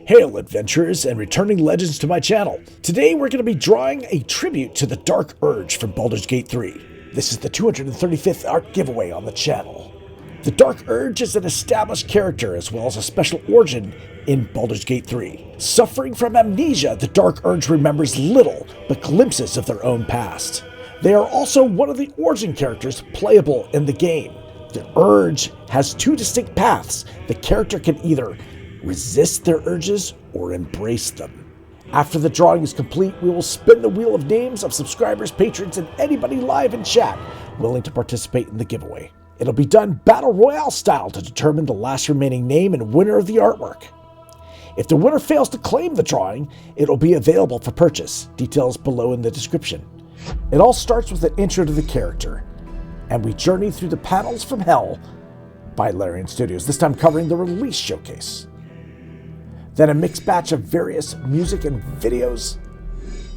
Hail adventurers and returning legends to my channel. Today we're going to be drawing a tribute to the Dark Urge from Baldur's Gate 3. This is the 235th art giveaway on the channel. The Dark Urge is an established character as well as a special origin in Baldur's Gate 3. Suffering from amnesia, the Dark Urge remembers little but glimpses of their own past. They are also one of the origin characters playable in the game. The Urge has two distinct paths. The character can either resist their urges or embrace them. After the drawing is complete, we will spin the wheel of names of subscribers, patrons, and anybody live in chat willing to participate in the giveaway. It'll be done Battle Royale style to determine the last remaining name and winner of the artwork. If the winner fails to claim the drawing, it'll be available for purchase. Details below in the description. It all starts with an intro to the character, and we journey through the panels from Hell by Larian Studios, this time covering the release showcase. Then a mixed batch of various music and videos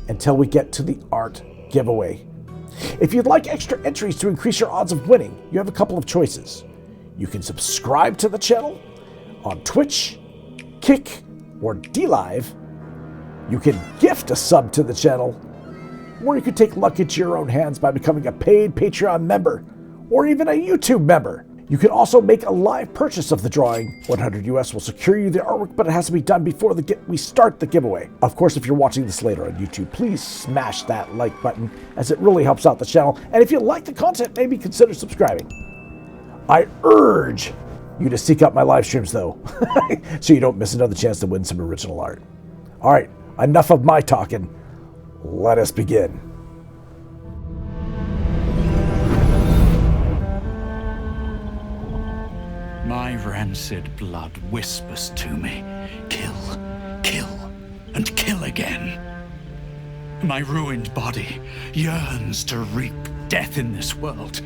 until we get to the art giveaway. If you'd like extra entries to increase your odds of winning, you have a couple of choices. You can subscribe to the channel on Twitch, Kick, or DLive. You can gift a sub to the channel, or you can take luck into your own hands by becoming a paid Patreon member, or even a YouTube member. You can also make a live purchase of the drawing. 100 US will secure you the artwork, but it has to be done before we start the giveaway. Of course, if you're watching this later on YouTube, please smash that like button as it really helps out the channel. And if you like the content, maybe consider subscribing. I urge you to seek out my live streams though, so you don't miss another chance to win some original art. All right, enough of my talking. Let us begin. My rancid blood whispers to me, kill, kill, and kill again. My ruined body yearns to reap death in this world.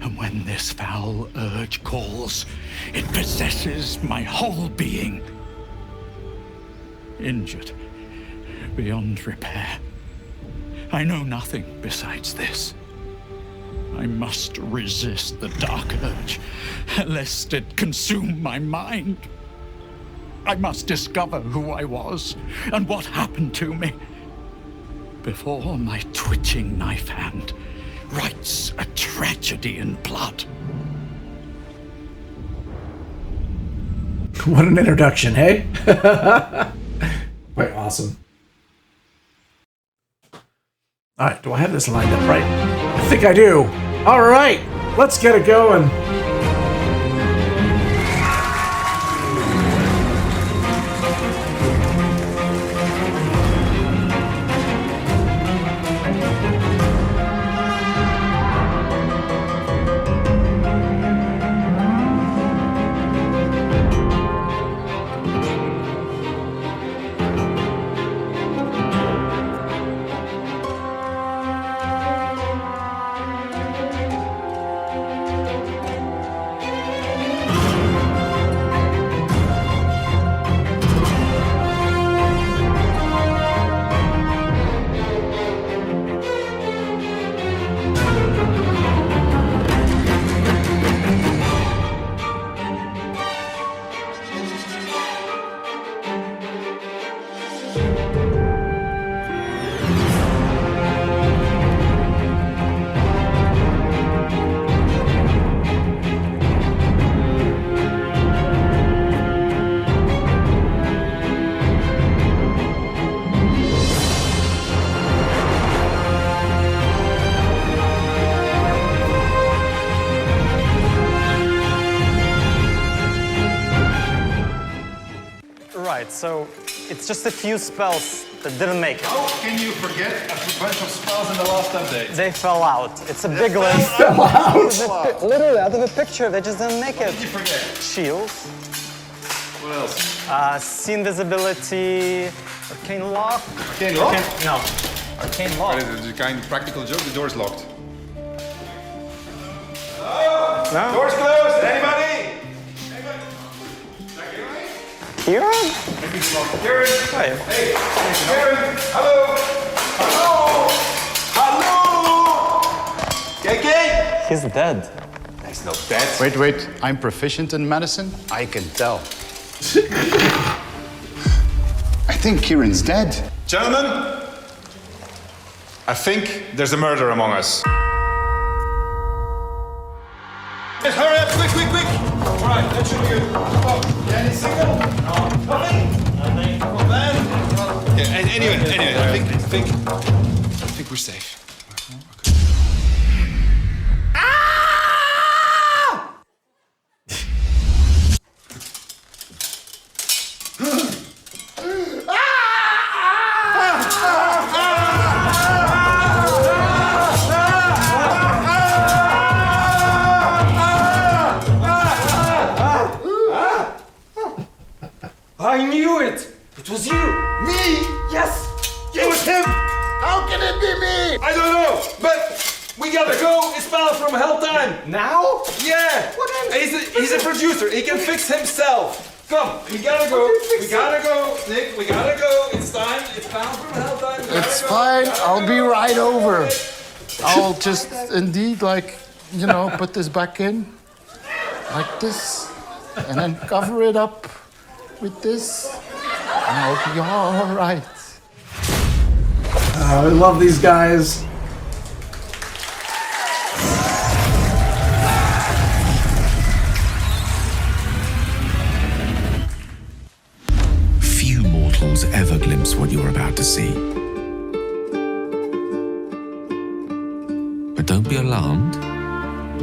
And when this foul urge calls, it possesses my whole being. Injured beyond repair. I know nothing besides this. I must resist the dark urge, lest it consume my mind. I must discover who I was and what happened to me before my twitching knife hand writes a tragedy in blood. What an introduction, hey? Quite awesome. All right, do I have this lined up right? I think I do. All right, let's get it going. So it's just a few spells that didn't make it. How can you forget a bunch of spells in the last update? They fell out. It's a big list. Fell out? Literally, out of a picture, they just didn't make it. What did you forget? Shields. What else? See invisibility. Arcane lock. Arcane lock? No. Arcane lock. What is it? It's a kind of practical joke. The door's locked. No. Door's closed. Anybody? Kieran? Maybe it's locked. Kieran. Hey. Hey. Kieran. Hello. Hello. Hello. KK. He's dead. He's not dead. Wait. I'm proficient in medicine. I can tell. think Kieran's dead. Gentlemen, I think there's a murder among us. Yes, hurry up, quick, quick, quick! All right, that should be good. Oh, any signal? No. Nothing? Nothing. Oh, man. Yeah, anyway, I think we're safe. I knew it! It was you! Me? Yes! It was him! How can it be me? I don't know, but we gotta go. It's Bhaal from Hell Time. Now? Yeah! What else? He's a producer. He can fix himself. Come, we gotta go. We gotta go, Nick. We gotta go. It's time. It's Bhaal from Hell Time. It's fine. I'll be right over. I'll just indeed, like, you know, put this back in. Like this. And then cover it up with this. And I'll be all right. I love these guys. Few mortals ever glimpse what you're about to see. But don't be alarmed.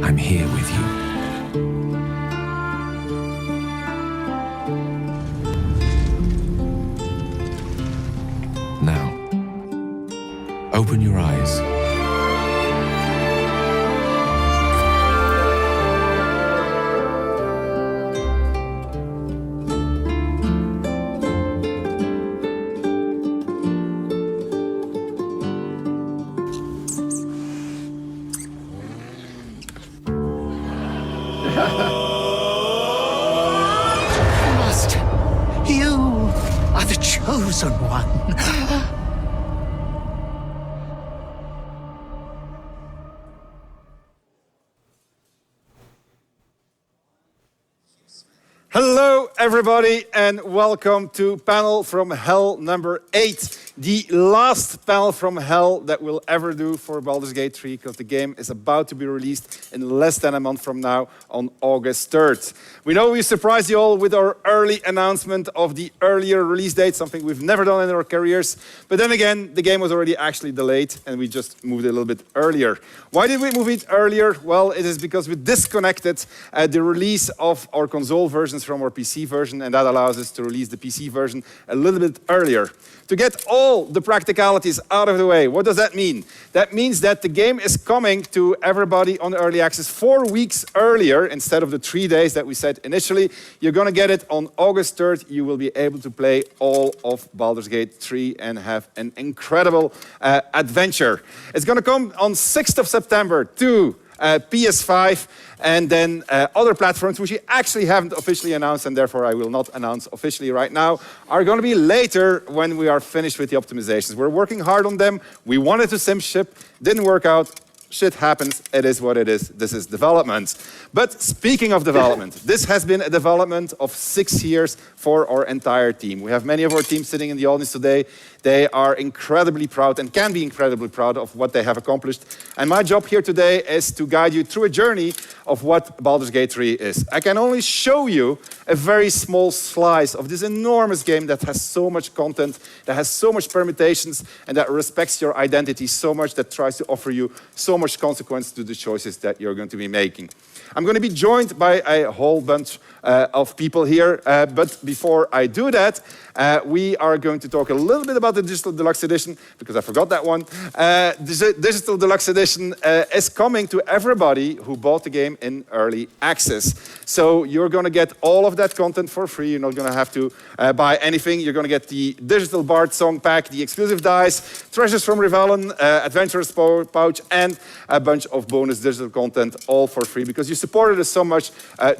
I'm here with you. Now, open your eyes. Master, you are the chosen one. Hello, everybody, and welcome to panel from Hell number 8, the last panel from Hell that we'll ever do for Baldur's Gate 3, because the game is about to be released in less than a month from now on August 3rd. We know we surprised you all with our early announcement of the earlier release date, something we've never done in our careers. But then again, the game was already actually delayed, and we just moved it a little bit earlier. Why did we move it earlier? Well, it is because we disconnected the release of our console versions from our PC version, and that allows us to release the PC version a little bit earlier. To get all the practicalities out of the way, what does that mean? That means that the game is coming to everybody on early access 4 weeks earlier instead of the 3 days that we said initially. You're going to get it on August 3rd. You will be able to play all of Baldur's Gate 3 and have an incredible adventure. It's going to come on 6th of September to PS5 and then other platforms, which we actually haven't officially announced, and therefore I will not announce officially right now, are going to be later when we are finished with the optimizations. We're working hard on them. We wanted to sim ship, didn't work out. Shit happens, it is what it is. This is development. But speaking of development, this has been a development of 6 years for our entire team. We have many of our team sitting in the audience today. They are incredibly proud and can be incredibly proud of what they have accomplished. And my job here today is to guide you through a journey of what Baldur's Gate 3 is. I can only show you a very small slice of this enormous game that has so much content, that has so much permutations, and that respects your identity so much, that tries to offer you so much consequence to the choices that you're going to be making. I'm going to be joined by a whole bunch of people here, but before I do that, we are going to talk a little bit about the Digital Deluxe Edition, because I forgot that one. The Digital Deluxe Edition is coming to everybody who bought the game in early access. So you're going to get all of that content for free. You're not going to have to buy anything. You're going to get the Digital Bard Song Pack, the exclusive dice, Treasures from Revelon, Adventurer's Pouch, and a bunch of bonus digital content, all for free, because you supported us so much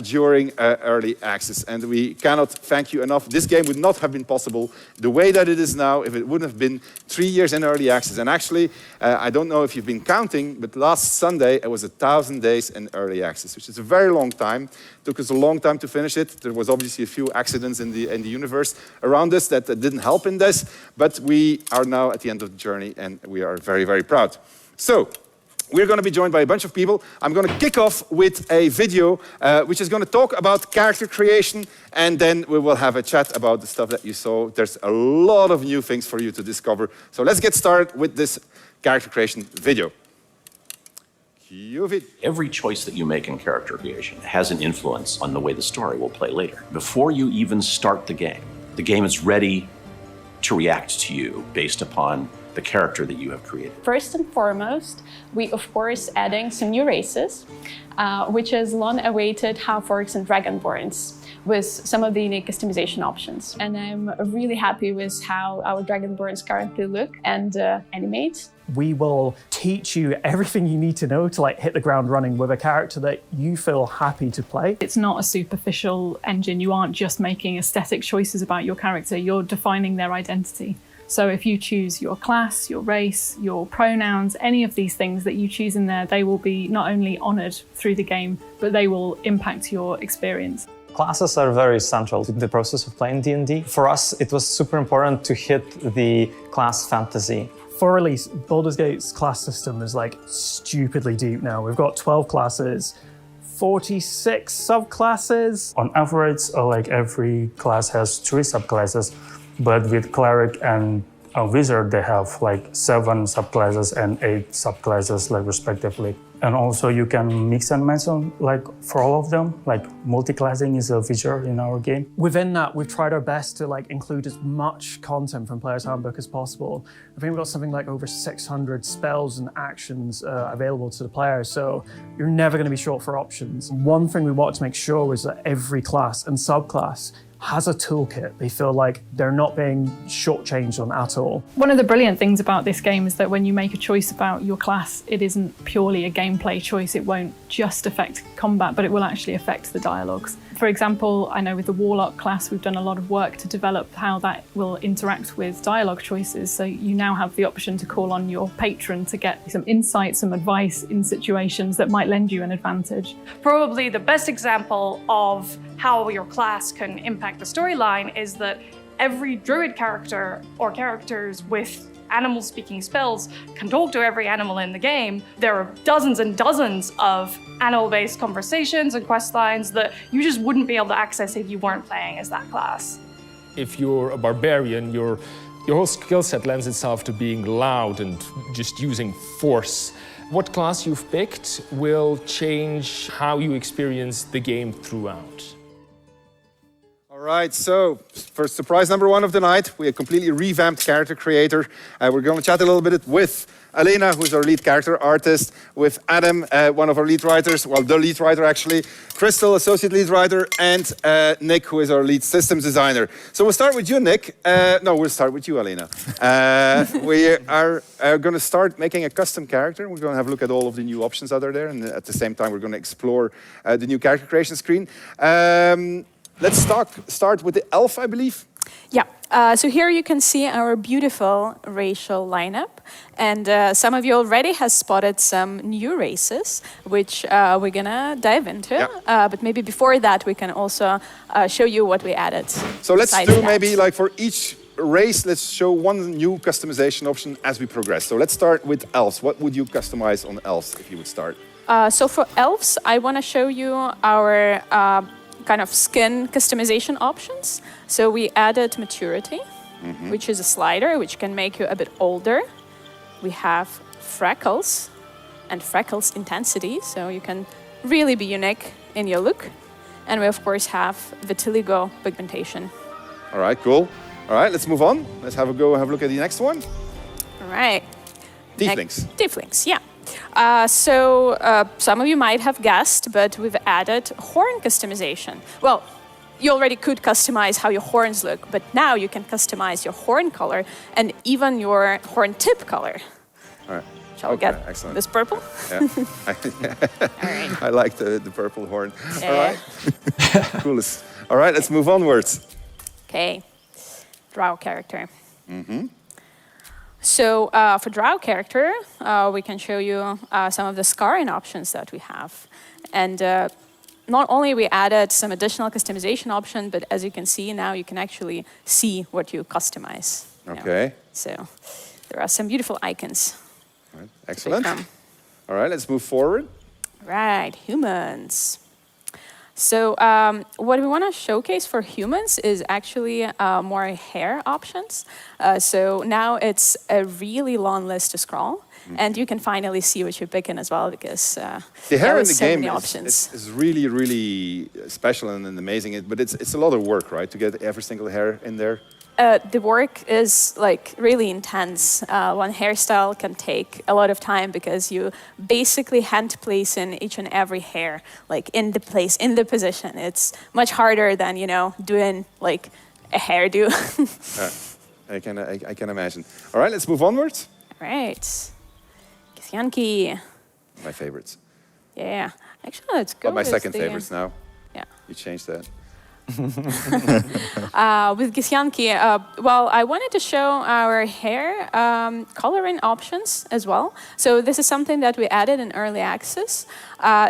during early access. And we cannot thank you enough. This game would not have been possible the way that it is now if it wouldn't have been 3 years in early access. And actually, I don't know if you've been counting, but last Sunday it was 1,000 days in early access, which is a very long time. It took us a long time to finish it. There was obviously a few accidents in the universe around us that didn't help in this, but we are now at the end of the journey and we are very, very proud. So, we're going to be joined by a bunch of people. I'm going to kick off with a video which is going to talk about character creation, and then we will have a chat about the stuff that you saw. There's a lot of new things for you to discover. So let's get started with this character creation video. Cue vid. Every choice that you make in character creation has an influence on the way the story will play later. Before you even start the game is ready to react to you based upon the character that you have created. First and foremost, we of course adding some new races, which is long-awaited half-orcs and dragonborns with some of the unique customization options. And I'm really happy with how our dragonborns currently look and animate. We will teach you everything you need to know to hit the ground running with a character that you feel happy to play. It's not a superficial engine. You aren't just making aesthetic choices about your character, you're defining their identity. So if you choose your class, your race, your pronouns, any of these things that you choose in there, they will be not only honored through the game, but they will impact your experience. Classes are very central to the process of playing D&D. For us, it was super important to hit the class fantasy. For release, Baldur's Gate's class system is stupidly deep now. We've got 12 classes, 46 subclasses. On average, every class has 3 subclasses. But with cleric and a wizard, they have 7 subclasses and 8 subclasses, respectively. And also you can mix and match them, for all of them. Multi-classing is a feature in our game. Within that, we've tried our best to include as much content from Player's Handbook as possible. I think we've got something over 600 spells and actions available to the player, so you're never going to be short for options. One thing we wanted to make sure was that every class and subclass has a toolkit they feel like they're not being shortchanged on at all. One of the brilliant things about this game is that when you make a choice about your class, it isn't purely a gameplay choice. It won't just affect combat, but it will actually affect the dialogues. For example, I know with the Warlock class, we've done a lot of work to develop how that will interact with dialogue choices. So you now have the option to call on your patron to get some insight, some advice in situations that might lend you an advantage. Probably the best example of how your class can impact the storyline is that every druid character or characters with animal-speaking spells can talk to every animal in the game. There are dozens and dozens of animal-based conversations and quest lines that you just wouldn't be able to access if you weren't playing as that class. If you're a barbarian, your whole skill set lends itself to being loud and just using force. What class you've picked will change how you experience the game throughout. All right, so for surprise number 1 of the night, we have completely revamped character creator. We're going to chat a little bit with Elena, who's our lead character artist, with Adam, one of our lead writers, well, the lead writer actually, Crystal, associate lead writer, and Nick, who is our lead systems designer. So we'll start with you, Nick. No, we'll start with you, Elena. We are going to start making a custom character. We're going to have a look at all of the new options that are there, and at the same time, we're going to explore the new character creation screen. Let's start with the elf, I believe. Yeah, so here you can see our beautiful racial lineup. And some of you already has spotted some new races, which we're gonna dive into. Yeah. But maybe before that, we can also show you what we added. So let's do maybe for each race, let's show one new customization option as we progress. So let's start with elves. What would you customize on elves if you would start? So for elves, I wanna show you our kind of skin customization options. So we added maturity, which is a slider, which can make you a bit older. We have freckles and freckles intensity, so you can really be unique in your look. And we of course have vitiligo pigmentation. All right, cool. All right, let's move on. Let's have a look at the next one. All right. Tieflings. Tieflings, yeah. So some of you might have guessed, but we've added horn customization. Well, you already could customize how your horns look, but now you can customize your horn color and even your horn tip color. All right. Shall we get excellent. this purple? Yeah. I like the purple horn. Yeah. All right. Coolest. All right, let's move onwards. Okay. Drow character. Mm-hmm. So for Drow character, we can show you some of the scarring options that we have. And not only we added some additional customization option, but as you can see now, you can actually see what you customize. Okay. So there are some beautiful icons. All right. Excellent. All right, let's move forward. Right, humans. So what we want to showcase for humans is actually more hair options. So now it's a really long list to scroll. And you can finally see what you're picking as well, because the hair in the so game many options. is really, really special and amazing. But it's a lot of work, right, to get every single hair in there? The work is like really intense. One hairstyle can take a lot of time because you basically hand place in each and every hair, like in the place, in the position. It's much harder than, you know, doing like a hairdo. I can imagine. All right, let's move onwards. All right. Githyanki. My favorites. Yeah. Actually, let's go Oh, my with second the, favorites now. Yeah. You changed that. With Githyanki, well, I wanted to show our hair coloring options as well. So this is something that we added in early access.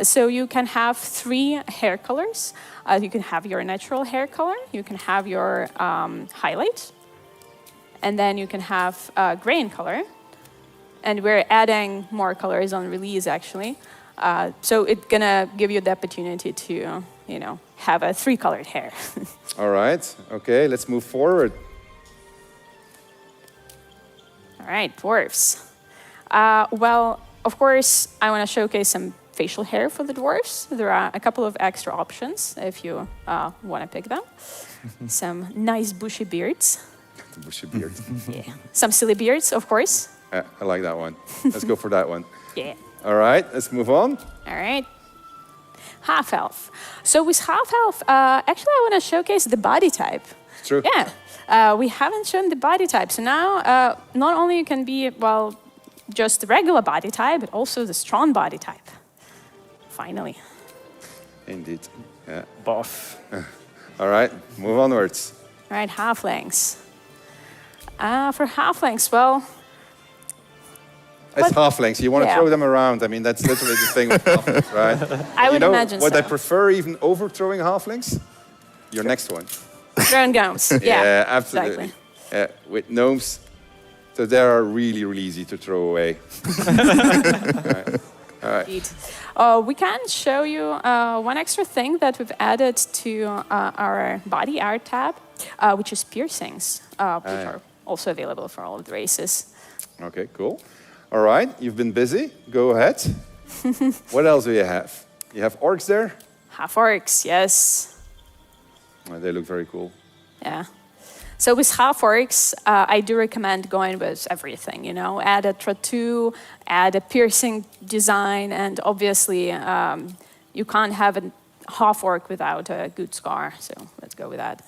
So you can have 3 hair colors. You can have your natural hair color. You can have your highlight. And then you can have grain color. And we're adding more colors on release, actually. So it's going to give you the opportunity to, you know, have a 3-colored hair. All right. Okay, let's move forward. All right, dwarves. Well, of course, I want to showcase some facial hair for the dwarves. There are a couple of extra options if you want to pick them. Some nice bushy beards. The bushy beard. Yeah. Some silly beards, of course. I like that one. Let's go for that one. Yeah. All right, let's move on. All right. Half-elf. So with half-elf, actually I want to showcase the body type. True. Yeah. We haven't shown the body type. So now, not only you can be, well, just the regular body type, but also the strong body type. Finally. Indeed. Yeah. Buff. All right, move onwards. All right, halflings. For halflings, well... It's halflings. You want to yeah. throw them around. I mean, that's literally the thing with halflings, right? I would imagine what so. I prefer even overthrowing halflings? Your next one. Drone gnomes. Yeah, absolutely. Exactly. With gnomes, so they are really, really easy to throw away. All right. Indeed. We can show you one extra thing that we've added to our body art tab, which is piercings, which are also available for all of the races. Okay, cool. All right, you've been busy. Go ahead. What else do you have? You have orcs there? Half orcs, yes. Oh, they look very cool. Yeah. So with half orcs, I do recommend going with everything, you know, add a tattoo, add a piercing design, and obviously you can't have a half orc without a good scar. So let's go with that.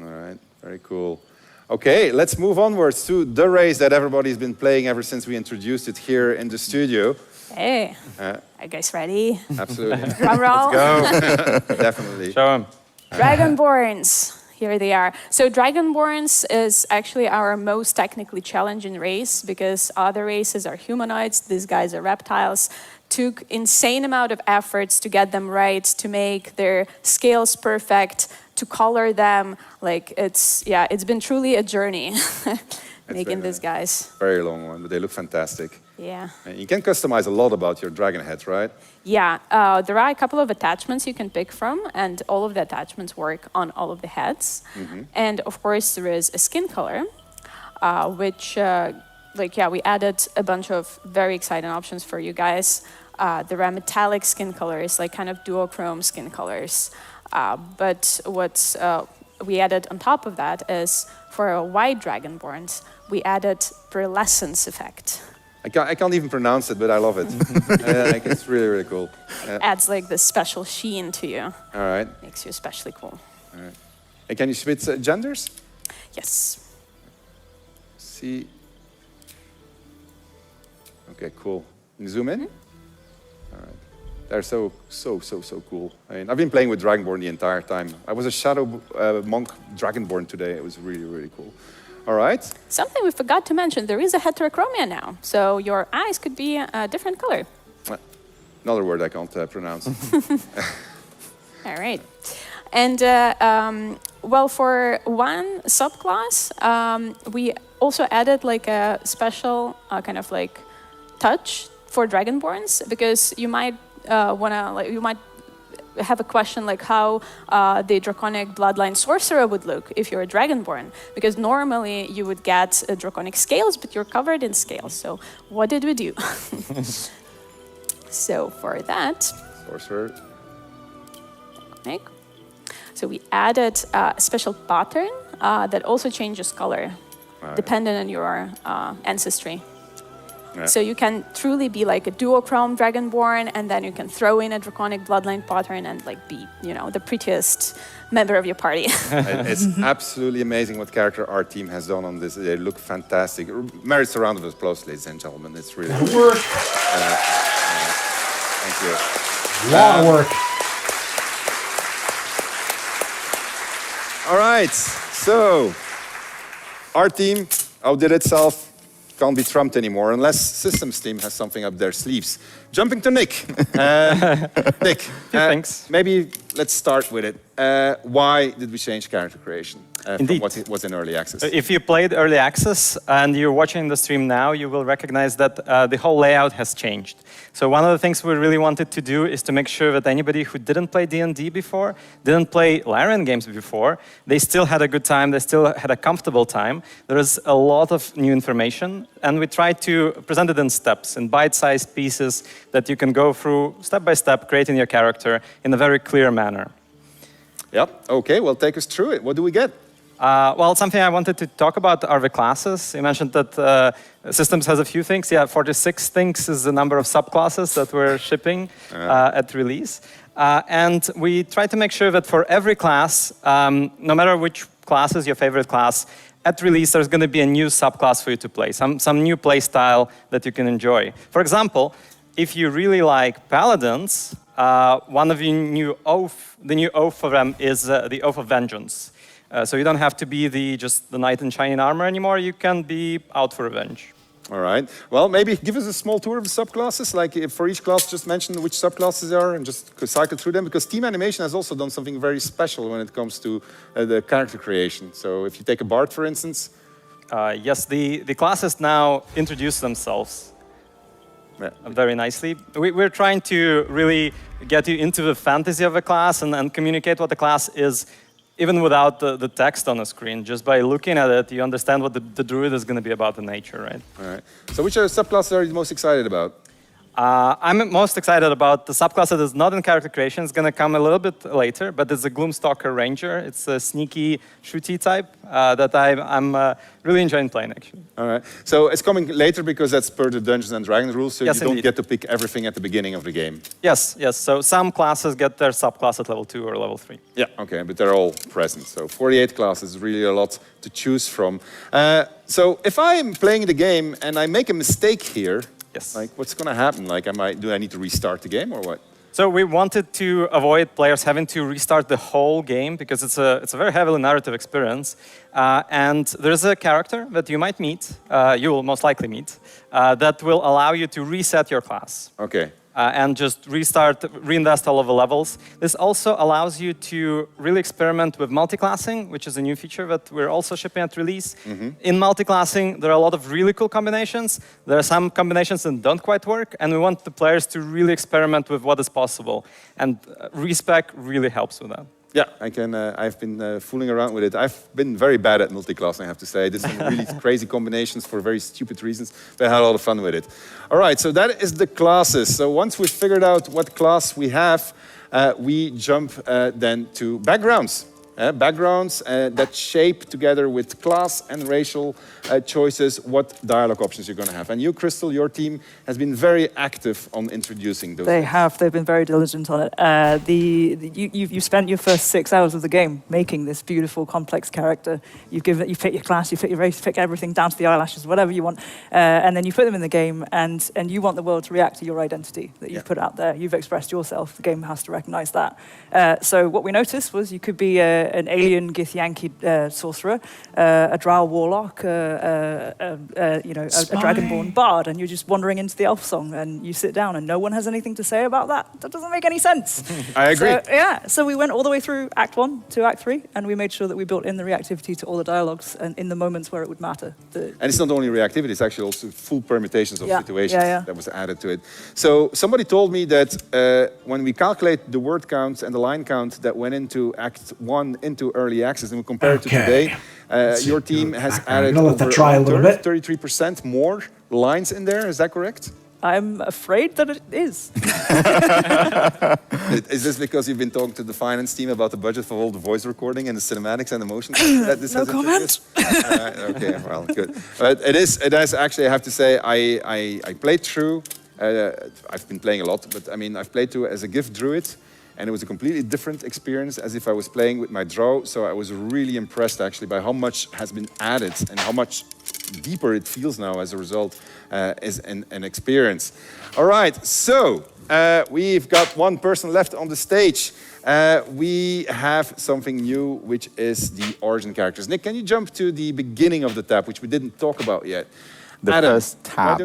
All right, very cool. Okay, let's move onwards to the race that everybody's been playing ever since we introduced it here in the studio. Hey, are you guys ready? Absolutely. Drum roll. Let's go. Definitely. Show them. Dragonborns. Here they are. So Dragonborns is actually our most technically challenging race because other races are humanoids. These guys are reptiles. Took insane amount of efforts to get them right, to make their scales perfect, to color them. Like it's been truly a journey making these guys. Very long one, but they look fantastic. Yeah. And you can customize a lot about your dragon head, right? Yeah, there are a couple of attachments you can pick from, and all of the attachments work on all of the heads. Mm-hmm. And of course, there is a skin color, which, we added a bunch of very exciting options for you guys. There are metallic skin colors, like kind of duochrome skin colors. But what we added on top of that is, for a white Dragonborns, we added pearlescence effect. I can't even pronounce it, but I love it. It's really, really cool. Adds like this special sheen to you. All right. Makes you especially cool. All right. And can you switch genders? Yes. See. Okay, cool. Can you zoom in? All right. They're so cool. I mean, I've been playing with Dragonborn the entire time. I was a shadow monk Dragonborn today. It was really, really cool. All right. Something we forgot to mention, there is a heterochromia now. So your eyes could be a different color. Another word I can't pronounce. All right. And well, for one subclass, we also added like a special kind of like touch for Dragonborns, because you might you might have a question like how the draconic bloodline sorcerer would look if you're a Dragonborn, because normally you would get draconic scales, but you're covered in scales. So what did we do? So for that, sorcerer. So we added a special pattern that also changes color, depending on your ancestry. Yeah. So you can truly be like a duochrome Dragonborn, and then you can throw in a draconic bloodline pattern and like be, you know, the prettiest member of your party. It's absolutely amazing what character our team has done on this. They look fantastic. Merits a round of applause, ladies and gentlemen. It's really good work. Thank you. A lot of work. All right, so our team outdid itself. Can't be trumped anymore unless Systems team has something up their sleeves. Jumping to Nick. Nick, thanks. Maybe let's start with it. Why did we change character creation from Indeed. what was in early access? If you played early access and you're watching the stream now, you will recognize that the whole layout has changed. So one of the things we really wanted to do is to make sure that anybody who didn't play D&D before, didn't play Larian games before, they still had a good time, they still had a comfortable time. There is a lot of new information, and we tried to present it in steps, in bite-sized pieces that you can go through step by step, creating your character in a very clear manner. Yep, okay, well, take us through it. What do we get? Well, something I wanted to talk about are the classes. You mentioned that Systems has a few things. Yeah, 46 things is the number of subclasses that we're shipping at release. And we try to make sure that for every class, no matter which class is your favorite class, at release there's going to be a new subclass for you to play, some new play style that you can enjoy. For example, if you really like Paladins, one of the new oath for them is the Oath of Vengeance. So you don't have to be just the knight in shining armor anymore. You can be out for revenge. All right. Well, maybe give us a small tour of the subclasses. Like if for each class, just mention which subclasses are and just cycle through them. Because Team Animation has also done something very special when it comes to the character creation. So if you take a bard, for instance. Yes, the classes now introduce themselves very nicely. We're trying to really get you into the fantasy of a class and communicate what the class is, even without the text on the screen. Just by looking at it, you understand what the druid is going to be about in nature, right? All right. So which subclasses are you most excited about? I'm most excited about the subclass that is not in character creation. It's going to come a little bit later, but it's a Gloomstalker Ranger. It's a sneaky, shooty type that I'm really enjoying playing, actually. All right. So it's coming later because that's per the Dungeons & Dragons rules, so yes, you don't get to pick everything at the beginning of the game. Yes, yes. So some classes get their subclass at level 2 or level 3. Yeah, okay, but they're all present. So 48 classes is really a lot to choose from. So if I'm playing the game and I make a mistake here, yes. Like, what's going to happen? Like, do I need to restart the game or what? So we wanted to avoid players having to restart the whole game because it's a very heavily narrative experience. And there's a character that you might meet, you will most likely meet, that will allow you to reset your class. Okay. And just reinvest all of the levels. This also allows you to really experiment with multiclassing, which is a new feature that we're also shipping at release. Mm-hmm. In multiclassing, there are a lot of really cool combinations. There are some combinations that don't quite work, and we want the players to really experiment with what is possible. And respec really helps with that. Yeah, I've been fooling around with it. I've been very bad at multiclassing, I have to say. There's some really crazy combinations for very stupid reasons, but I had a lot of fun with it. All right, so that is the classes. So once we've figured out what class we have, we jump then to backgrounds. backgrounds that shape, together with class and racial choices, what dialogue options you're going to have. And you, Crystal, your team has been very active on introducing those. They have. They've been very diligent on it. You spent your first 6 hours of the game making this beautiful, complex character. You pick your class, you pick your race, you pick everything down to the eyelashes, whatever you want, and then you put them in the game, and you want the world to react to your identity that you've put out there. You've expressed yourself. The game has to recognize that. So what we noticed was you could be an alien Githyanki sorcerer, a drow warlock, a dragonborn bard, and you're just wandering into the elf song, and you sit down, and no one has anything to say about that. That doesn't make any sense. I agree. So we went all the way through Act 1 to Act 3, and we made sure that we built in the reactivity to all the dialogues and in the moments where it would matter. And it's not only reactivity, it's actually also full permutations of situations that was added to it. So somebody told me that when we calculate the word count and the line count that went into Act 1 into early access, and we compare it to today, your team has added over 33% more lines in there. Is that correct? I'm afraid that it is. Is this because you've been talking to the finance team about the budget for all the voice recording and the cinematics and the motion? No comment. Okay, well, good. But it is actually, I have to say, I played through. I've been playing a lot, but I mean, I've played through as a gift druid, and it was a completely different experience as if I was playing with my drow. So I was really impressed actually by how much has been added and how much deeper it feels now as a result as an experience. All right, so we've got one person left on the stage. We have something new, which is the origin characters. Nick, can you jump to the beginning of the tab, which we didn't talk about yet? The Adam, first tab.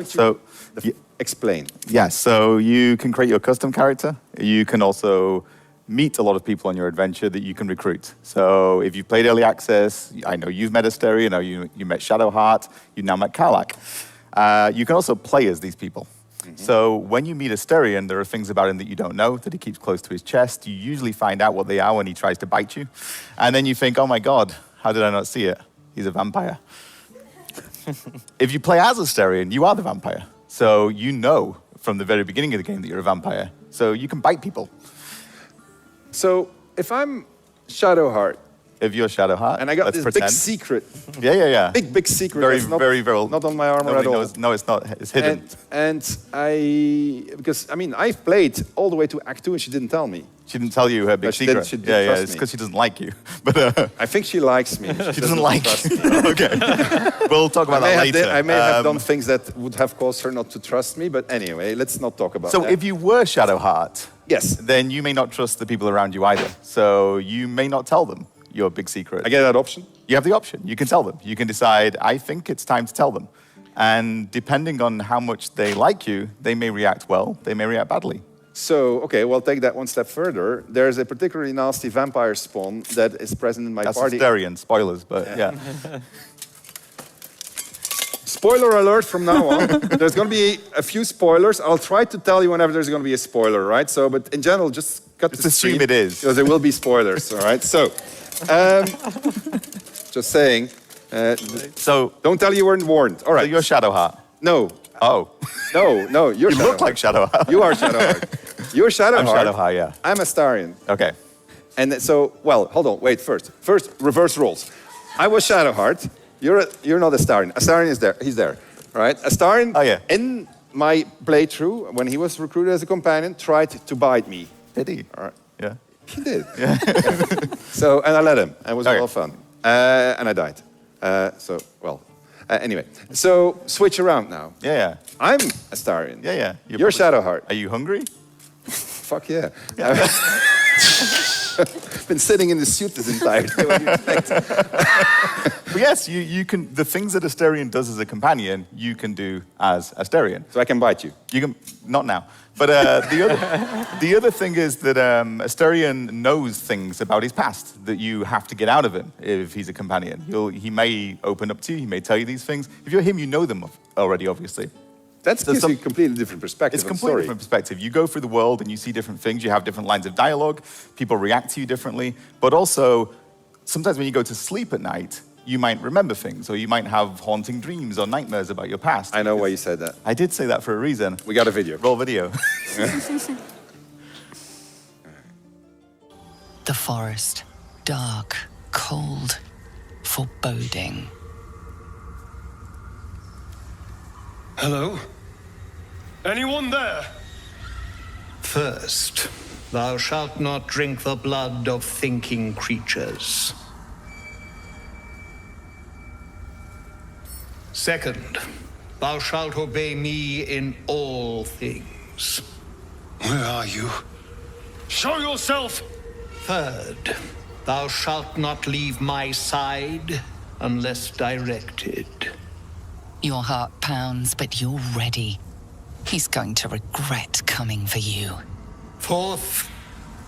Explain. Yes, so you can create your custom character. You can also meet a lot of people on your adventure that you can recruit. So if you've played early access, I know you've met Astarion, I know you met Shadowheart, you now met Karlach. You can also play as these people. So when you meet Astarion, there are things about him that you don't know, that he keeps close to his chest. You usually find out what they are when he tries to bite you. And then you think, oh my God, how did I not see it? He's a vampire. If you play as Astarion, you are the vampire. So you know from the very beginning of the game that you're a vampire. So you can bite people. So if I'm Shadowheart. If you're Shadowheart, and I got this big secret. Yeah. Big secret. Very. Not on my armor at all. No, it's not. It's hidden. Because I've played all the way to Act 2 and she didn't tell me. She didn't tell you her big secret. She didn't trust it's me. because she doesn't like you. But I think she likes me. She doesn't like you. Okay. We'll talk about that later. I may have done things that would have caused her not to trust me, but anyway, let's not talk about that. So if you were Shadowheart, yes, then you may not trust the people around you either. So you may not tell them your big secret. I get that option? You have the option. You can tell them. You can decide, I think it's time to tell them. And depending on how much they like you, they may react well, they may react badly. So, okay, well, take that one step further. There's a particularly nasty vampire spawn that is present in my party. That's Astarion, spoilers, but yeah. Spoiler alert from now on. There's going to be a few spoilers. I'll try to tell you whenever there's going to be a spoiler, right? So, but in general, just cut the assume stream, it is. because there will be spoilers, all right? So, just saying. So don't tell you weren't warned. All right. So you're Shadowheart? No. Oh. No, you're You look like Shadowheart. You are Shadowheart. You're Shadowheart. I'm Shadowheart, yeah. I'm Astarion. Okay. And so, well, hold on, wait, first, reverse roles. I was Shadowheart. You're not Astarion. Astarion is there. He's there, right? Astarion, in my playthrough, when he was recruited as a companion, tried to bite me. Did he? All right. Yeah. He did. Yeah. So, and I let him. It was all fun. And I died. Anyway, so switch around now. Yeah. I'm Astarion. Yeah. You're Shadowheart. Are you hungry? Fuck yeah. I've been sitting in the suit this entire day. What do you expect? But yes, you can. The things that Astarion does as a companion, you can do as Astarion. So I can bite you. You can not now. But the other thing is that Astarion knows things about his past that you have to get out of him if he's a companion. He may open up to you. He may tell you these things. If you're him, you know them already, obviously. That's gives you a completely different perspective. It's a completely different perspective. You go through the world and you see different things. You have different lines of dialogue. People react to you differently. But also, sometimes when you go to sleep at night, you might remember things, or you might have haunting dreams or nightmares about your past. I know why you said that. I did say that for a reason. We got a video. Roll video. The forest. dark, cold, foreboding. Hello? Anyone there? First, thou shalt not drink the blood of thinking creatures. Second, thou shalt obey me in all things. Where are you? Show yourself! Third, thou shalt not leave my side unless directed. Your heart pounds, but you're ready. He's going to regret coming for you. Fourth,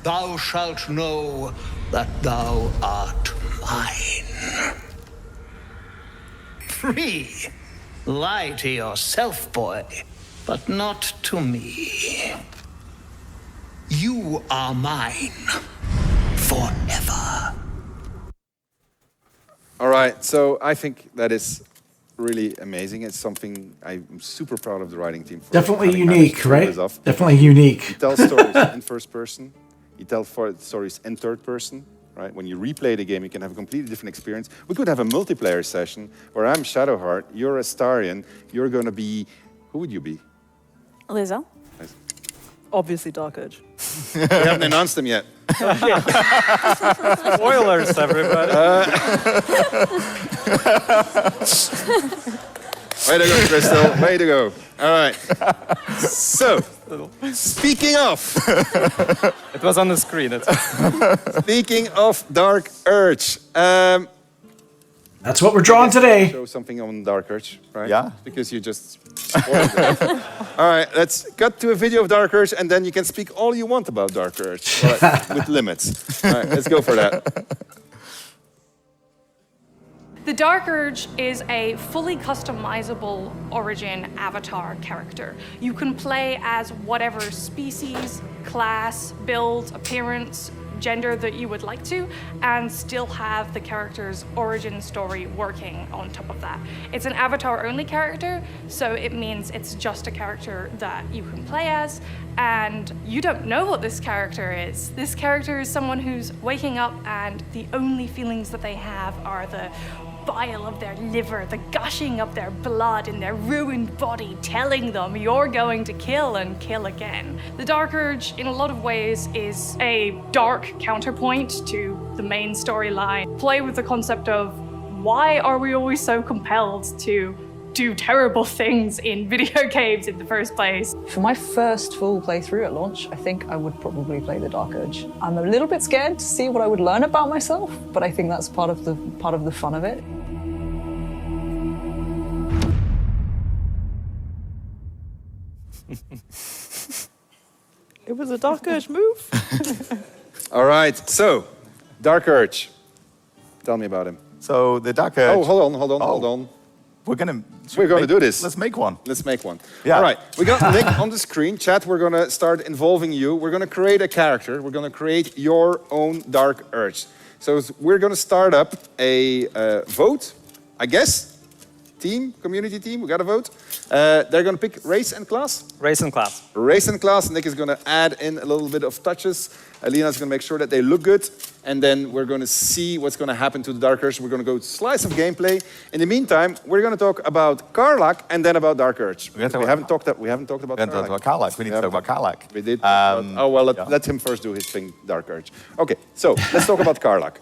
thou shalt know that thou art mine. 3, lie to yourself, boy, but not to me. You are mine forever. All right, so I think that is really amazing. It's something I'm super proud of the writing team for. Definitely having managed unique, to pull right? this off. Definitely unique. You tell stories in first person. You tell stories in third person, right? When you replay the game, you can have a completely different experience. We could have a multiplayer session where I'm Shadowheart, you're astarion, you're going to be... Who would you be? Liza. Obviously Dark Urge. We haven't announced them yet. Spoilers, everybody. Way to go, Crystal. Way to go. All right. So, speaking of... It was on the screen. Speaking of Dark Urge. That's what we're drawing today. Show something on Dark Urge, right? Yeah. Because you just spoiled it. All right, let's cut to a video of Dark Urge, and then you can speak all you want about Dark Urge, but with limits. All right, let's go for that. The Dark Urge is a fully customizable Origin avatar character. You can play as whatever species, class, build, appearance, gender that you would like to, and still have the character's origin story working on top of that. It's an avatar-only character, so it means it's just a character that you can play as, and you don't know what this character is. This character is someone who's waking up and the only feelings that they have are the bile of their liver, the gushing of their blood in their ruined body telling them you're going to kill and kill again. The Dark Urge, in a lot of ways, is a dark counterpoint to the main storyline. Play with the concept of why are we always so compelled to do terrible things in video games in the first place? For my first full playthrough at launch, I think I would probably play the Dark Urge. I'm a little bit scared to see what I would learn about myself, but I think that's part of the fun of it. It was a Dark Urge move. All right, so, Dark Urge. Tell me about him. So, the Dark Urge... Oh, hold on. We're gonna do this. Let's make one. Let's make one. Yeah. All right, we got Nick on the screen. Chat, we're gonna start involving you. We're gonna create a character. We're gonna create your own Dark Urge. So we're gonna start up a vote, I guess. Community team, we got a vote. They're gonna pick race and class. Race and class. Race and class. Nick is gonna add in a little bit of touches. Alina's gonna make sure that they look good. And then we're gonna see what's gonna happen to the Dark Urge. We're gonna go to slice of gameplay. In the meantime, we're gonna talk about karlach and then about Dark Urge. We haven't talked about karlach. We need to talk about karlach. We did. Let him first do his thing, Dark Urge. Okay, so let's talk about karlach.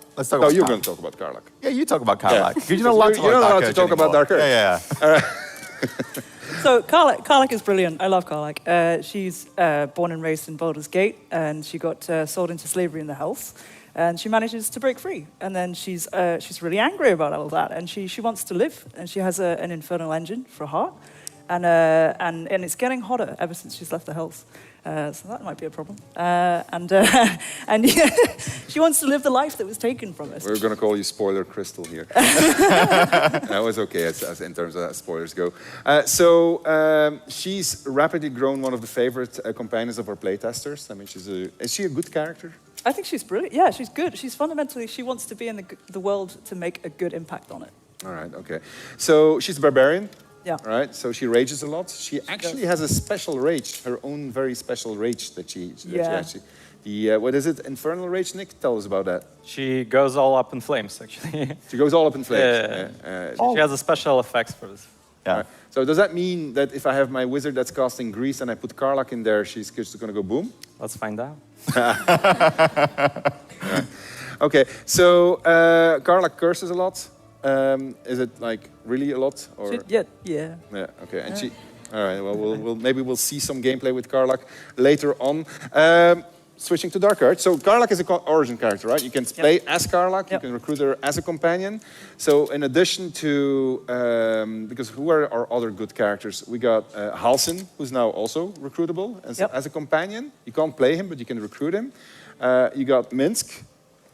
You're going to talk about karlach. Yeah, you talk about karlach. Yeah. You're not allowed to talk about Dark Urge. Yeah. All right. So karlach is brilliant. I love karlach. She's born and raised in Baldur's Gate, and she got sold into slavery in the Hells. And she manages to break free. And then she's really angry about all that. And she wants to live. And she has an infernal engine for a heart. And it's getting hotter ever since she's left the Hells. So that might be a problem. And yeah, she wants to live the life that was taken from us. We're going to call you Spoiler Crystal here. That was okay as in terms of spoilers go. So she's rapidly grown one of the favorite companions of our playtesters. I mean, is she a good character? I think she's brilliant. Yeah, she's good. She's fundamentally, she wants to be in the world to make a good impact on it. All right, okay. So she's a barbarian. Yeah. Right, so she rages a lot. She actually has a special rage, her own very special rage that she actually the what is it? Infernal Rage, Nick? Tell us about that. She goes all up in flames, actually. She goes all up in flames. She has a special effects for this. Yeah. Right. So does that mean that if I have my wizard that's casting grease and I put karlach in there, she's just going to go boom? Let's find out. Yeah. Okay. So karlach curses a lot. Is it like really a lot? Or? Yeah. Yeah. Okay. And she. All right. Well, maybe we'll see some gameplay with karlach later on. Switching to Dark Arch. So karlach is an origin character, right? You can play as karlach. You can recruit her as a companion. So in addition to, because who are our other good characters? We got Halsin, who's now also recruitable as a companion. You can't play him, but you can recruit him. You got Minsk,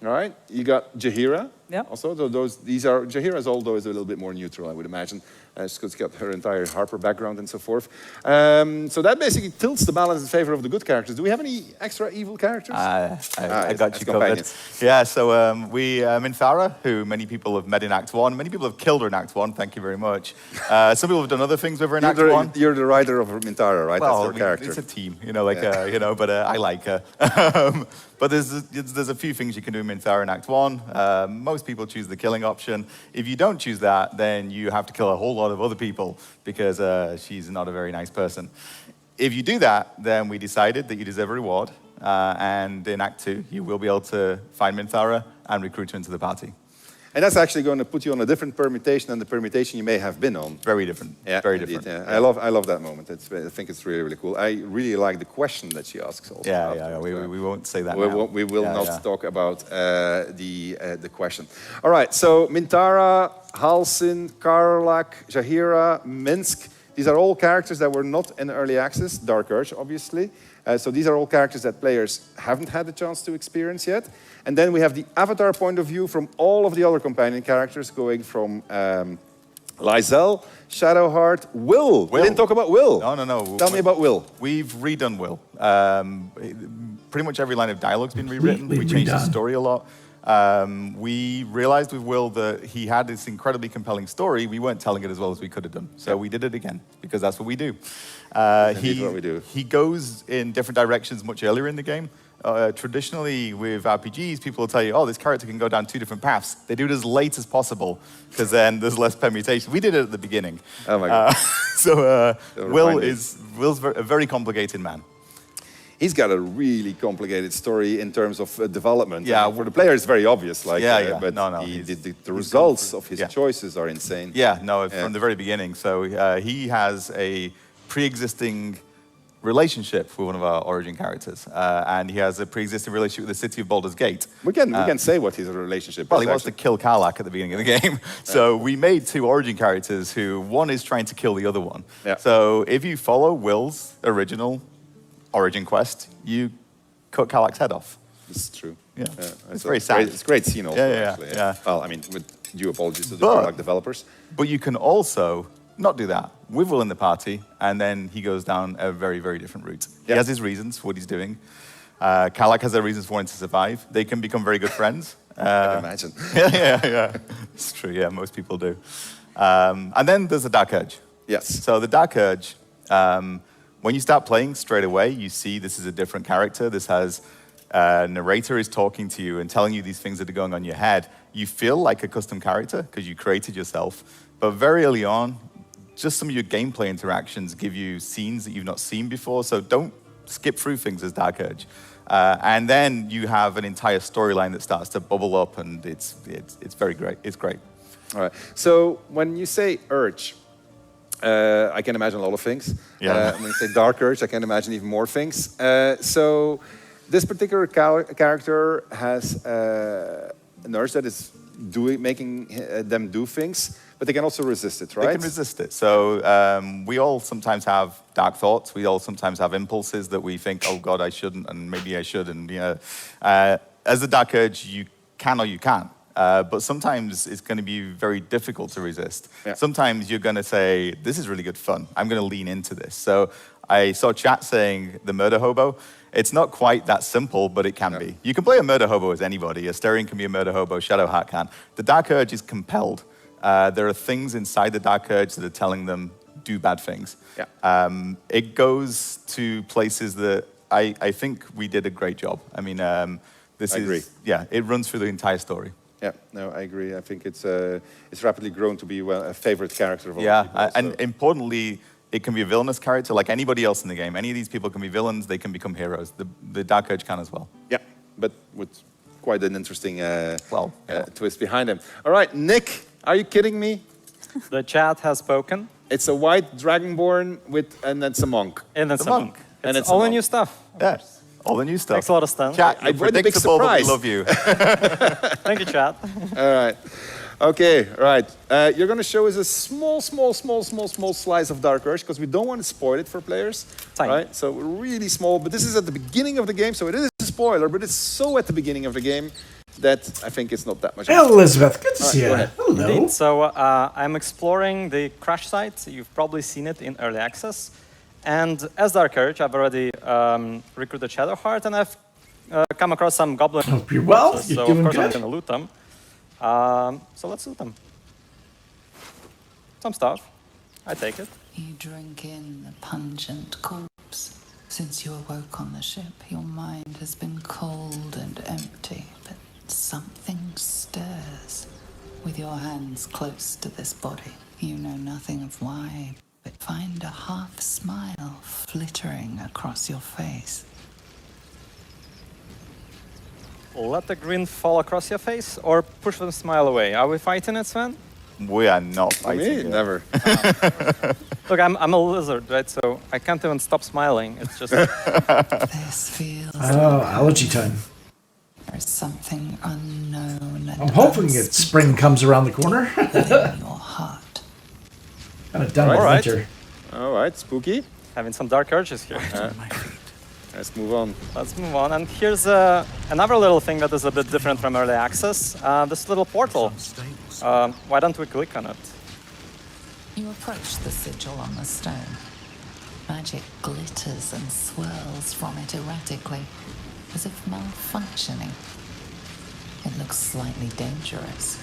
all right? You got Jaheira. Also, so Jaheira's although is a little bit more neutral, I would imagine. She's got her entire Harper background and so forth. So that basically tilts the balance in favor of the good characters. Do we have any extra evil characters? I got you covered. Yeah, so Minthara, who many people have met in Act 1. Many people have killed her in Act 1, thank you very much. Some people have done other things with her in Act 1. You're the writer of Minthara, right? Well, that's her character. It's a team, but I like her. But there's a few things you can do in Minthara in Act 1. Most people choose the killing option. If you don't choose that, then you have to kill a whole lot of other people because she's not a very nice person. If you do that, then we decided that you deserve a reward. And in Act 2, you will be able to find Minthara and recruit her into the party. And that's actually going to put you on a different permutation than the permutation you may have been on. Very different. Yeah, very indeed, different. Yeah. I love that moment. I think it's really, really cool. I really like the question that she asks also. Yeah. We won't say that now. We will not talk about the question. All right, so Minthara, Halsin, karlach, Jaheira, Minsk. These are all characters that were not in early access. Dark Urge, obviously. So these are all characters that players haven't had the chance to experience yet. And then we have the avatar point of view from all of the other companion characters, going from Lysel, Shadowheart, Will. We didn't talk about Will. No. Tell me about Will. We've redone Will. Pretty much every line of dialogue's been rewritten. We changed the story a lot. We realized with Will that he had this incredibly compelling story. We weren't telling it as well as we could have done. So we did it again, because that's what we do. What we do. He goes in different directions much earlier in the game. Traditionally, with RPGs, people will tell you, oh, this character can go down 2 different paths. They do it as late as possible, because then there's less permutation. We did it at the beginning. Oh, my God. Will's a very complicated man. He's got a really complicated story in terms of development. Yeah, for the player, it's very obvious. But the results of his choices are insane. Yeah, no, from the very beginning. So he has a pre-existing relationship with one of our origin characters, and he has a pre-existing relationship with the city of Baldur's Gate. We can say what his relationship is. Well, he wants to kill karlach at the beginning of the game. So we made 2 origin characters who one is trying to kill the other one. Yeah. So if you follow Will's original origin quest, you cut karlach's head off. This is true. Yeah. It's very sad. It's a great scene also, actually. Yeah. Well, I mean, with due apologies to the karlach developers. But you can also not do that with Will in the party, and then he goes down a very, very different route. He has his reasons for what he's doing. Karlach has their reasons for wanting to survive. They can become very good friends. I can imagine. Yeah. It's true, yeah, most people do. And then there's the Dark Urge. Yes. So the Dark Urge, when you start playing straight away, you see this is a different character. This has narrator is talking to you and telling you these things that are going on in your head. You feel like a custom character because you created yourself. But very early on, just some of your gameplay interactions give you scenes that you've not seen before. So don't skip through things as Dark Urge. And then you have an entire storyline that starts to bubble up, and it's very great. It's great. All right. So when you say Urge, I can imagine a lot of things. Yeah. When you say Dark Urge, I can imagine even more things. So this particular character has an urge that is making them do things, but they can also resist it, right? They can resist it. So we all sometimes have dark thoughts. We all sometimes have impulses that we think, oh God, I shouldn't, and maybe I should. And as a Dark Urge, you can or you can't. But sometimes it's going to be very difficult to resist. Yeah. Sometimes you're going to say, this is really good fun. I'm going to lean into this. So I saw chat saying the murder hobo. It's not quite that simple, but it can be. You can play a murder hobo as anybody. Astarion can be a murder hobo. Shadowheart can. The Dark Urge is compelled. There are things inside the Dark Urge that are telling them do bad things. Yeah. It goes to places that I think we did a great job. I mean, this I is agree. yeah, it runs through the entire story. Yeah, no, I agree. I think it's rapidly grown to be a favorite character of all Yeah, people. and importantly, it can be a villainous character like anybody else in the game. Any of these people can be villains, they can become heroes. The Dark Urge can as well. Yeah, but with quite an interesting twist behind him. All right, Nick, are you kidding me? The chat has spoken. It's a white Dragonborn and it's a monk. And it's a monk. And It's a all the monk. new stuff. Yeah, all the new stuff. Makes a lot of sense. Chat, I you're brought a big predictable, but we surprise. love you. Thank you, chat. All right. Okay, right. You're going to show us a small slice of Dark Urge because we don't want to spoil it for players. Tiny. Right? So really small, but this is at the beginning of the game, so it is a spoiler, but it's so at the beginning of the game that I think it's not that much. Hey, Elizabeth, good to see go you. ahead. Hello. Indeed. So I'm exploring the crash site. You've probably seen it in early access. And as Dark Urge, I've already recruited Shadowheart, and I've come across some goblin. Hope you're well. So You're of doing course I'm good. going to loot them. So let's loot them. Some stuff. I take it. You drink in the pungent corpse. Since you awoke on the ship, your mind has been cold and empty, but something stirs. With your hands close to this body, you know nothing of why, but find a half smile flittering across your face. Let the grin fall across your face or push the smile away. Are we fighting it, Sven? We are not fighting. Me? Never. Look, I'm a lizard, right? So I can't even stop smiling. It's just... This feels Oh, allergy time. there's something unknown and I'm hoping that spring comes around the corner. within your heart. Kind of done All with right. winter. All right, spooky. Having some dark urges here. Let's move on. Let's move on. And here's another little thing that is a bit different from early access. This little portal. Why don't we click on it? You approach the sigil on the stone. Magic glitters and swirls from it erratically, as if malfunctioning. It looks slightly dangerous.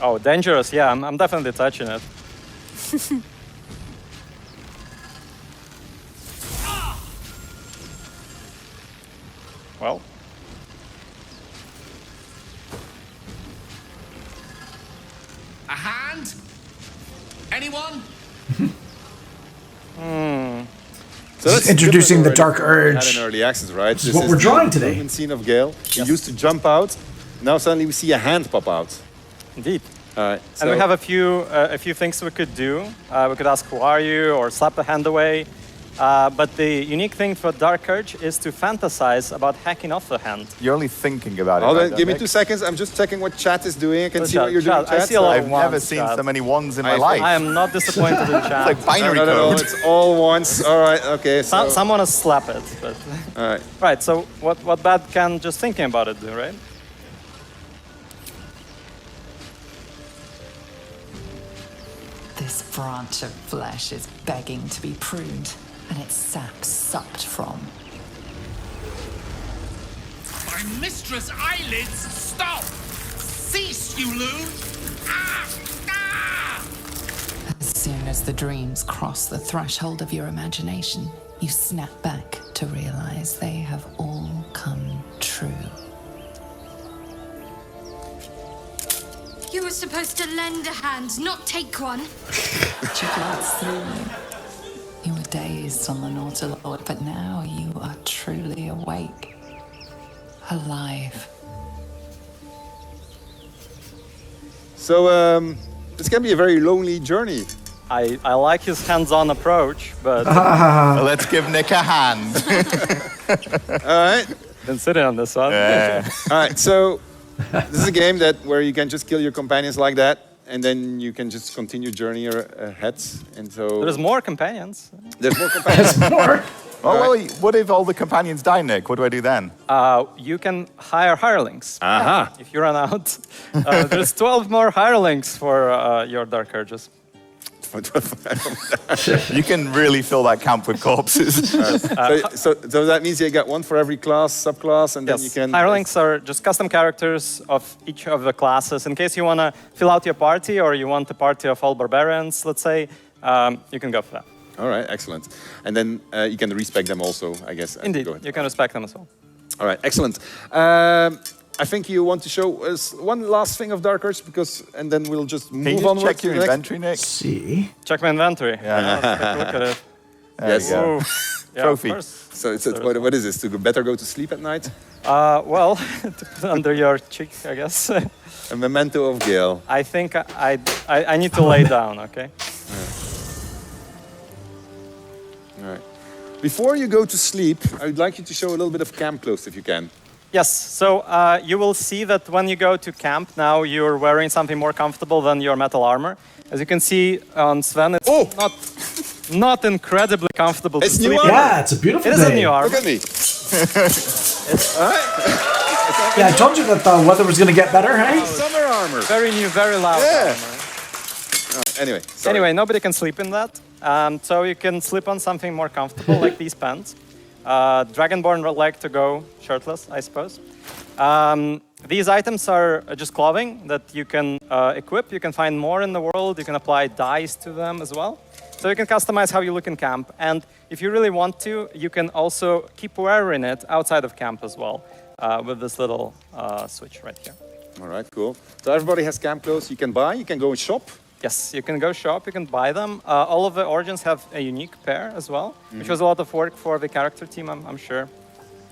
Oh, dangerous. Yeah, I'm definitely touching it. Well. A hand? Anyone? So This is introducing the Dark Urge. Not in early access, right? This is what we're drawing today. The movement scene of Gale. We used to jump out. Now suddenly we see a hand pop out. Indeed. All right. And we have a few things we could do. We could ask, who are you? Or slap the hand away. But the unique thing for Dark Urge is to fantasize about hacking off the hand. You're only thinking about it. Hold right, on, give me Nick? 2 seconds. I'm just checking what chat is doing. I can What see what chat? you're doing, Chat, I chat. see a lot I've of never ones, seen chat. so many ones in my life. I am not disappointed in chat. It's like binary no, code. it's all ones. All right, okay. So, Someone has slapped it. But all right. right, so what bad can just thinking about it do, right? This branch of flesh is begging to be pruned, and its sap sucked from. My mistress' eyelids! Stop! Cease, you loon! Ah! Ah! As soon as the dreams cross the threshold of your imagination, you snap back to realize they have all come true. You were supposed to lend a hand, not take one. She glides through you. You were dazed on the Nautilord, but now you are truly awake. Alive. So this can be a very lonely journey. I like his hands-on approach, but... Let's give Nick a hand. All right. Been sitting on this one. Yeah. All right, so this is a game where you can just kill your companions like that, and then you can just continue journey ahead. And so There's more companions. there's more companions. More. Well, what if all the companions die, Nick? What do I do then? You can hire hirelings. Aha. If you run out. There's 12 more hirelings for your Dark Urges. You can really fill that camp with corpses. So that means you get one for every class, subclass, and then you can... Hirelings are just custom characters of each of the classes. In case you want to fill out your party or you want a party of all barbarians, let's say, you can go for that. All right, excellent. And then you can respec them also, I guess. Indeed, you can respec them as well. All right, excellent. I think you want to show us one last thing of Dark Urge, and then we'll just move on. Check your inventory, Nick. See. Check my inventory. Yeah. Let's take a look at it. Yes. Yeah, Trophy. So what is this? To better go to sleep at night? Well, to put under your cheek, I guess. A memento of Gale. I think I need to lay down, okay? All right. Before you go to sleep, I would like you to show a little bit of camp clothes if you can. Yes, so you will see that when you go to camp now, you're wearing something more comfortable than your metal armor. As you can see on Sven, it's not incredibly comfortable to sleep. Yeah, it's a beautiful It day. is a new armor. Look at me. Yeah, I told you that the weather was going to get better, hey? Summer armor. Very new, very loud armor. Anyway, Anyway, nobody can sleep in that. So you can sleep on something more comfortable, like these pants. Dragonborn would like to go shirtless, I suppose. These items are just clothing that you can equip. You can find more in the world. You can apply dyes to them as well. So you can customize how you look in camp. And if you really want to, you can also keep wearing it outside of camp as well with this little switch right here. All right, cool. So everybody has camp clothes you can buy. You can go and shop. Yes, you can go shop, you can buy them. All of the origins have a unique pair as well, which was a lot of work for the character team, I'm sure.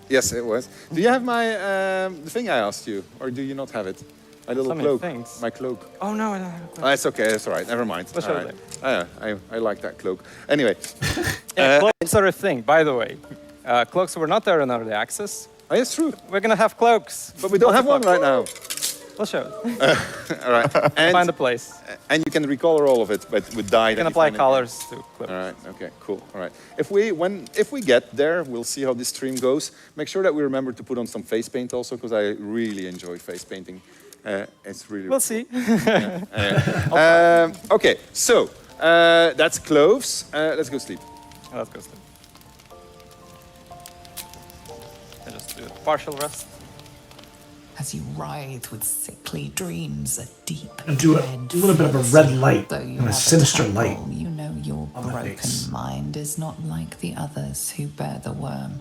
Yes, it was. Do you have my the thing I asked you, or do you not have it? My little So many cloak. things. My cloak. Oh no, I don't have a cloak. It's okay. That's all right. Never mind. We'll show All it right. I like that cloak. Anyway, cloaks are a thing, by the way. Cloaks were not there in early access. Oh, it's true. We're gonna have cloaks, but we don't have one right now. We'll show it. All right. And, Find a place. And you can recolor all of it, but with dye. You can apply colors to clips. All right. Okay. Cool. All right. If we get there, we'll see how this stream goes. Make sure that we remember to put on some face paint also, because I really enjoy face painting. It's really. We'll see. Okay. So that's clothes. Let's go sleep. Let's go sleep. I just do a partial rest. As you writhe with sickly dreams, a deep And do a little bit of a red light Though you and a have sinister temple, light. You know your on my broken face. mind is not like the others who bear the worm.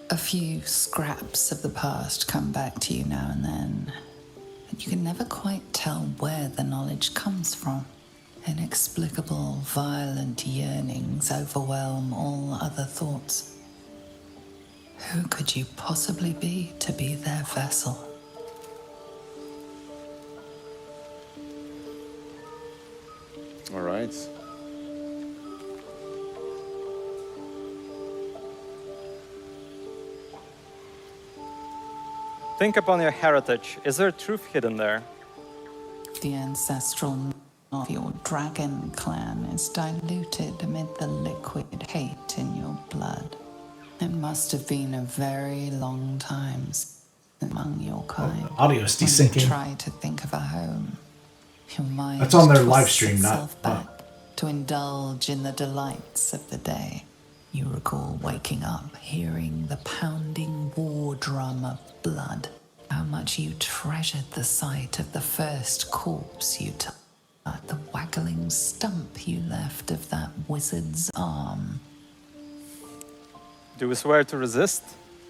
A few scraps of the past come back to you now and then, and you can never quite tell where the knowledge comes from. Inexplicable, violent yearnings overwhelm all other thoughts. Who could you possibly be to be their vessel? All right. Think upon your heritage. Is there truth hidden there? The ancestral knowledge of your dragon clan is diluted amid the liquid hate in your blood. It must have been a very long time among your kind. Audio's when you desyncing. try to think of a home. Your mind That's on their twists live stream, not. itself back to indulge in the delights of the day. You recall waking up, hearing the pounding war drum of blood. How much you treasured the sight of the first corpse you took, the waggling stump you left of that wizard's arm. Do we swear to resist?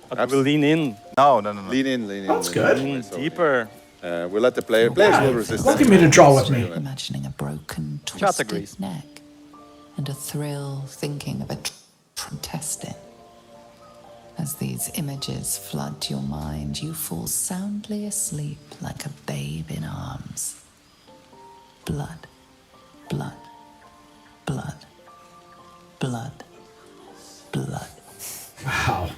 Or do we lean in? No. Lean in. That's good. Lean deeper. We'll let the players will resist. Welcome me to draw with me. Imagining a broken, Chat twisted agrees. neck, and a thrill thinking of a intestine. As these images flood your mind, you fall soundly asleep like a babe in arms. Blood, blood, blood, blood, blood. Wow.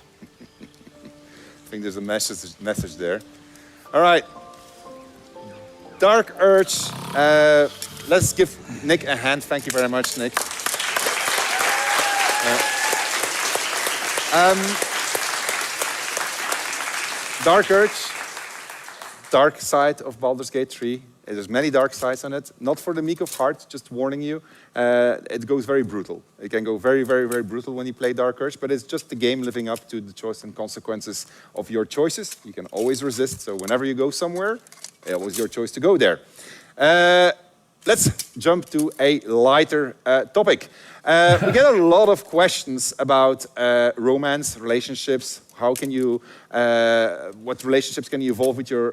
I think there's a message there. All right. Dark Urge. Let's give Nick a hand. Thank you very much, Nick. Dark Urge, dark side of Baldur's Gate 3. There's many dark sides on it. Not for the meek of heart, just warning you. It goes very brutal. It can go very, very, very brutal when you play Dark Urge, but it's just the game living up to the choice and consequences of your choices. You can always resist, so whenever you go somewhere, it was your choice to go there. let's jump to a lighter topic. We get a lot of questions about romance, relationships. How can you, what relationships can you evolve with your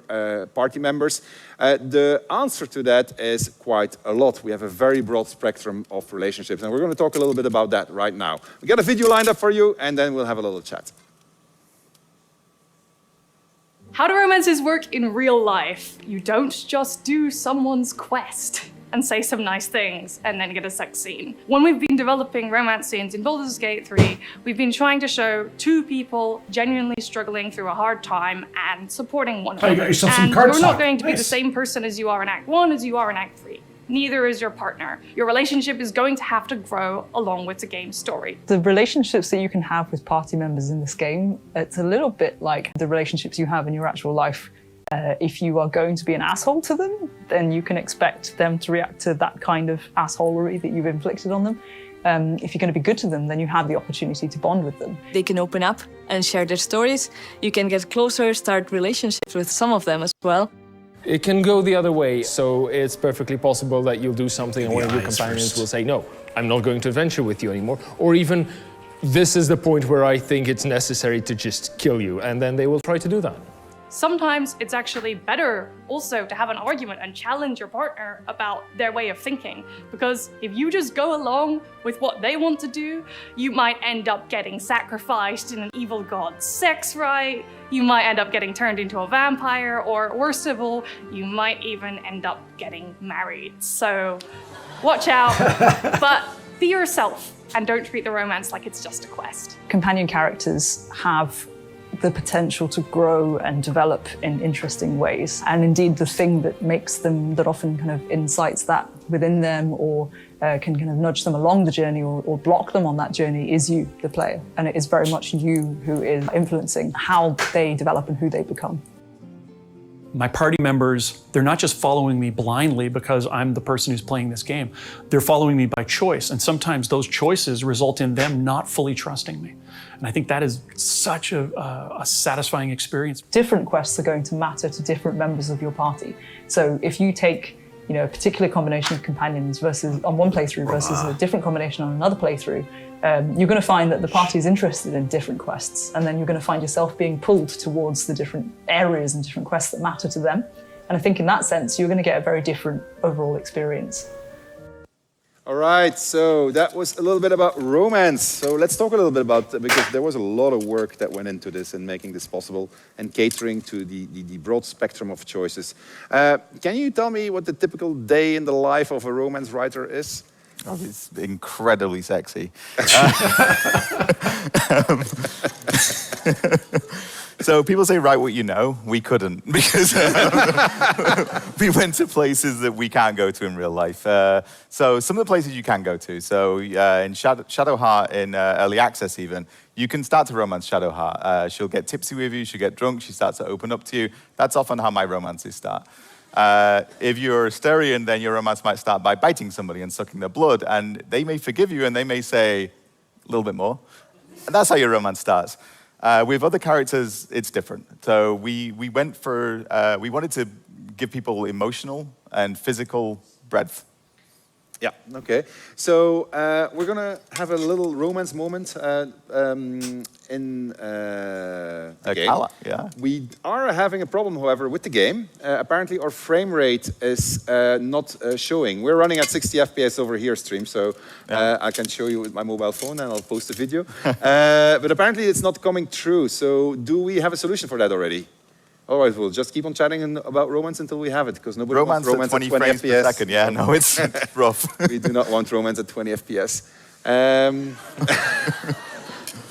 party members? The answer to that is quite a lot. We have a very broad spectrum of relationships, and we're going to talk a little bit about that right now. We got a video lined up for you, and then we'll have a little chat. How do romances work in real life? You don't just do someone's quest and say some nice things and then get a sex scene. When we've been developing romance scenes in Baldur's Gate 3, we've been trying to show two people genuinely struggling through a hard time and supporting one another. And you're not going to be the same person as you are in Act 1 as you are in Act 3. Neither is your partner. Your relationship is going to have to grow along with the game's story. The relationships that you can have with party members in this game, it's a little bit like the relationships you have in your actual life. If you are going to be an asshole to them, then you can expect them to react to that kind of assholery that you've inflicted on them. If you're going to be good to them, then you have the opportunity to bond with them. They can open up and share their stories. You can get closer, start relationships with some of them as well. It can go the other way, so it's perfectly possible that you'll do something and one of your companions will say, no, I'm not going to adventure with you anymore. Or even, this is the point where I think it's necessary to just kill you, and then they will try to do that. Sometimes it's actually better also to have an argument and challenge your partner about their way of thinking. Because if you just go along with what they want to do, you might end up getting sacrificed in an evil god's sex rite, you might end up getting turned into a vampire, or worst of all, you might even end up getting married. So watch out, but be yourself and don't treat the romance like it's just a quest. Companion characters have the potential to grow and develop in interesting ways. And indeed, the thing that makes them, that often kind of incites that within them or can kind of nudge them along the journey or block them on that journey is you, the player. And it is very much you who is influencing how they develop and who they become. My party members, they're not just following me blindly because I'm the person who's playing this game. They're following me by choice, and sometimes those choices result in them not fully trusting me. And I think that is such a satisfying experience. Different quests are going to matter to different members of your party. So if you take a particular combination of companions versus on one playthrough versus a different combination on another playthrough, you're going to find that the party is interested in different quests, and then you're going to find yourself being pulled towards the different areas and different quests that matter to them. And I think in that sense, you're going to get a very different overall experience. All right, so that was a little bit about romance. So let's talk a little bit about, because there was a lot of work that went into this and making this possible and catering to the broad spectrum of choices. Can you tell me what the typical day in the life of a romance writer is? Oh, it's incredibly sexy. So people say, write what you know. We couldn't, because we went to places that we can't go to in real life. So some of the places you can go to. So in Shadowheart, in early access even, you can start to romance Shadowheart. She'll get tipsy with you, she'll get drunk, she starts to open up to you. That's often how my romances start. If you're astarion, then your romance might start by biting somebody and sucking their blood, and they may forgive you and they may say a little bit more. And that's how your romance starts. With other characters, it's different. So we wanted to give people emotional and physical breadth. Yeah, okay. So we're going to have a little romance moment in the game. Karlach, yeah. We are having a problem, however, with the game. Apparently, our frame rate is not showing. We're running at 60 FPS over here stream, so I can show you with my mobile phone and I'll post a video. But apparently, it's not coming through. So do we have a solution for that already? All right, we'll just keep on chatting about romance until we have it, because nobody wants romance at 20 frames FPS. per second. Yeah, no, it's rough. We do not want romance at 20 FPS.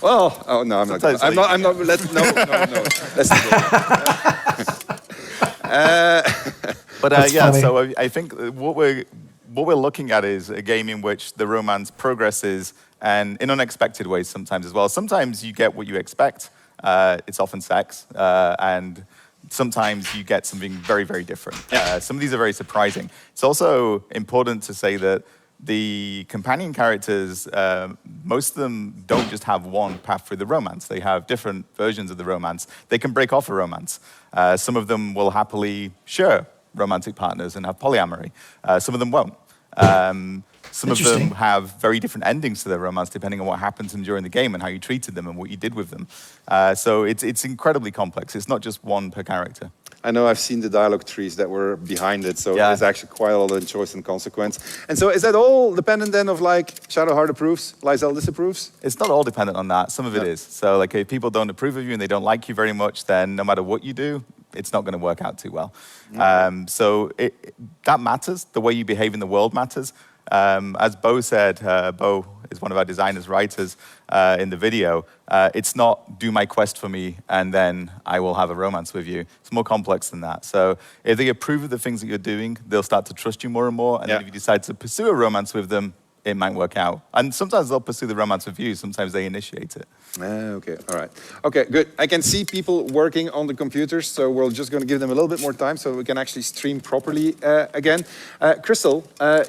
Well, oh no, I'm not. Let's no. Let's But yeah, so I think what we're looking at is a game in which the romance progresses, and in unexpected ways sometimes as well. Sometimes you get what you expect. It's often sex, and sometimes you get something very, very different. Some of these are very surprising. It's also important to say that the companion characters, most of them don't just have one path through the romance. They have different versions of the romance. They can break off a romance. Some of them will happily share romantic partners and have polyamory. Some of them won't. Some of them have very different endings to their romance depending on what happened to them during the game and how you treated them and what you did with them. So it's incredibly complex. It's not just one per character. I know I've seen the dialogue trees that were behind it, so there's actually quite a lot of choice and consequence. And so is that all dependent then of like Shadowheart approves, Lysel disapproves? It's not all dependent on that. Some of it is. So like if people don't approve of you and they don't like you very much, then no matter what you do, it's not going to work out too well. So that matters. The way you behave in the world matters. As Bo said, Bo is one of our designers, writers in the video. It's not do my quest for me and then I will have a romance with you. It's more complex than that. So if they approve of the things that you're doing, they'll start to trust you more and more. And then if you decide to pursue a romance with them, it might work out. And sometimes they'll pursue the romance with you. Sometimes they initiate it. Okay, all right. Okay, good. I can see people working on the computers, so we're just going to give them a little bit more time so we can actually stream properly again. Crystal,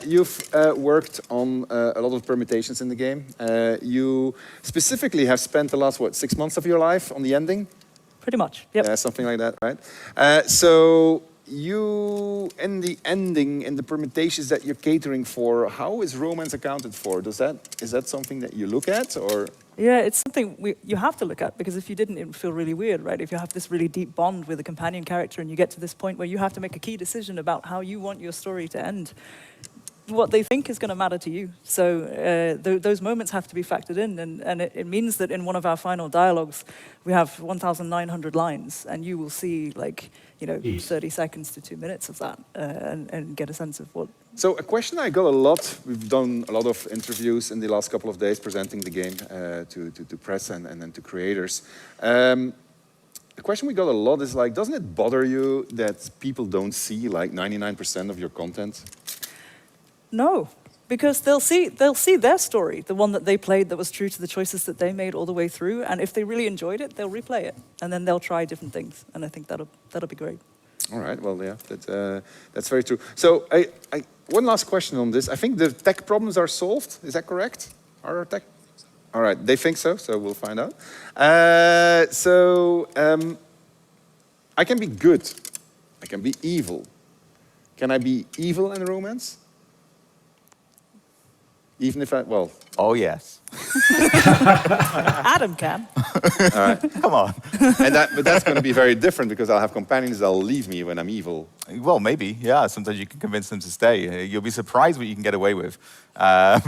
you've worked on a lot of permutations in the game. You specifically have spent the last, 6 months of your life on the ending? Pretty much, yep. Something like that, right? So you, in the ending, in the permutations that you're catering for, how is romance accounted for? Is that something that you look at, or? Yeah, it's something you have to look at, because if you didn't, it would feel really weird, right? If you have this really deep bond with a companion character and you get to this point where you have to make a key decision about how you want your story to end, what they think is going to matter to you. So those moments have to be factored in, and it means that in one of our final dialogues, we have 1,900 lines, and you will see, 30 seconds to 2 minutes of that, and get a sense of what. So a question I got a lot, we've done a lot of interviews in the last couple of days presenting the game to press and to creators. The question we got a lot is doesn't it bother you that people don't see 99% of your content? No, because they'll see their story, the one that they played that was true to the choices that they made all the way through, and if they really enjoyed it, they'll replay it, and then they'll try different things, and I think that'll be great. All right, well, yeah, that's very true. So one last question on this. I think the tech problems are solved. Is that correct? Are our tech? All right, they think so we'll find out. I can be good. I can be evil. Can I be evil in romance? Even if Oh, yes. Adam can. All right. Come on. But that's going to be very different because I'll have companions that'll leave me when I'm evil. Well, maybe, yeah. Sometimes you can convince them to stay. You'll be surprised what you can get away with. All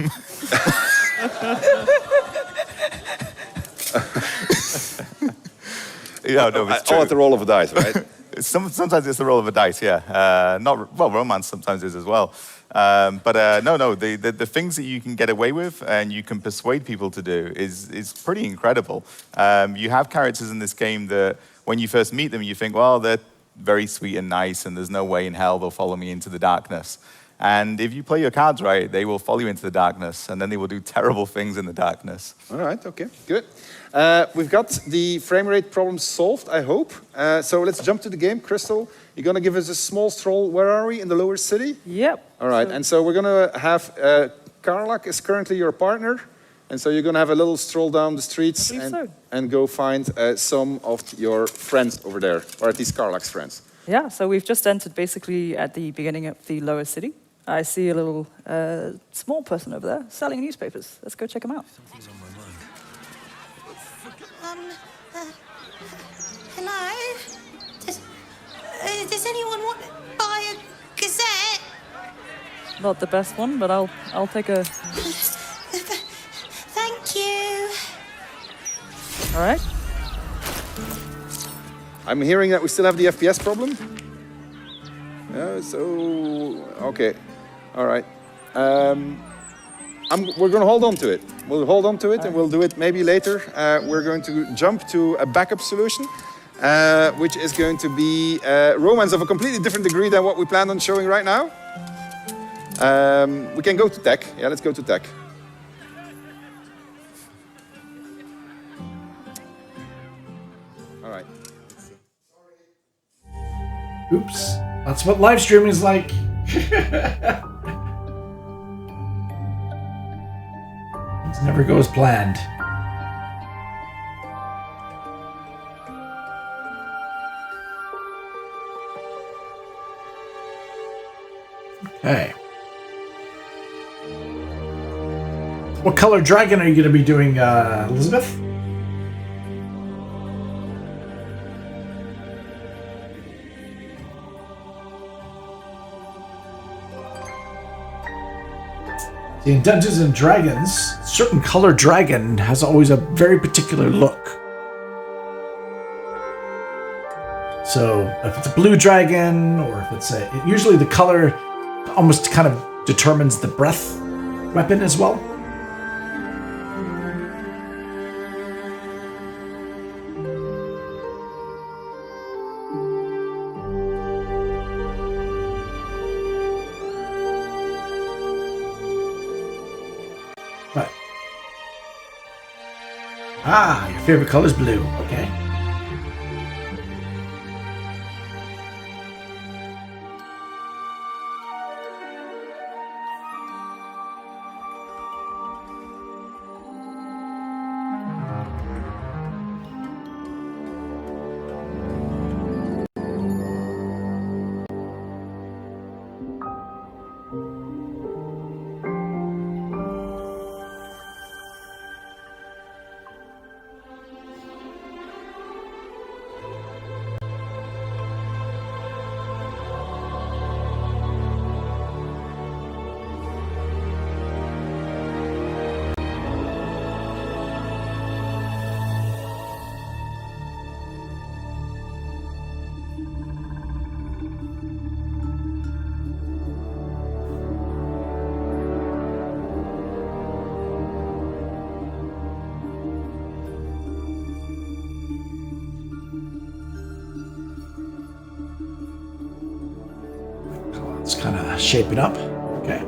at the roll of a dice, right? Sometimes it's the roll of a dice, yeah. Romance sometimes is as well. The things that you can get away with and you can persuade people to do is pretty incredible. You have characters in this game that when you first meet them, you think, well, they're very sweet and nice and there's no way in hell they'll follow me into the darkness. And if you play your cards right, they will follow you into the darkness and then they will do terrible things in the darkness. All right, okay, good. We've got the frame rate problem solved, I hope. So let's jump to the game. Crystal, you're going to give us a small stroll. Where are we? In the lower city? Yep. All right, and so we're going to have Karlach is currently your partner. And so you're going to have a little stroll down the streets and go find some of your friends over there, or at least Karlach's friends. Yeah, so we've just entered basically at the beginning of the lower city. I see a little small person over there selling newspapers. Let's go check him out. Hello? Does anyone want to buy a gazette? Not the best one, but I'll take a... Thank you. All right. I'm hearing that we still have the FPS problem. Okay. All right. We're going to hold on to it. We'll hold on to it and we'll do it maybe later. We're going to jump to a backup solution, which is going to be romance of a completely different degree than what we planned on showing right now. We can go to tech. Yeah, let's go to tech. All right. Oops. That's what live streaming is like. It never goes planned. Hey. What color dragon are you going to be doing, Elizabeth? See, in Dungeons and Dragons, certain color dragon has always a very particular look. So if it's a blue dragon, or if it's usually the color almost kind of determines the breath weapon as well. Right. Ah, your favorite color is blue. Okay. It's kind of shaping up. Okay.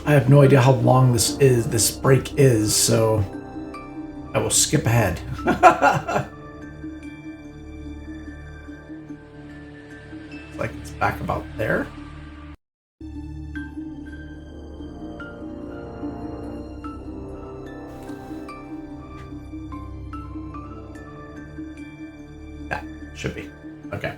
I have no idea how long this break is, so I will skip ahead. Like it's back about there. Yeah, should be. Okay.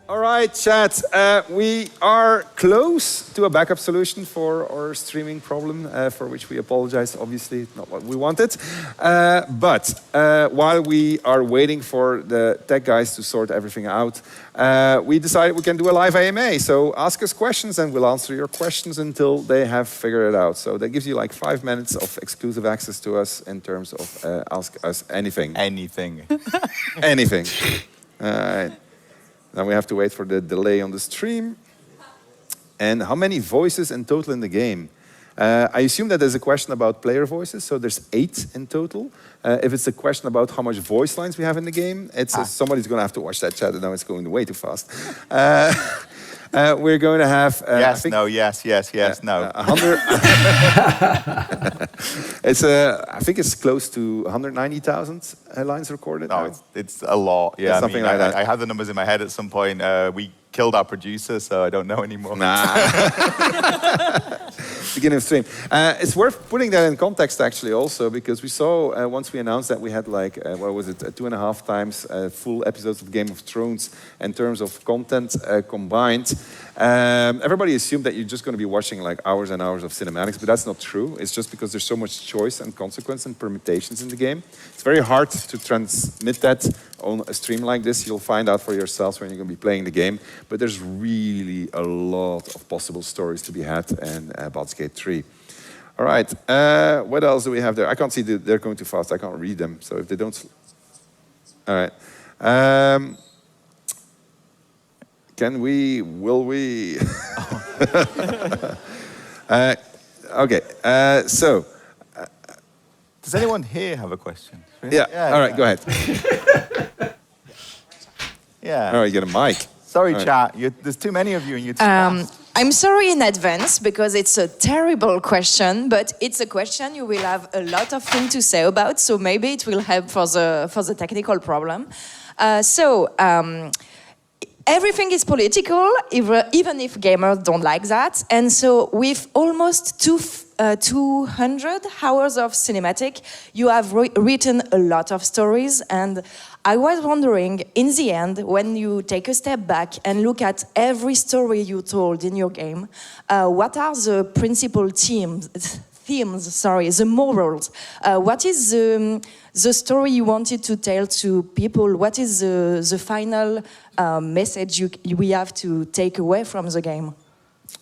All right, chat. We are close to a backup solution for our streaming problem, for which we apologize. Obviously, not what we wanted. But while we are waiting for the tech guys to sort everything out, we decided we can do a live AMA. So ask us questions and we'll answer your questions until they have figured it out. So that gives you like 5 minutes of exclusive access to us in terms of ask us anything. Anything. Anything. All right. Now we have to wait for the delay on the stream. And how many voices in total in the game? I assume that there's a question about player voices, so there's 8 in total. If it's a question about how much voice lines we have in the game, it's somebody's going to have to watch that chat, and now it's going way too fast. We're going to have... yes, no, yes, no. 100... I think it's close to 190,000 lines recorded. No, it's a lot. Yeah, it's something like that. I had the numbers in my head at some point. We killed our producer, so I don't know anymore. Beginning of stream. It's worth putting that in context, actually, also, because we saw, once we announced that we had, like, what was it, 2.5 times full episodes of Game of Thrones in terms of content combined. Everybody assumed that you're just going to be watching, like, hours and hours of cinematics, but that's not true. It's just because there's so much choice and consequence and permutations in the game. It's very hard to transmit that on a stream like this. You'll find out for yourselves when you're going to be playing the game, but there's really a lot of possible stories to be had in Baldur's Gate 3. All right, what else do we have there? I can't see, they're going too fast, I can't read them, so if they don't... All right. Will we? Okay, so... Does anyone here have a question? Yeah, all right, go ahead. Yeah. All right, you get a mic. Sorry, right. chat. There's too many of you and you're too fast. I'm sorry in advance because it's a terrible question, but it's a question you will have a lot of things to say about, so maybe it will help for the technical problem. Everything is political, even if gamers don't like that. And so with almost 200 hours of cinematic, you have written a lot of stories. And I was wondering, in the end, when you take a step back and look at every story you told in your game, what are the principal themes, the morals? What is the story you wanted to tell to people? What is the final message we have to take away from the game?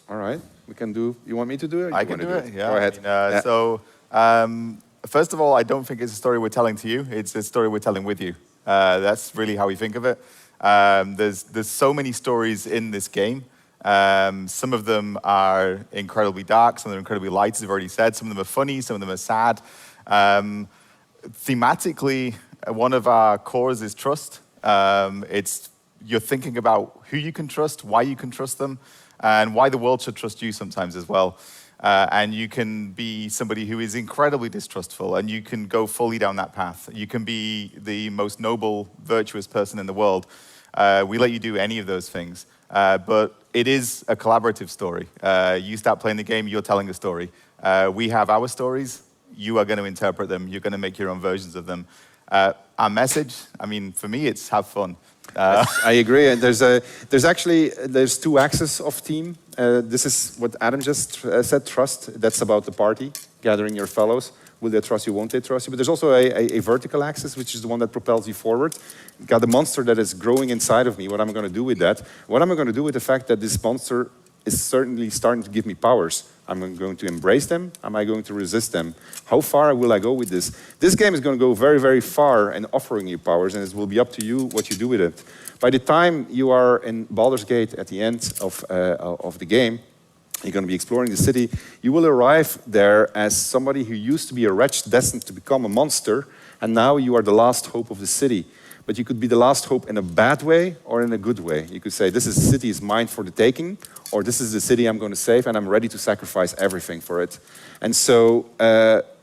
All right, we can do. You want me to do it? I can do it. Yeah. Go ahead. So, first of all, I don't think it's a story we're telling to you. It's a story we're telling with you. That's really how we think of it. There's so many stories in this game. Some of them are incredibly dark. Some of them are incredibly light, as I've already said. Some of them are funny. Some of them are sad. Thematically, one of our cores is trust. You're thinking about who you can trust, why you can trust them, and why the world should trust you sometimes as well. And you can be somebody who is incredibly distrustful, and you can go fully down that path. You can be the most noble, virtuous person in the world. We let you do any of those things. But it is a collaborative story. You start playing the game, you're telling a story. We have our stories. You are going to interpret them. You're going to make your own versions of them. Our message, I mean, for me, it's have fun. I agree. And there's 2 axes of team. This is what Adam just said, trust. That's about the party, gathering your fellows. Will they trust you, won't they trust you? But there's also a vertical axis, which is the one that propels you forward. Got the monster that is growing inside of me. What am I going to do with that? What am I going to do with the fact that this monster is certainly starting to give me powers? Am I going to embrace them? Am I going to resist them? How far will I go with this? This game is going to go very, very far in offering you powers, and it will be up to you what you do with it. By the time you are in Baldur's Gate at the end of the game, you're going to be exploring the city. You will arrive there as somebody who used to be a wretch destined to become a monster, and now you are the last hope of the city. but you could be the last hope in a bad way or in a good way. You could say, this is the city is mine for the taking, or this is the city I'm going to save, and I'm ready to sacrifice everything for it. And so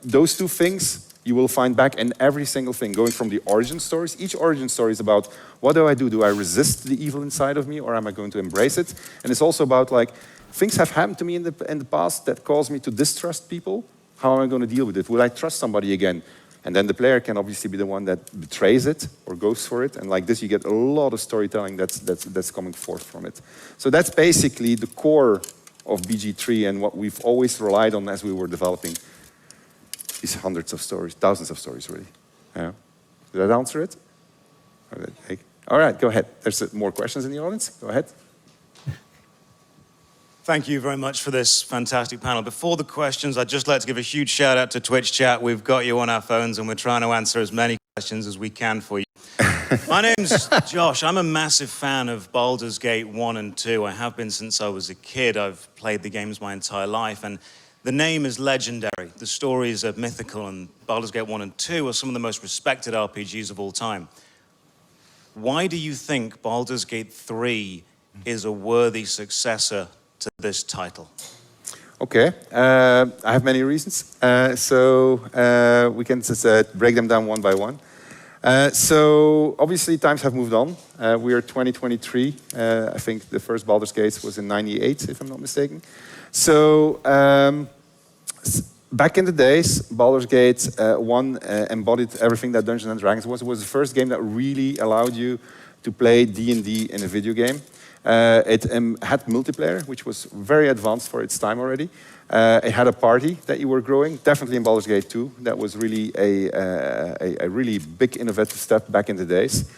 those two things you will find back in every single thing, going from the origin stories. Each origin story is about, what do I do? Do I resist the evil inside of me, or am I going to embrace it? And it's also about, like, things have happened to me in the past that caused me to distrust people. How am I going to deal with it? Will I trust somebody again? And then the player can obviously be the one that betrays it or goes for it. And like this, you get a lot of storytelling that's coming forth from it. So that's basically the core of BG3 and what we've always relied on as we were developing these hundreds of stories, thousands of stories, really. Yeah. Did that answer it? All right, go ahead. There's more questions in the audience. Go ahead. Thank you very much for this fantastic panel. Before the questions, I'd just like to give a huge shout out to Twitch chat. We've got you on our phones and we're trying to answer as many questions as we can for you. My name's Josh. I'm a massive fan of Baldur's Gate 1 and 2. I have been since I was a kid. I've played the games my entire life, and the name is legendary. The stories are mythical, and Baldur's Gate 1 and 2 are some of the most respected RPGs of all time. Why do you think Baldur's Gate 3 is a worthy successor to this title? Okay, I have many reasons. We can just break them down one by one. So obviously times have moved on. We are 2023. I think the first Baldur's Gate was in '98, if I'm not mistaken. So back in the days, Baldur's Gate 1 embodied everything that Dungeons & Dragons was. It was the first game that really allowed you to play D&D in a video game. It had multiplayer, which was very advanced for its time already. It had a party that you were growing, definitely in Baldur's Gate 2. That was really a really big innovative step back in the days.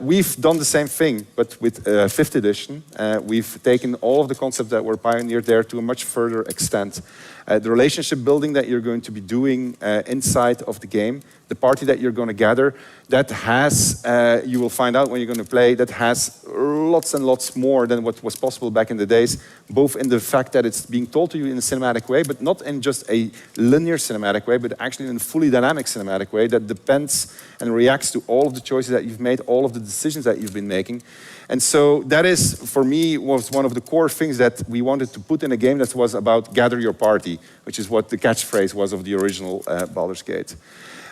We've done the same thing, but with 5th edition. We've taken all of the concepts that were pioneered there to a much further extent. The relationship building that you're going to be doing inside of the game, the party that you're going to gather, that has, you will find out when you're going to play, that has lots and lots more than what was possible back in the days, both in the fact that it's being told to you in a cinematic way, but not in just a linear cinematic way, but actually in a fully dynamic cinematic way that depends and reacts to all of the choices that you've made, all of the decisions that you've been making. And so that is, for me, was one of the core things that we wanted to put in a game that was about gather your party, which is what the catchphrase was of the original Baldur's Gate.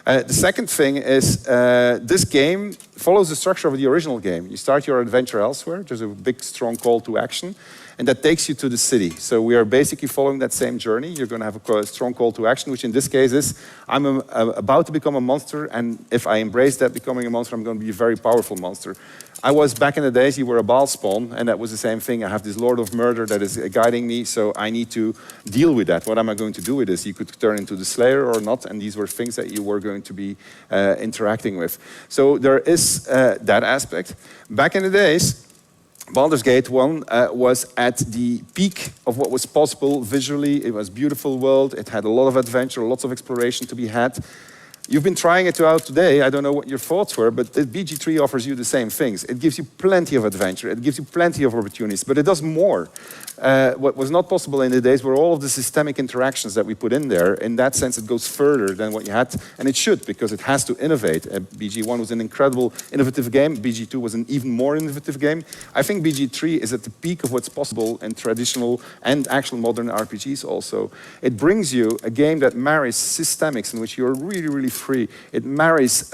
The second thing is this game follows the structure of the original game. You start your adventure elsewhere. There's a big, strong call to action, and that takes you to the city. So we are basically following that same journey. You're going to have a strong call to action, which in this case is, I'm about to become a monster, and if I embrace that becoming a monster, I'm going to be a very powerful monster. I was, back in the days, you were a Bhaal spawn, and that was the same thing. I have this Lord of Murder that is guiding me, so I need to deal with that. What am I going to do with this? You could turn into the Slayer or not, and these were things that you were going to be interacting with. So there is that aspect. Back in the days, Baldur's Gate 1 was at the peak of what was possible visually. It was a beautiful world. It had a lot of adventure, lots of exploration to be had. You've been trying it out today. I don't know what your thoughts were, but BG3 offers you the same things. It gives you plenty of adventure. It gives you plenty of opportunities, but it does more. What was not possible in the days were all of the systemic interactions that we put in there. In that sense, it goes further than what you had, and it should, because it has to innovate. BG1 was an incredible, innovative game. BG2 was an even more innovative game. I think BG3 is at the peak of what's possible in traditional and actual modern RPGs also. It brings you a game that marries systemics in which you're really, really free. It marries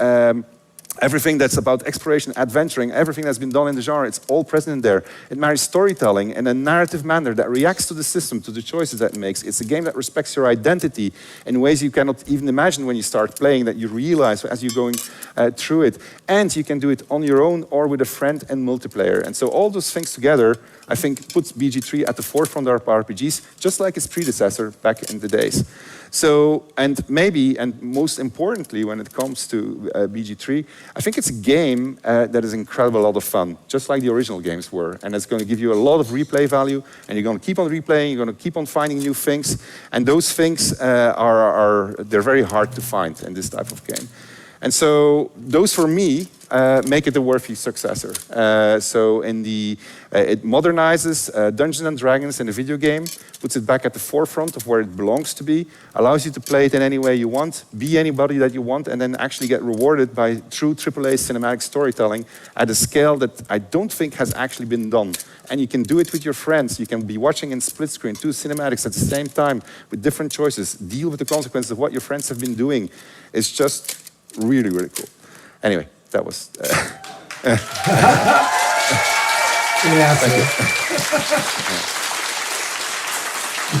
everything that's about exploration, adventuring, everything that's been done in the genre, it's all present in there. It marries storytelling in a narrative manner that reacts to the system, to the choices that it makes. It's a game that respects your identity in ways you cannot even imagine when you start playing, that you realize as you're going through it. And you can do it on your own or with a friend and multiplayer. And so all those things together, I think, puts BG3 at the forefront of RPGs, just like its predecessor back in the days. So, and maybe, and most importantly, when it comes to BG3, I think it's a game that is incredible, a lot of fun, just like the original games were. And it's going to give you a lot of replay value, and you're going to keep on replaying, you're going to keep on finding new things, and those things they're very hard to find in this type of game. And so those, for me, make it a worthy successor. So in the, it modernizes Dungeons and Dragons in a video game, puts it back at the forefront of where it belongs to be, allows you to play it in any way you want, be anybody that you want, and then actually get rewarded by true AAA cinematic storytelling at a scale that I don't think has actually been done. And you can do it with your friends. You can be watching in split screen 2 cinematics at the same time with different choices, deal with the consequences of what your friends have been doing. It's just really, really cool. Anyway, that was... Yeah, thank you.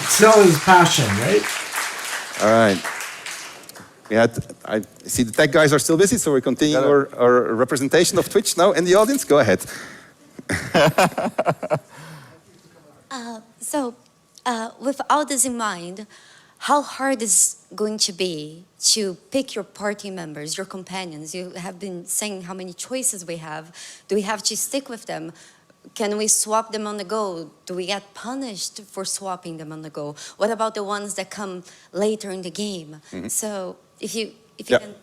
Sell his passion, right? All right. I see the tech guys are still busy, so we continue our representation of Twitch now in the audience. Go ahead. With all this in mind, how hard is going to be to pick your party members, your companions? You have been saying how many choices we have. Do we have to stick with them? Can we swap them on the go? Do we get punished for swapping them on the go? What about the ones that come later in the game? Mm-hmm. So if you can...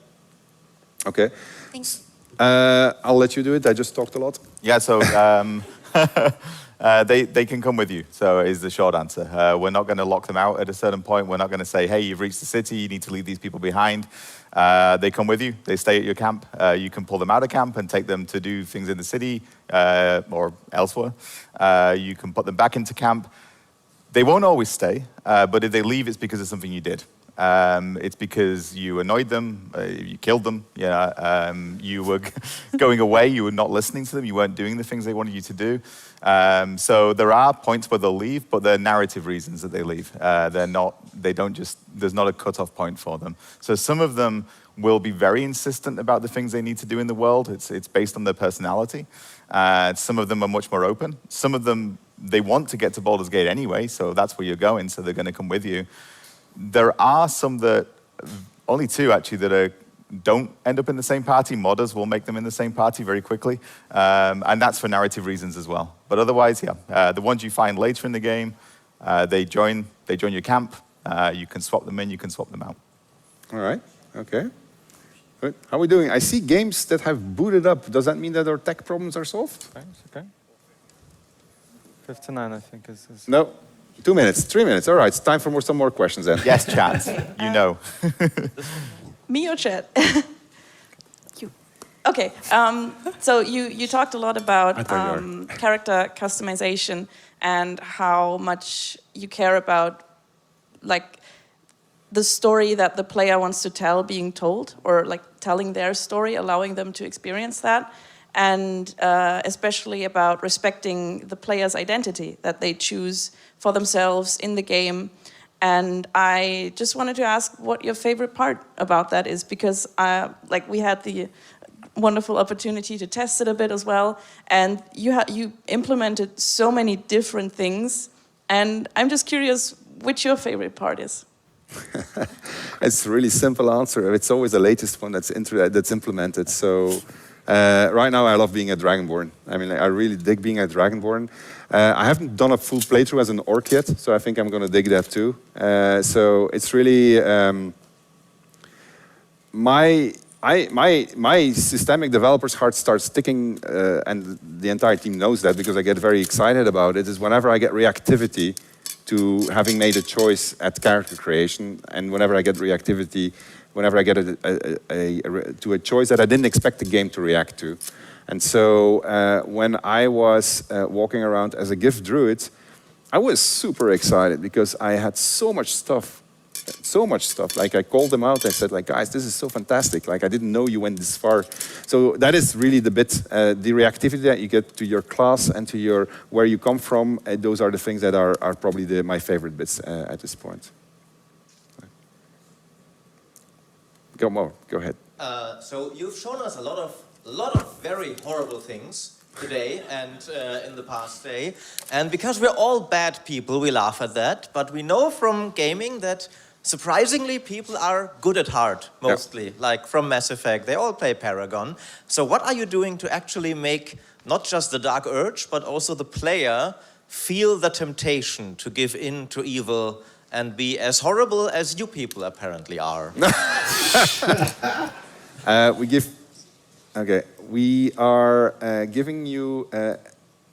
Okay. Thanks. I'll let you do it. I just talked a lot. Yeah, so they can come with you, so is the short answer. We're not going to lock them out at a certain point. We're not going to say, hey, you've reached the city, you need to leave these people behind. They come with you. They stay at your camp. You can pull them out of camp and take them to do things in the city or elsewhere. You can put them back into camp. They won't always stay, but if they leave, it's because of something you did. It's because you annoyed them, you killed them, you were going away, you were not listening to them, you weren't doing the things they wanted you to do. So there are points where they'll leave, but they're narrative reasons that they leave. There's not a cutoff point for them. So some of them will be very insistent about the things they need to do in the world. It's based on their personality. Some of them are much more open. Some of them, they want to get to Baldur's Gate anyway, so that's where you're going, so they're going to come with you. There are some that, only 2 actually, that don't end up in the same party. Modders will make them in the same party very quickly. And that's for narrative reasons as well. But otherwise, yeah, the ones you find later in the game, they join your camp. You can swap them in, you can swap them out. All right, okay. Good. How are we doing? I see games that have booted up. Does that mean that our tech problems are solved? Okay. 59, I think is... No. 2 minutes, 3 minutes. All right, it's time for some more questions then. Yes, chat. You know. Me or chat? You. Okay. So you talked a lot about character customization and how much you care about, like, the story that the player wants to tell being told, or like telling their story, allowing them to experience that. And especially about respecting the player's identity that they choose for themselves in the game. And I just wanted to ask what your favorite part about that is, because like we had the wonderful opportunity to test it a bit as well, and you implemented so many different things, and I'm just curious which your favorite part is. It's a really simple answer. It's always the latest one that's implemented. So. Right now, I love being a Dragonborn. I mean, I really dig being a Dragonborn. I haven't done a full playthrough as an orc yet, so I think I'm going to dig that too. So it's really my systemic developer's heart starts ticking, and the entire team knows that because I get very excited about it. Is whenever I get reactivity to having made a choice at character creation, and whenever I get reactivity. Whenever I get to a choice that I didn't expect the game to react to. And so when I was walking around as a gift druid, I was super excited because I had so much stuff. Like I called them out, I said, like, guys, this is so fantastic. Like I didn't know you went this far. So that is really the bit, the reactivity that you get to your class and to your where you come from. Those are the things that are probably my favorite bits at this point. Go ahead. So you've shown us a lot of very horrible things today and in the past day. And because we're all bad people, we laugh at that. But we know from gaming that surprisingly people are good at heart, mostly. Yeah. Like from Mass Effect, they all play Paragon. So what are you doing to actually make not just the dark urge, but also the player feel the temptation to give in to evil and be as horrible as you people apparently are? We give Okay, we are giving you,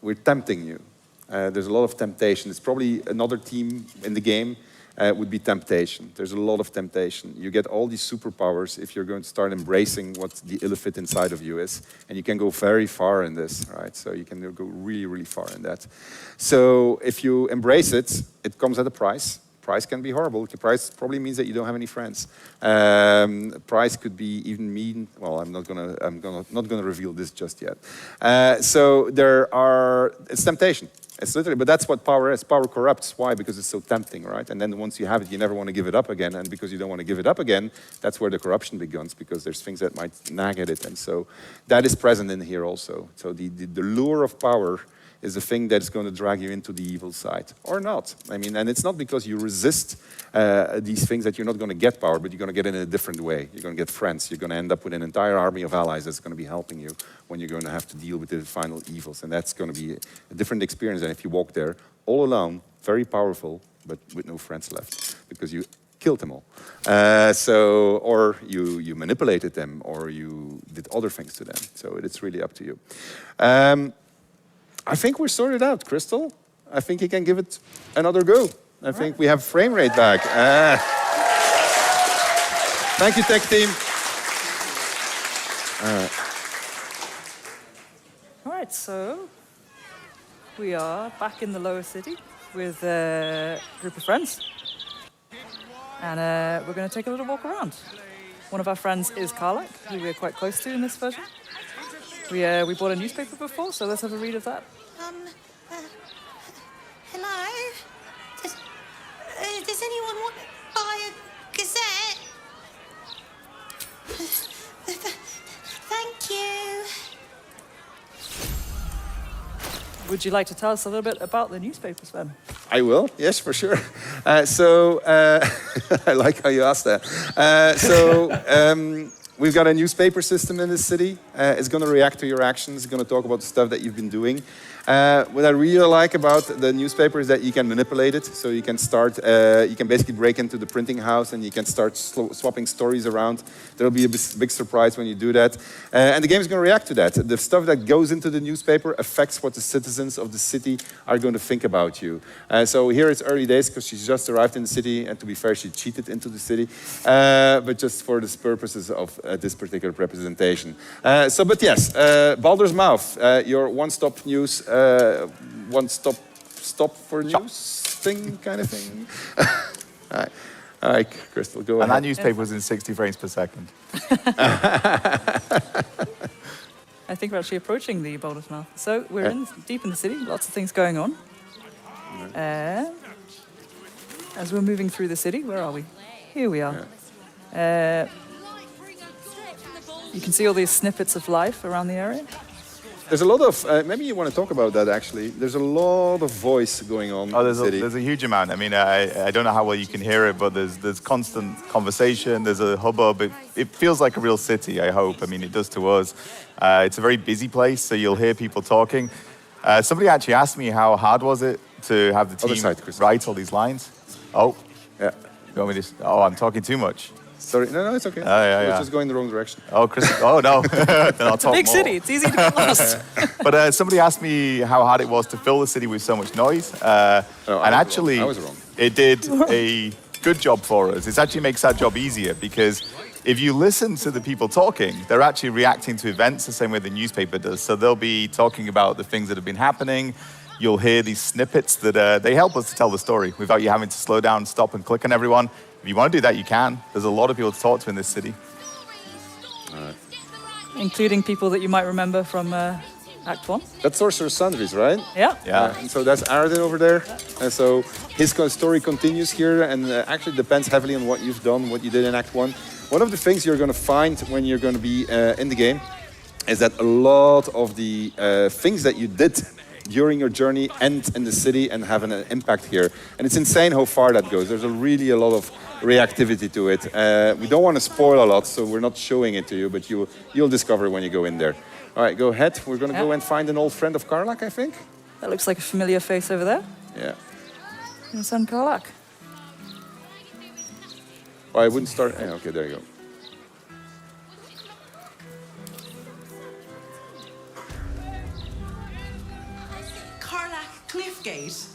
we're tempting you. There's a lot of temptation. It's probably another team in the game would be temptation. There's a lot of temptation. You get all these superpowers if you're going to start embracing what the illithid inside of you is. And you can go very far in this, right? So you can go really, really far in that. So if you embrace it, it comes at a price. Price can be horrible. The price probably means that you don't have any friends. Price could be even mean. Well, I'm not gonna reveal this just yet. So it's temptation. It's literally, but that's what power is. Power corrupts. Why? Because it's so tempting, right? And then once you have it, you never want to give it up again. And because you don't want to give it up again, that's where the corruption begins, because there's things that might nag at it. And so that is present in here also. So the lure of power is a thing that's going to drag you into the evil side, or not. I mean, and it's not because you resist these things that you're not going to get power, but you're going to get it in a different way. You're going to get friends. You're going to end up with an entire army of allies that's going to be helping you when you're going to have to deal with the final evils. And that's going to be a different experience than if you walk there all alone, very powerful, but with no friends left, because you killed them all. Or you manipulated them, or you did other things to them. So it's really up to you. I think we're sorted out, Crystal. I think you can give it another go. I think we have frame rate back. Thank you, tech team. All right, so we are back in the lower city with a group of friends. And we're going to take a little walk around. One of our friends is Karlach, who we're quite close to in this version. We bought a newspaper before, so let's have a read of that. Hello? Does anyone want to buy a gazette? Thank you. Would you like to tell us a little bit about the newspapers, Ben? I will, yes, for sure. I like how you asked that. We've got a newspaper system in this city. It's going to react to your actions. It's going to talk about the stuff that you've been doing. What I really like about the newspaper is that you can manipulate it. So you can start, you can basically break into the printing house and you can start swapping stories around. There'll be a big surprise when you do that. And the game is going to react to that. The stuff that goes into the newspaper affects what the citizens of the city are going to think about you. So here it's early days because she's just arrived in the city. And to be fair, she cheated into the city. But just for the purposes of this particular representation. But yes, Baldur's Mouth, your one-stop news, stop for news thing, kind of thing. All right, Crystal, go ahead. And that newspaper was in 60 frames per second. I think we're actually approaching the Baldur's Mouth. So we're deep in the city, lots of things going on. As we're moving through the city, where are we? Here we are. You can see all these snippets of life around the area. There's a lot of, maybe you want to talk about that actually. There's a lot of voice going on in the city. There's a huge amount. I mean, I don't know how well you can hear it, but there's constant conversation. There's a hubbub. It feels like a real city, I hope. I mean, it does to us. It's a very busy place, so you'll hear people talking. Somebody actually asked me how hard was it to have the team write all these lines. Oh, yeah. You want me to? Oh, I'm talking too much. Sorry, no, it's okay. We're just going the wrong direction. Oh, Chris, oh no. Then I'll talk Big more. city, it's easy to get lost. But somebody asked me how hard it was to fill the city with so much noise. And actually, I was wrong. It did a good job for us. It actually makes our job easier because if you listen to the people talking, they're actually reacting to events the same way the newspaper does. So they'll be talking about the things that have been happening. You'll hear these snippets that they help us to tell the story without you having to slow down, stop, and click on everyone. If you want to do that, you can. There's a lot of people to talk to in this city. Including people that you might remember from Act 1. That's Sorcerer's Sundries, right? Yeah. And so that's Arden over there. And so his story continues here and actually depends heavily on what you've done, what you did in Act 1. One of the things you're going to find when you're going to be in the game is that a lot of the things that you did during your journey end in the city and have an impact here. And it's insane how far that goes. There's really a lot of reactivity to it. We don't want to spoil a lot, so we're not showing it to you, but you'll discover when you go in there. All right, go ahead. We're going to go and find an old friend of Karlach, I think. That looks like a familiar face over there. Yeah. Your son Karlach. Oh, I wouldn't start. Okay, there you go. Wait,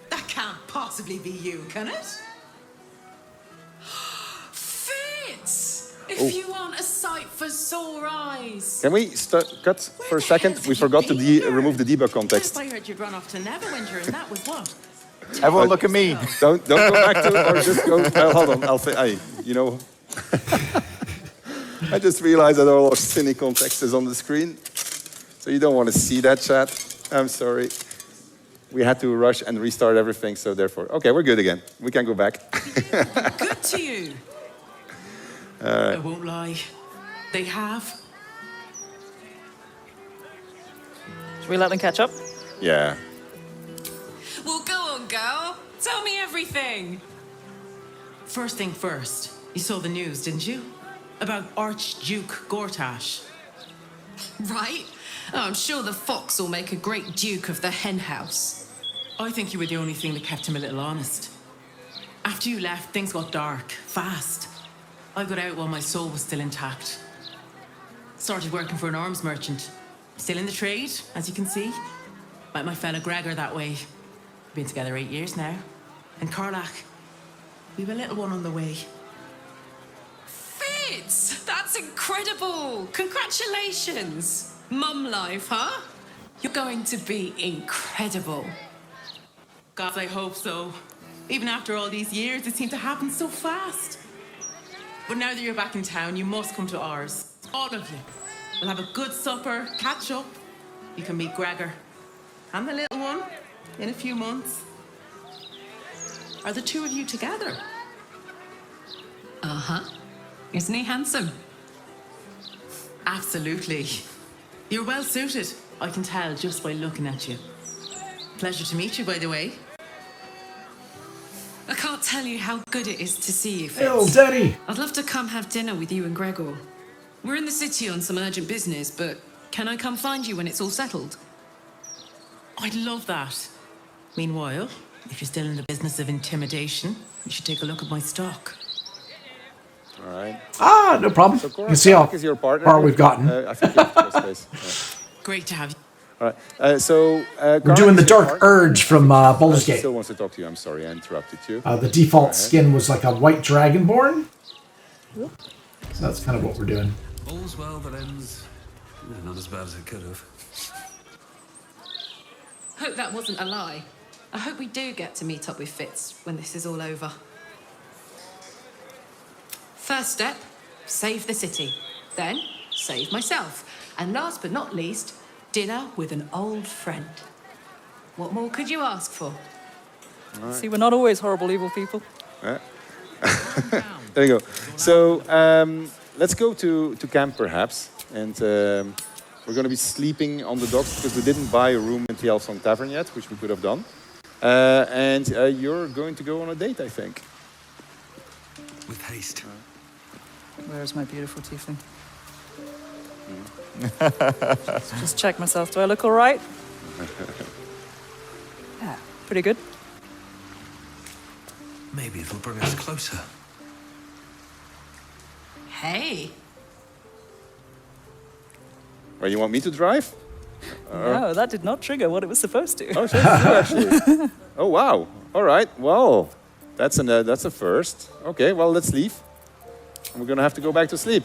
that can't possibly be you, can it? Fitz! If you want a sight for sore eyes. Can we cut for a second? We forgot to remove the debug context. I heard you'd run off to Neverwinter, and that was what? Everyone look at me. Don't go back to it, or just go. Hold on, I'll say, you know. I just realized that all our cine context is on the screen. So you don't want to see that, chat. I'm sorry. We had to rush and restart everything, so therefore... Okay, we're good again. We can go back. Good to you. I won't lie. They have. Should we let them catch up? Yeah. Well, go on, girl. Tell me everything. First thing first, you saw the news, didn't you? About Archduke Gortash. Right? Oh, I'm sure the fox will make a great duke of the hen house. I think you were the only thing that kept him a little honest. After you left, things got dark, fast. I got out while my soul was still intact. Started working for an arms merchant. Still in the trade, as you can see. Met my fella Gregor that way. Been together 8 years now. And karlach, we've a little one on the way. Fitz! That's incredible! Congratulations! Mum life, huh? You're going to be incredible. God, I hope so. Even after all these years, it seemed to happen so fast. But now that you're back in town, you must come to ours. All of you. We'll have a good supper, catch up. You can meet Gregor. And the little one in a few months. Are the two of you together? Uh-huh. Isn't he handsome? Absolutely. You're well suited. I can tell just by looking at you. Pleasure to meet you, by the way. I can't tell you how good it is to see you, Fitz. Hey, old Daddy. I'd love to come have dinner with you and Gregor. We're in the city on some urgent business, but can I come find you when it's all settled? I'd love that. Meanwhile, if you're still in the business of intimidation, you should take a look at my stock. All right. Ah, no problem. So You can see how partner. far we've gotten. I think you have to go space. Great to have you. All right. We're doing the Dark Urge from Baldur's Gate. Still wants to talk to you. I'm sorry, I interrupted you. The default skin was like a white Dragonborn. So that's kind of what we're doing. All's well that ends. Not as bad as it could have. Hope that wasn't a lie. I hope we do get to meet up with Fitz when this is all over. First step, save the city. Then, save myself. And last but not least, dinner with an old friend. What more could you ask for? Right. See, we're not always horrible, evil people. There you go. So let's go to camp, perhaps. And we're going to be sleeping on the docks because we didn't buy a room in the ELFSAR Tavern yet, which we could have done. And you're going to go on a date, I think. With haste. Where's my beautiful tiefling? Just check myself. Do I look all right? Yeah, pretty good. Maybe it'll bring us closer. Hey. Well, you want me to drive? No, that did not trigger what it was supposed to. Oh, so actually. Oh, wow. All right. Well, that's a first. Okay, well, let's leave. We're going to have to go back to sleep.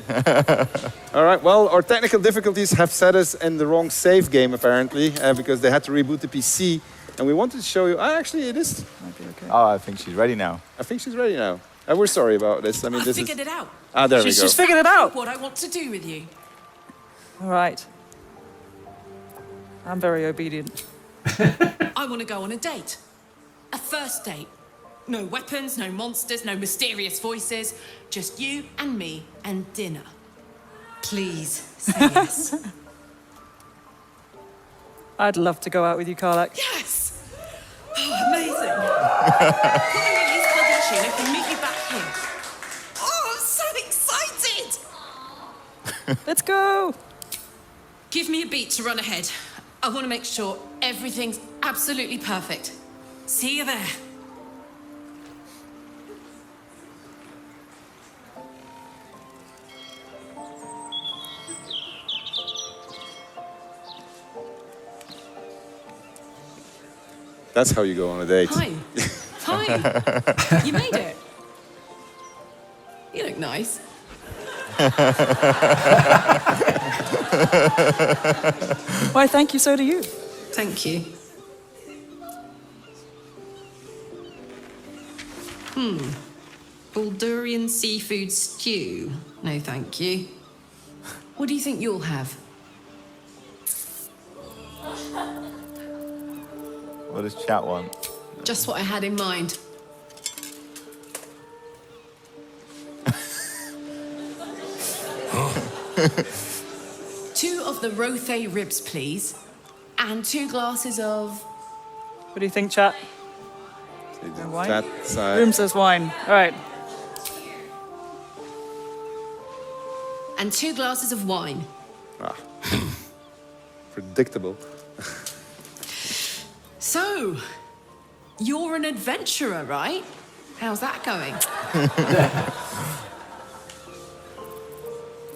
All right, well, our technical difficulties have set us in the wrong save game, apparently, because they had to reboot the PC. And we wanted to show you... actually, it is... Might be okay. Oh, I think she's ready now. I think she's ready now. And we're sorry about this. I mean, this figured it out. Ah, there we go. She's figured it out. What I want to do with you. All right. I'm very obedient. I want to go on a date. A first date. No weapons, no monsters, no mysterious voices. Just you and me and dinner. Please say yes. I'd love to go out with you, Karlach. Yes! Oh, amazing. Put me in East Coventry and I can meet you back here. Oh, I'm so excited! Let's go! Give me a beat to run ahead. I want to make sure everything's absolutely perfect. See you there. That's how you go on a date. Hi. Hi. You made it. You look nice. Why, thank you, so do you. Thank you. Baldurian seafood stew. No, thank you. What do you think you'll have? What does chat want? Just what I had in mind. Two of the rothe ribs, please. And 2 glasses of... What do you think, chat? Wine? Chat side. Room says wine. All right. And 2 glasses of wine. Ah. Predictable. So, you're an adventurer, right? How's that going?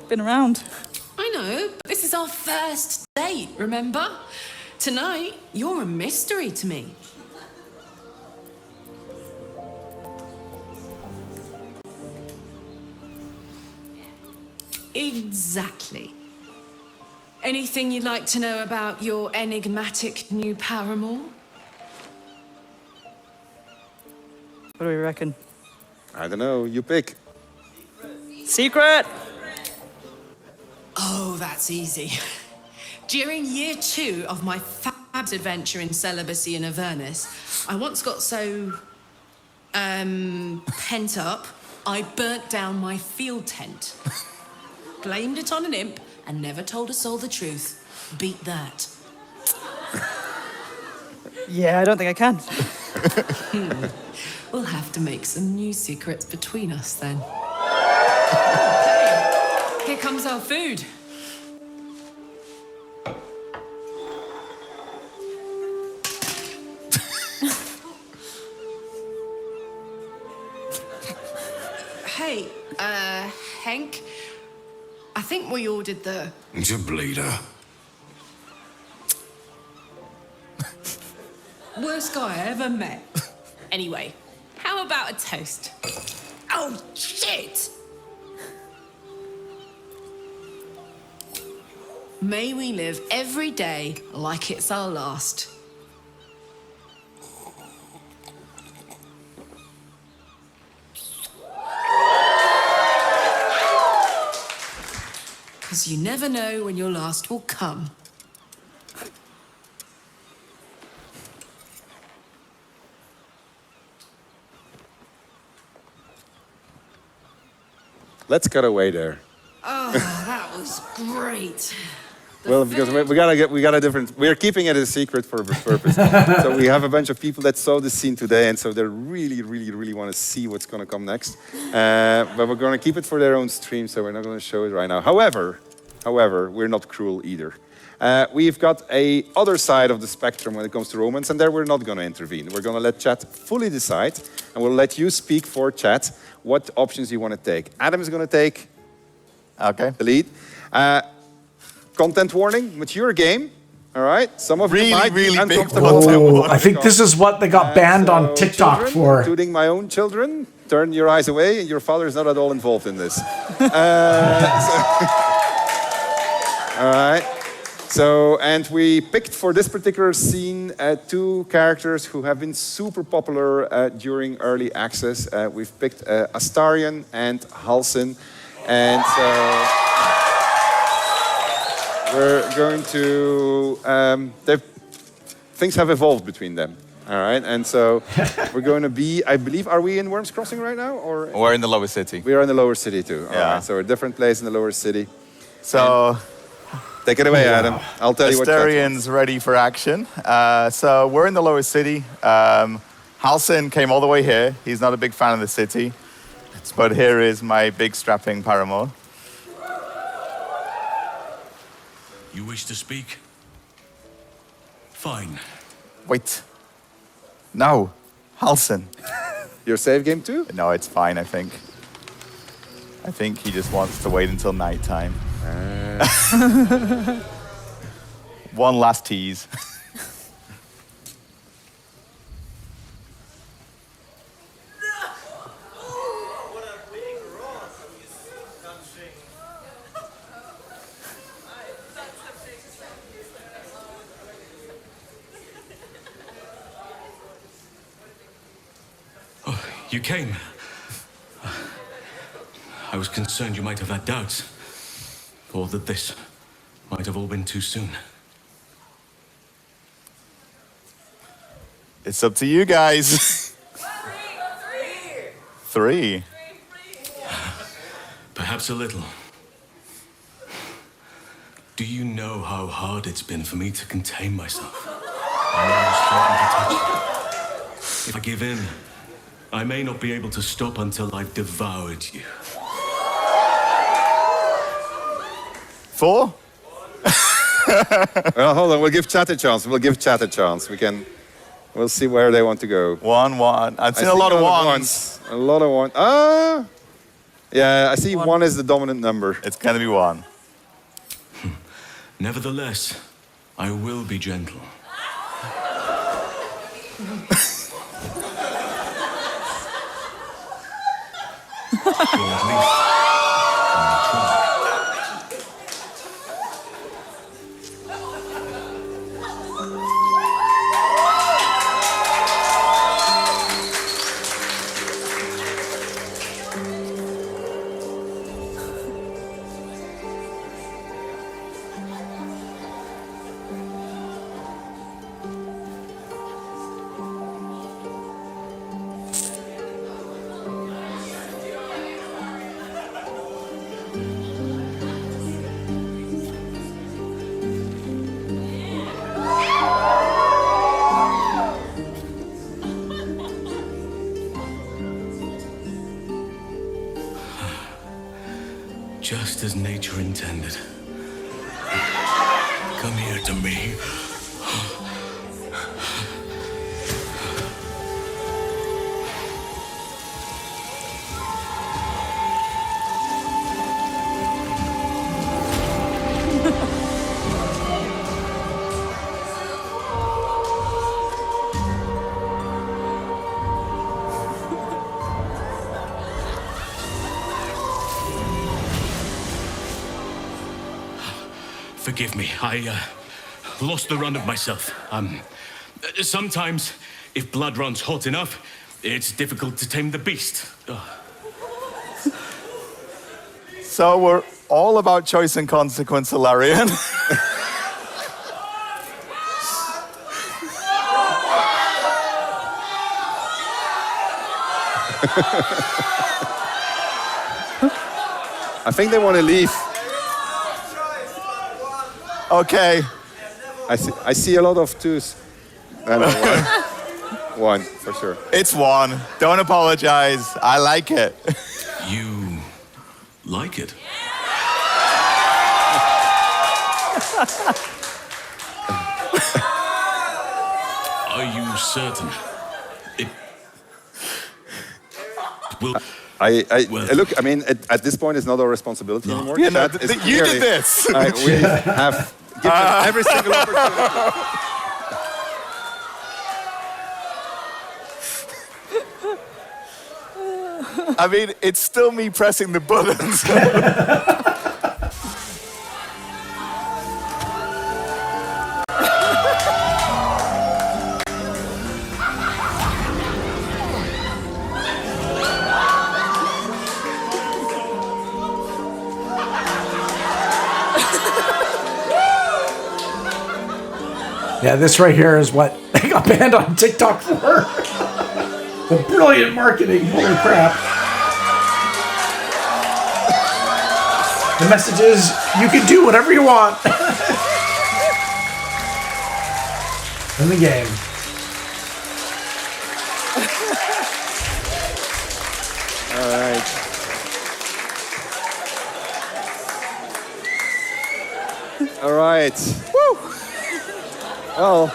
Been around. I know, but this is our first date, remember? Tonight, you're a mystery to me. Exactly. Anything you'd like to know about your enigmatic new paramour? What do we reckon? I don't know. You pick. Secret! Oh, that's easy. During year 2 of my fab's adventure in celibacy in Avernus, I once got so, pent up, I burnt down my field tent. Blamed it on an imp and never told a soul the truth. Beat that. Yeah, I don't think I can. We'll have to make some new secrets between us then. Here comes our food. Hey, Henk, I think we ordered the... It's a bleeder. worst guy I ever met. Anyway, how about a toast? Oh, shit! May we live every day like it's our last. Because you never know when your last will come. Let's cut away there. Oh, that was great. Well, because we got a different. We're keeping it a secret for a purpose. So we have a bunch of people that saw this scene today, and so they really want to see what's going to come next. But we're going to keep it for their own stream, so we're not going to show it right now. However, we're not cruel either. We've got a other side of the spectrum when it comes to romance, and there we're not going to intervene. We're going to let chat fully decide, and we'll let you speak for chat what options you want to take. Adam is going to take the lead. Content warning, mature game. All right, some of you might be uncomfortable. Oh, I think this is what they got banned on TikTok children, for. Including my own children, turn your eyes away. Your father is not at all involved in this. All right. So, and we picked for this particular scene 2 characters who have been super popular during early access. We've picked Astarion and Halsin, and we're going to. Things have evolved between them. All right, and so we're going to be. I believe, are we in Worms Crossing right now, or we're in the lower city? We are in the lower city too. All right, so a different place in the lower city. So. Take it away, Adam. I'll tell you what. Astarion's ready for action. So we're in the lower city. Halsin came all the way here. He's not a big fan of the city. But here is my big strapping paramour. You wish to speak? Fine. Wait. No. Halsin. Your save game too? No, it's fine, I think. I think he just wants to wait until nighttime. One last tease. You came. I was concerned you might have had doubts, or that this might have all been too soon. It's up to you guys. Three. Perhaps a little. Do you know how hard it's been for me to contain myself? I'm almost threatened to touch you. If I give in, I may not be able to stop until I've devoured you. 4? Well, hold on. We'll give chat a chance. We'll see where they want to go. 1. I've seen a lot of ones. A lot of ones. Yeah, I see 1 is the dominant number. It's gonna be 1. Nevertheless, I will be gentle. Or at least, I'll try. Just as nature intended. Come here to me. Forgive me, I lost the run of myself. Sometimes, if blood runs hot enough, it's difficult to tame the beast. So we're all about choice and consequence, Larian. I think they want to leave. Okay. I see a lot of 2s. No, 1. 1 for sure. It's 1. Don't apologize. I like it. You like it? Are you certain? It will... Look, I mean, at this point, it's not our responsibility anymore. Yeah, no, you did this. We have given every single opportunity. I mean, it's still me pressing the buttons. Yeah, this right here is what I got banned on TikTok for. The brilliant marketing, holy crap. The message is, you can do whatever you want. In the game. All right. All right. Woo! Well,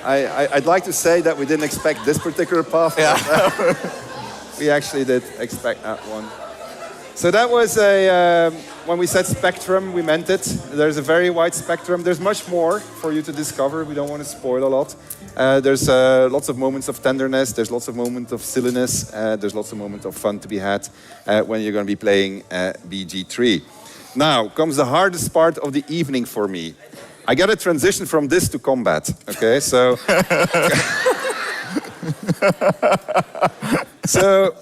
I'd like to say that we didn't expect this particular path. Yeah. We actually did expect that one. So that was when we said spectrum, we meant it. There's a very wide spectrum. There's much more for you to discover. We don't want to spoil a lot. There's lots of moments of tenderness. There's lots of moments of silliness. There's lots of moments of fun to be had when you're going to be playing BG3. Now comes the hardest part of the evening for me. I got to transition from this to combat, okay? So So,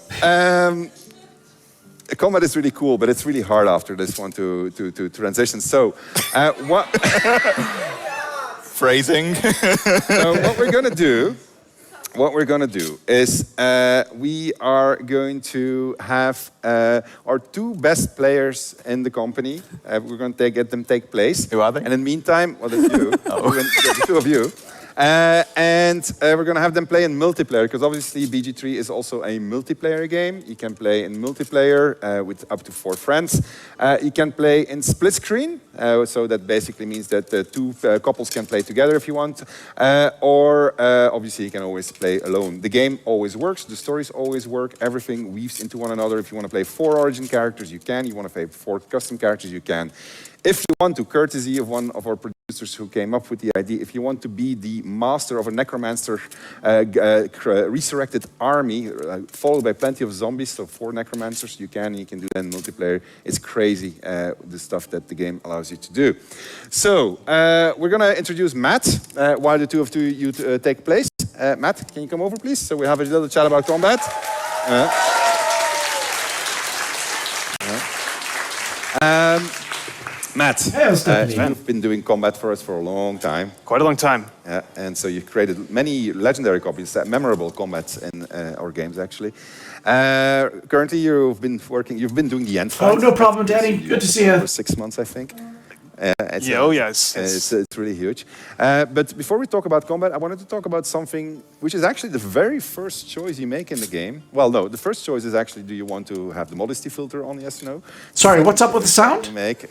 combat is really cool, but it's really hard after this one to transition. So, what... Phrasing. So what we're going to do is we are going to have our two best players in the company. We're going to get them take place. Who are they? And in the meantime, well, that's you. The two of you. And we're going to have them play in multiplayer, because obviously BG3 is also a multiplayer game. You can play in multiplayer with up to 4 friends. You can play in split screen, so that basically means that two couples can play together if you want. Or obviously you can always play alone. The game always works, the stories always work, everything weaves into one another. If you want to play 4 origin characters, you can. You want to play 4 custom characters, you can. If you want to, courtesy of one of our producers who came up with the idea, if you want to be the master of a necromancer resurrected army, followed by plenty of zombies, so 4 necromancers, you can do that in multiplayer. It's crazy, the stuff that the game allows you to do. So, we're going to introduce Matt, while the two of you take place. Matt, can you come over, please? So we have a little chat about combat. Matt, you've been doing combat for us for a long time. Quite a long time. Yeah, and so you've created many legendary copies, memorable combats in our games, actually. Currently, you've been doing the end fight. Oh, no problem, Danny. Good to see you. For 6 months, I think. It's really huge. But before we talk about combat, I wanted to talk about something which is actually the very first choice you make in the game. Well, no, the first choice is actually, do you want to have the modesty filter on, yes or no? Sorry, what's up with the sound? You make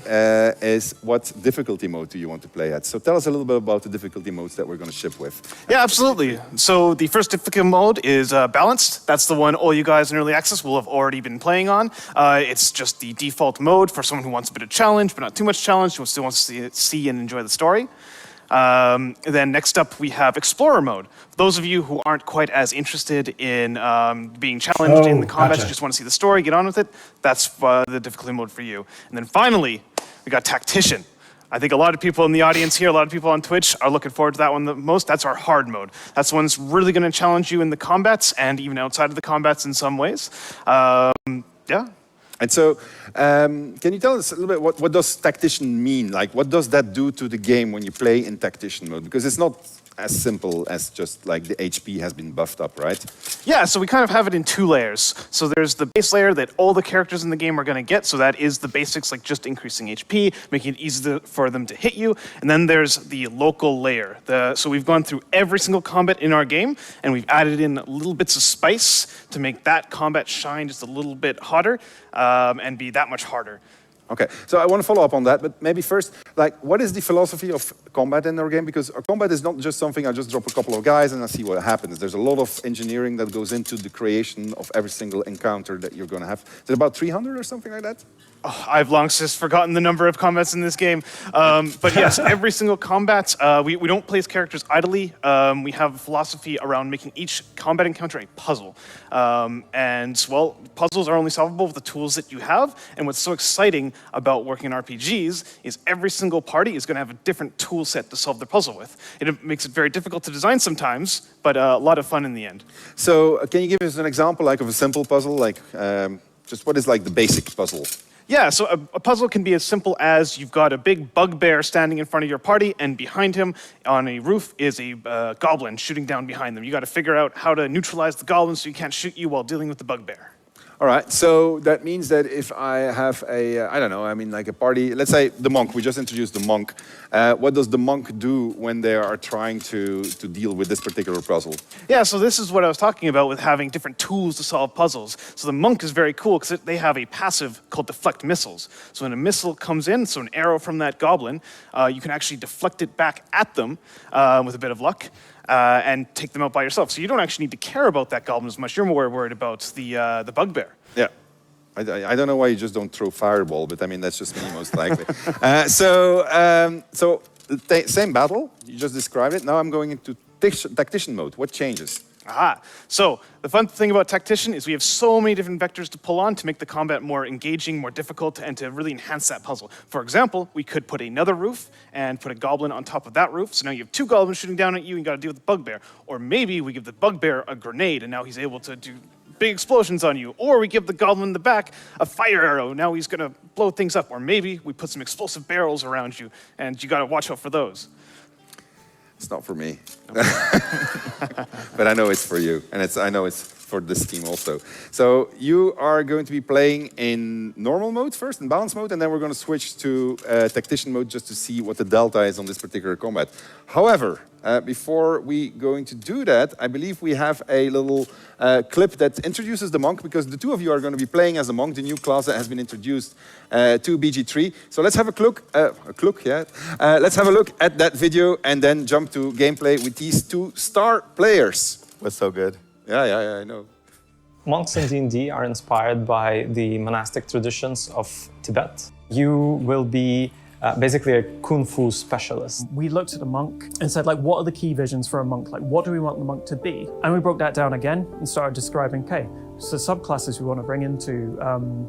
is what difficulty mode do you want to play at? So tell us a little bit about the difficulty modes that we're going to ship with. Yeah, absolutely. So the first difficulty mode is balanced. That's the one all you guys in early access will have already been playing on. It's just the default mode for someone who wants a bit of challenge, but not too much challenge, who still wants to see and enjoy the story. Then next up we have Explorer mode. For those of you who aren't quite as interested in being challenged in the combat, you just want to see the story, get on with it, that's the difficulty mode for you. And then finally, we got Tactician. I think a lot of people in the audience here, a lot of people on Twitch are looking forward to that one the most. That's our hard mode. That's the one that's really going to challenge you in the combats and even outside of the combats in some ways. Yeah. And so, can you tell us a little bit what does Tactician mean? Like, what does that do to the game when you play in Tactician mode? Because it's not as simple as just like the HP has been buffed up, right? Yeah, so we kind of have it in 2 layers. So there's the base layer that all the characters in the game are going to get. So that is the basics, like just increasing HP, making it easy for them to hit you. And then there's the local layer. So we've gone through every single combat in our game, and we've added in little bits of spice to make that combat shine just a little bit hotter and be that much harder. Okay, so I want to follow up on that, but maybe first, like, what is the philosophy of combat in our game? Because our combat is not just something I just drop a couple of guys and I see what happens. There's a lot of engineering that goes into the creation of every single encounter that you're going to have. Is it about 300 or something like that? Oh, I've long since forgotten the number of combats in this game. But yes, every single combat, we don't place characters idly. We have a philosophy around making each combat encounter a puzzle. And, well, puzzles are only solvable with the tools that you have. And what's so exciting about working in RPGs is every single party is going to have a different tool set to solve their puzzle with. It makes it very difficult to design sometimes, but a lot of fun in the end. So can you give us an example, like, of a simple puzzle? Like, just what is, like, the basic puzzle? Yeah, so a puzzle can be as simple as you've got a big bugbear standing in front of your party, and behind him on a roof is a goblin shooting down behind them. You got to figure out how to neutralize the goblin so he can't shoot you while dealing with the bugbear. All right, so that means that if I have a, I don't know, I mean like a party, let's say the monk, we just introduced the monk. What does the monk do when they are trying to deal with this particular puzzle? Yeah, so this is what I was talking about with having different tools to solve puzzles. So the monk is very cool because they have a passive called deflect missiles. So when a missile comes in, so an arrow from that goblin, you can actually deflect it back at them with a bit of luck. And take them out by yourself. So you don't actually need to care about that goblin as much. You're more worried about the bugbear. Yeah. I don't know why you just don't throw fireball, but I mean, that's just me most likely. Same battle, you just described it. Now I'm going into tactician mode. What changes? Aha. So the fun thing about Tactician is we have so many different vectors to pull on to make the combat more engaging, more difficult, and to really enhance that puzzle. For example, we could put another roof and put a goblin on top of that roof. So now you have 2 goblins shooting down at you and you got to deal with the bugbear. Or maybe we give the bugbear a grenade and now he's able to do big explosions on you. Or we give the goblin in the back a fire arrow. Now he's going to blow things up. Or maybe we put some explosive barrels around you and you got to watch out for those. It's not for me, but I know it's for you, and I know it's for this team also. So you are going to be playing in normal mode first, in balance mode, and then we're going to switch to tactician mode just to see what the delta is on this particular combat. However, before we going to do that, I believe we have a little clip that introduces the monk, because the 2 of you are going to be playing as a monk, the new class that has been introduced to BG3. So let's have let's have a look at that video and then jump to gameplay with these 2 star players. Was so good. Yeah, I know. Monks in D&D are inspired by the monastic traditions of Tibet. You will be basically a kung fu specialist. We looked at a monk and said, like, what are the key visions for a monk? Like, what do we want the monk to be? And we broke that down again and started describing, okay, so subclasses we want to bring into,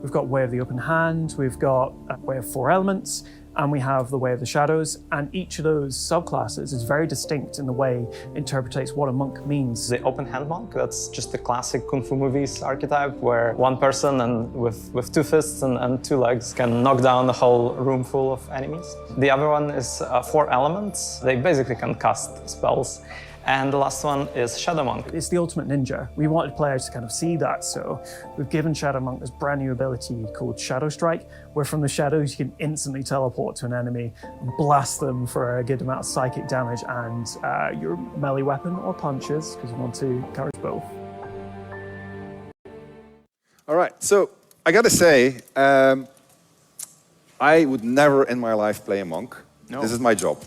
we've got Way of the Open Hand, we've got Way of 4 Elements, and we have the Way of the Shadows, and each of those subclasses is very distinct in the way it interprets what a monk means. The open hand monk, that's just the classic Kung Fu movies archetype, where one person and with 2 fists and 2 legs can knock down the whole room full of enemies. The other one is 4 elements. They basically can cast spells. And the last one is Shadow Monk. It's the ultimate ninja. We wanted players to kind of see that, so we've given Shadow Monk this brand new ability called Shadow Strike, where from the shadows you can instantly teleport to an enemy and blast them for a good amount of psychic damage and your melee weapon or punches, because you want to encourage both. All right, so I gotta say, I would never in my life play a monk. No. This is my job.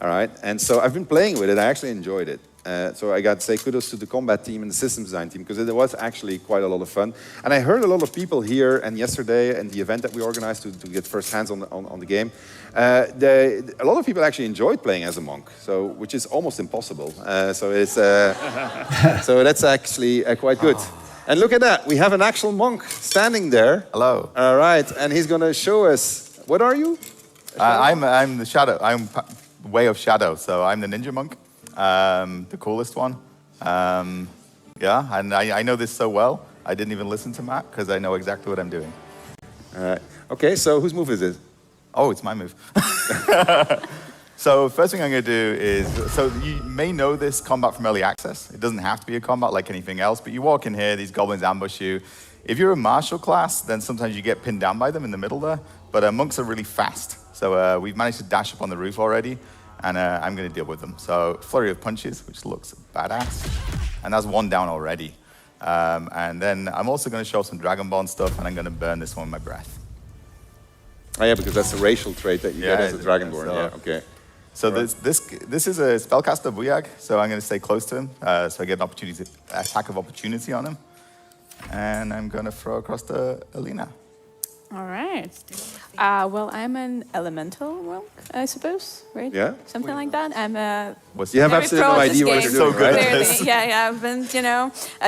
All right, and so I've been playing with it. I actually enjoyed it. So I got to say kudos to the combat team and the systems design team, because it was actually quite a lot of fun. And I heard a lot of people here and yesterday and the event that we organized to get first hands on the game. A lot of people actually enjoyed playing as a monk, so which is almost impossible. So it's so that's actually quite good. And look at that, we have an actual monk standing there. Hello. All right, and he's going to show us. What are you? I'm the shadow. I'm Way of Shadow, so I'm the ninja monk, the coolest one. Yeah, and I know this so well, I didn't even listen to Matt, because I know exactly what I'm doing. Okay, so whose move is it? Oh, it's my move. So first thing I'm going to do is, so you may know this combat from early access. It doesn't have to be a combat like anything else, but you walk in here, these goblins ambush you. If you're a martial class, then sometimes you get pinned down by them in the middle there, but monks are really fast. So we've managed to dash up on the roof already, and I'm going to deal with them. So flurry of punches, which looks badass, and that's 1 down already. And then I'm also going to show some Dragonborn stuff, and I'm going to burn this one with my breath. Oh yeah, because that's a racial trait that you get as a Dragonborn. So, yeah, okay. So this is a spellcaster Buyag, so I'm going to stay close to him, so I get an opportunity, attack of opportunity on him, and I'm going to throw across to Alina. All right. Well, I'm an elemental monk, I suppose, right? Yeah. Something like that. I'm a. You have absolutely no idea what you're doing, right? Yeah. I've been,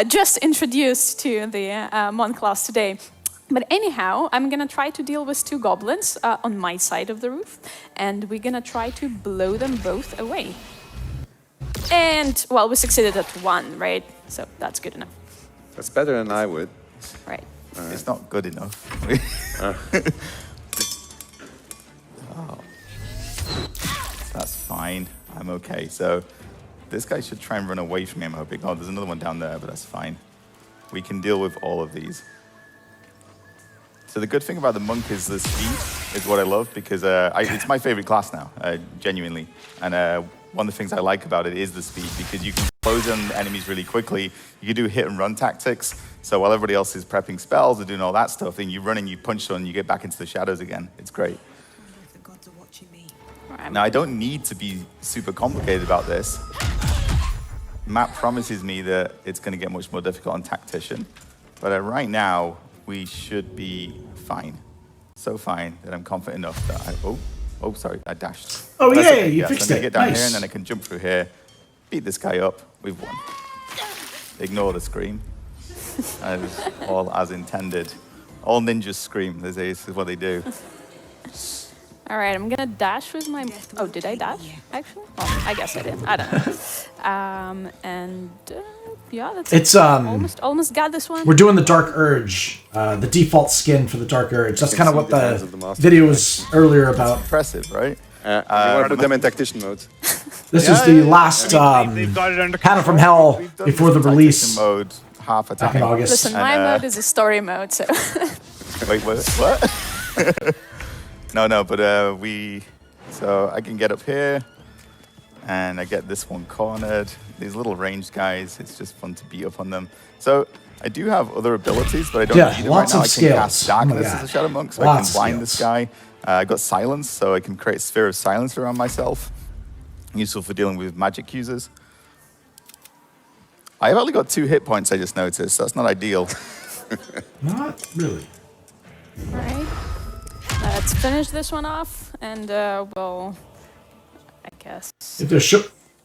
just introduced to the monk class today. But anyhow, I'm gonna try to deal with 2 goblins on my side of the roof, and we're gonna try to blow them both away. And well, we succeeded at 1, right? So that's good enough. That's better than I would. Right. It's not good enough. Oh. That's fine. I'm okay. So this guy should try and run away from me, I'm hoping. Oh, there's another one down there, but that's fine. We can deal with all of these. So the good thing about the monk is the speed is what I love, because it's my favorite class now, genuinely. And one of the things I like about it is the speed, because you can close on enemies really quickly. You can do hit and run tactics. So while everybody else is prepping spells and doing all that stuff, then you run and you punch on, you get back into the shadows again. It's great. Now, I don't need to be super complicated about this. Matt promises me that it's going to get much more difficult on Tactician. But right now, we should be fine. So fine that I'm confident enough that sorry, I dashed. Oh, That's yeah, okay. you So fixed I'm going to it. get down Nice. here, and then I can jump through here, beat this guy up. We've won. ignore the scream. All as intended. All ninjas scream. This is what they do. All right, I'm gonna dash with my. Oh, did I dash actually? Oh, I guess I did. I don't know. Yeah, that's. It's almost got this one. We're doing the Dark Urge, the default skin for the Dark Urge. That's kind of what the video was earlier about. Impressive, right? You want to put them in tactician mode. This is the last panel from Hell before the release. Mode half a back in August. Listen, my mode is a story mode, so. Wait, what? No, but so I can get up here, and I get this one cornered. These little ranged guys, it's just fun to beat up on them. So I do have other abilities, but I don't need them right now. I can cast darkness as a Shadow Monk, so I can blind this guy. I got silence, so I can create a sphere of silence around myself. Useful for dealing with magic users. I've only got 2 hit points, I just noticed. That's not ideal. Not really. All right. Let's finish this one off, and we'll, I guess, If they're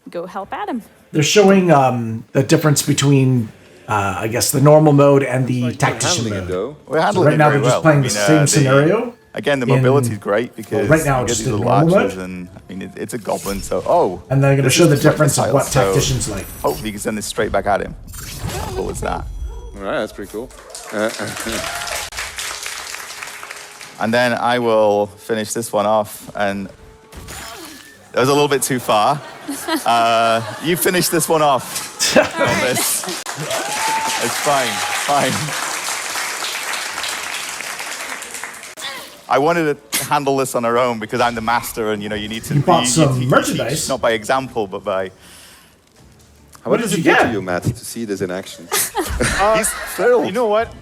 go help Adam. They're showing the difference between, I guess, the normal mode and the tactician mode. We're So handling right it now very they're just well. playing the same scenario. Again, the mobility is great because right now you get it's these in little normal archers, mode. and I mean it's a goblin, so And they're going to this show is the like difference of what missiles, so tacticians like. Hopefully, you can send this straight back at him. How cool is that? All right, that's pretty cool. And then I will finish this one off, and that was a little bit too far. You finish this one off. On this. It's fine. I wanted to handle this on our own because I'm the master, and you need to. You bought some merchandise. Not by example, but by. What does it do to you, Matt, to see this in action? He's thrilled. You know what?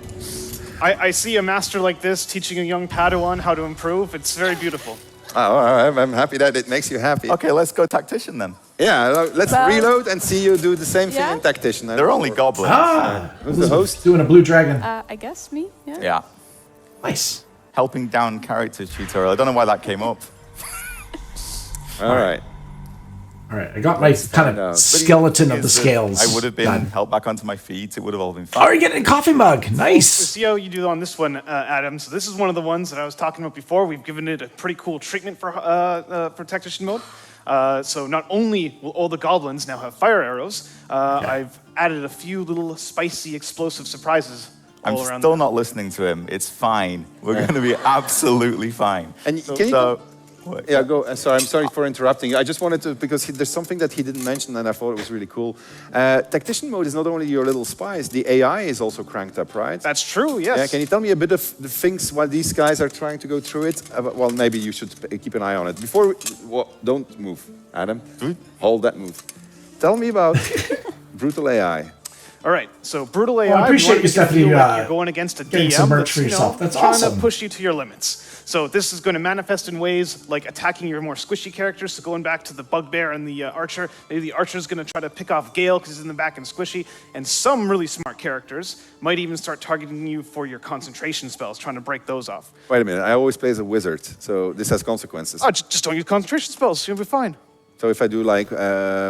I see a master like this teaching a young Padawan how to improve. It's very beautiful. Oh, I'm happy that it makes you happy. Okay, let's go tactician then. Yeah, let's reload and see you do the same thing in tactician. They're only goblins. Who's the host? Doing a blue dragon. I guess me. Yeah. Yeah. Nice. Helping down character tutorial. I don't know why that came up. All right. All right, I got my kind of skeleton of the scales. I would have been done. helped back onto my feet. It would have all been Oh, fine. you're getting a coffee mug. Nice. So see how you do on this one, Adam. So this is one of the ones that I was talking about before. We've given it a pretty cool treatment for tactician mode. So not only will all the goblins now have fire arrows, I've added a few little spicy explosive surprises all around. I'm still not listening to him. It's fine. We're going to be absolutely fine. And can you? Yeah, go. Sorry, I'm sorry for interrupting you. I just wanted to, because there's something that he didn't mention, and I thought it was really cool. Tactician mode is not only your little spies. The AI is also cranked up, right? That's true. Yes. Yeah. Can you tell me a bit of the things while these guys are trying to go through it? Well, maybe you should keep an eye on it. Before, don't move, Adam. Hold that move. Tell me about brutal AI. All right, so brutal AI. Well, I appreciate you, Stephanie. You're going against a getting DM some merch for that's, yourself. That's trying awesome. to push you to your limits. So this is going to manifest in ways like attacking your more squishy characters. So going back to the bugbear and the archer, maybe the archer's going to try to pick off Gale because he's in the back and squishy. And some really smart characters might even start targeting you for your concentration spells, trying to break those off. Wait a minute. I always play as a wizard, so this has consequences. Oh, just don't use concentration spells. You'll be fine. So if I do like, I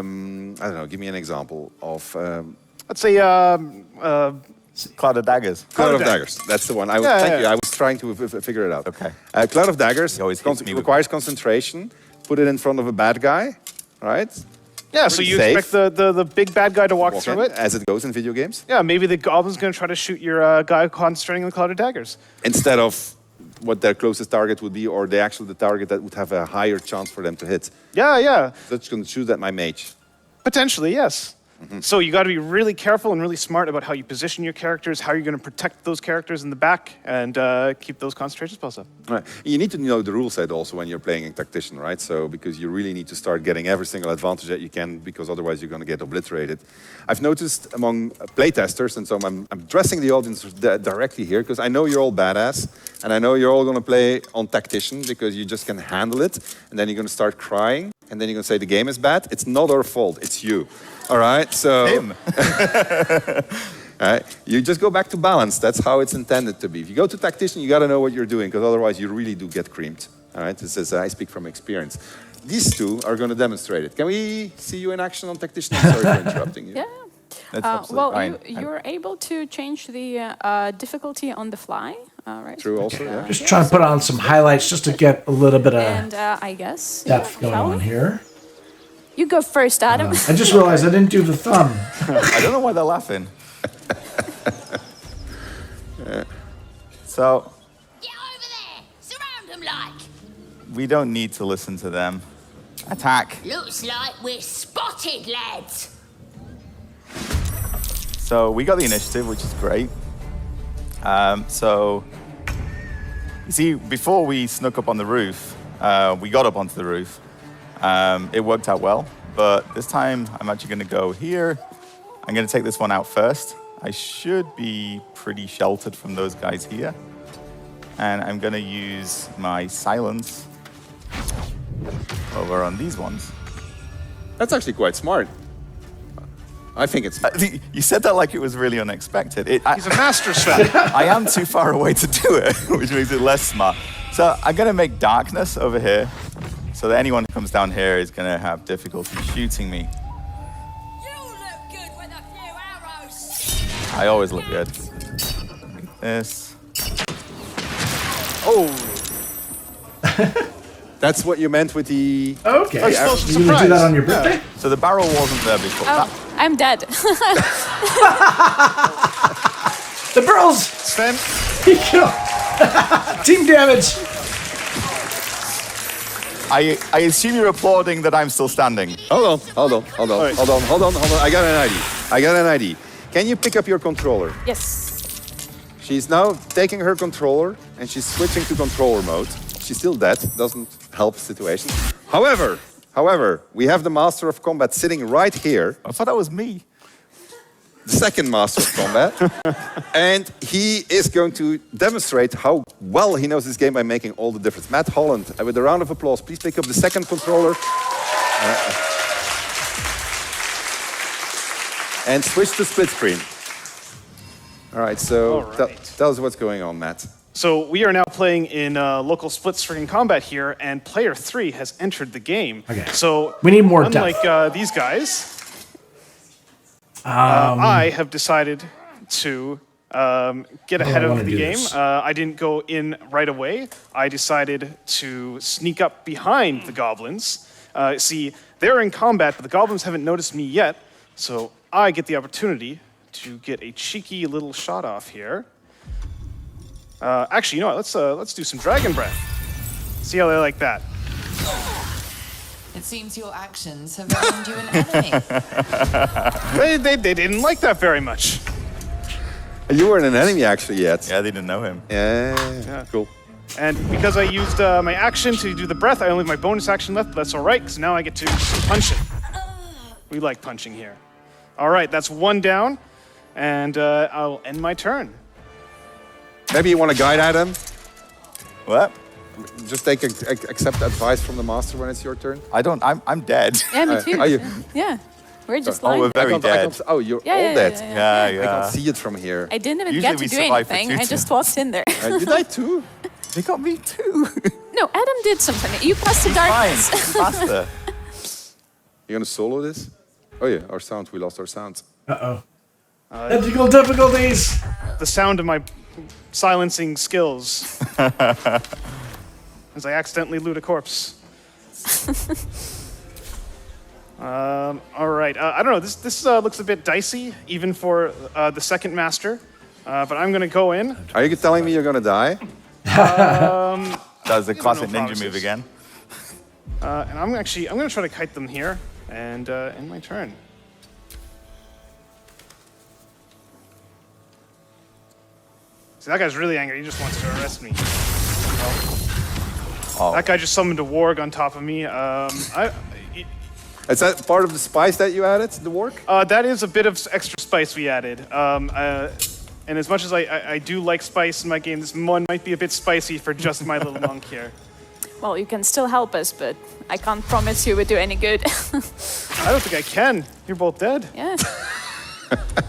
don't know, give me an example of. Let's say. Cloud of Daggers. Cloud of Daggers. That's the one. Thank you. I was trying to figure it out. Okay. Cloud of Daggers requires concentration. Put it in front of a bad guy, right? Yeah, so you expect the big bad guy to walk through it? As it goes in video games? Yeah, maybe the goblin's going to try to shoot your guy concentrating on the Cloud of Daggers. Instead of what their closest target would be, or the target that would have a higher chance for them to hit. Yeah. That's going to shoot at my mage. Potentially, yes. So you got to be really careful and really smart about how you position your characters, how you're going to protect those characters in the back, and keep those concentration spells up. Right. You need to know the rule set also when you're playing a tactician, right? So because you really need to start getting every single advantage that you can, because otherwise you're going to get obliterated. I've noticed among playtesters, and so I'm addressing the audience directly here, because I know you're all badass, and I know you're all going to play on tactician because you just can handle it, and then you're going to start crying, and then you're going to say the game is bad. It's not our fault. It's you. All right, so him. All right, you just go back to balance. That's how it's intended to be. If you go to tactician, you got to know what you're doing, because otherwise you really do get creamed. All right, this is I speak from experience. These two are going to demonstrate it. Can we see you in action on tactician? I'm sorry for interrupting you. Yeah. That's absolutely fine. You're able to change the difficulty on the fly, right? True, also, yeah. Just trying to put on some highlights just to get a little bit of And I guess depth going on here. You go first, Adam. I just realized I didn't do the thumb. I don't know why they're laughing. So, Get over there! Surround them like! we don't need to listen to them. Attack. Looks like we're spotted, lads! So we got the initiative, which is great. So, you see, before we snuck up on the roof, we got up onto the roof. It worked out well, but this time I'm actually going to go here. I'm going to take this one out first. I should be pretty sheltered from those guys here. And I'm going to use my silence over on these ones. That's actually quite smart. I think it's... You said that like it was really unexpected. He's a master strat. I am too far away to do it, which makes it less smart. So I'm going to make darkness over here, so that anyone who comes down here is going to have difficulty shooting me. I always look good. Like this. Oh! That's what you meant with the... Okay. Oh, You're going to do that on your birthday? Yeah. So the barrel wasn't there before. Oh, I'm dead. The barrels! Sven? Team damage! I assume you're applauding that I'm still standing. Hold on. I got an ID. Can you pick up your controller? Yes. She's now taking her controller and she's switching to controller mode. She's still dead, doesn't help the situation. However, we have the Master of Combat sitting right here. I thought that was me. The second Master of Combat. And he is going to demonstrate how well he knows this game by making all the difference. Matt Holland, with a round of applause, please pick up the second controller. And switch to split screen. All right, so tell us what's going on, Matt. So we are now playing in local split-screen combat here, and player 3 has entered the game. Okay. So we need more unlike these guys, I have decided to get ahead of the game. I didn't go in right away. I decided to sneak up behind the goblins. See, they're in combat, but the goblins haven't noticed me yet, so I get the opportunity to get a cheeky little shot off here. Actually, you know what? Let's do some dragon breath. See how they like that. It seems your actions have earned you an enemy. They didn't like that very much. You weren't an enemy actually yet. Yeah, they didn't know him. Yeah. Cool. And because I used my action to do the breath, I only have my bonus action left, but that's all right, because now I get to punch it. We like punching here. All right, that's one down, and I'll end my turn. Maybe you want to guide Adam? What? Just accept advice from the master when it's your turn. I'm dead. Yeah, me too. Are you? Yeah. We're just Oh, like... we're very dead. You're Yeah, all yeah, dead. yeah. I can't see it from here. I didn't even Usually get to we do survive for anything. two I just walked in there. Did I too? They got me too. No, Adam did something. You passed the darkness. Faster. You gonna solo this? Oh yeah, our sound. We lost our sound. Uh-oh. Technical difficulties! The sound of my silencing skills. As I accidentally loot a corpse. All right. I don't know. This looks a bit dicey, even for the second master. But I'm going to go in. Are you telling me you're going to die? That was the classic ninja move again. And I'm going to try to kite them here and end my turn. See, that guy's really angry. He just wants to arrest me. Oh. That guy just summoned a warg on top of me. Is that part of the spice that you added, the warg? That is a bit of extra spice we added. And as much as I do like spice in my game, this one might be a bit spicy for just my little monk here. Well, you can still help us, but I can't promise you would do any good. I don't think I can. You're both dead. Yeah.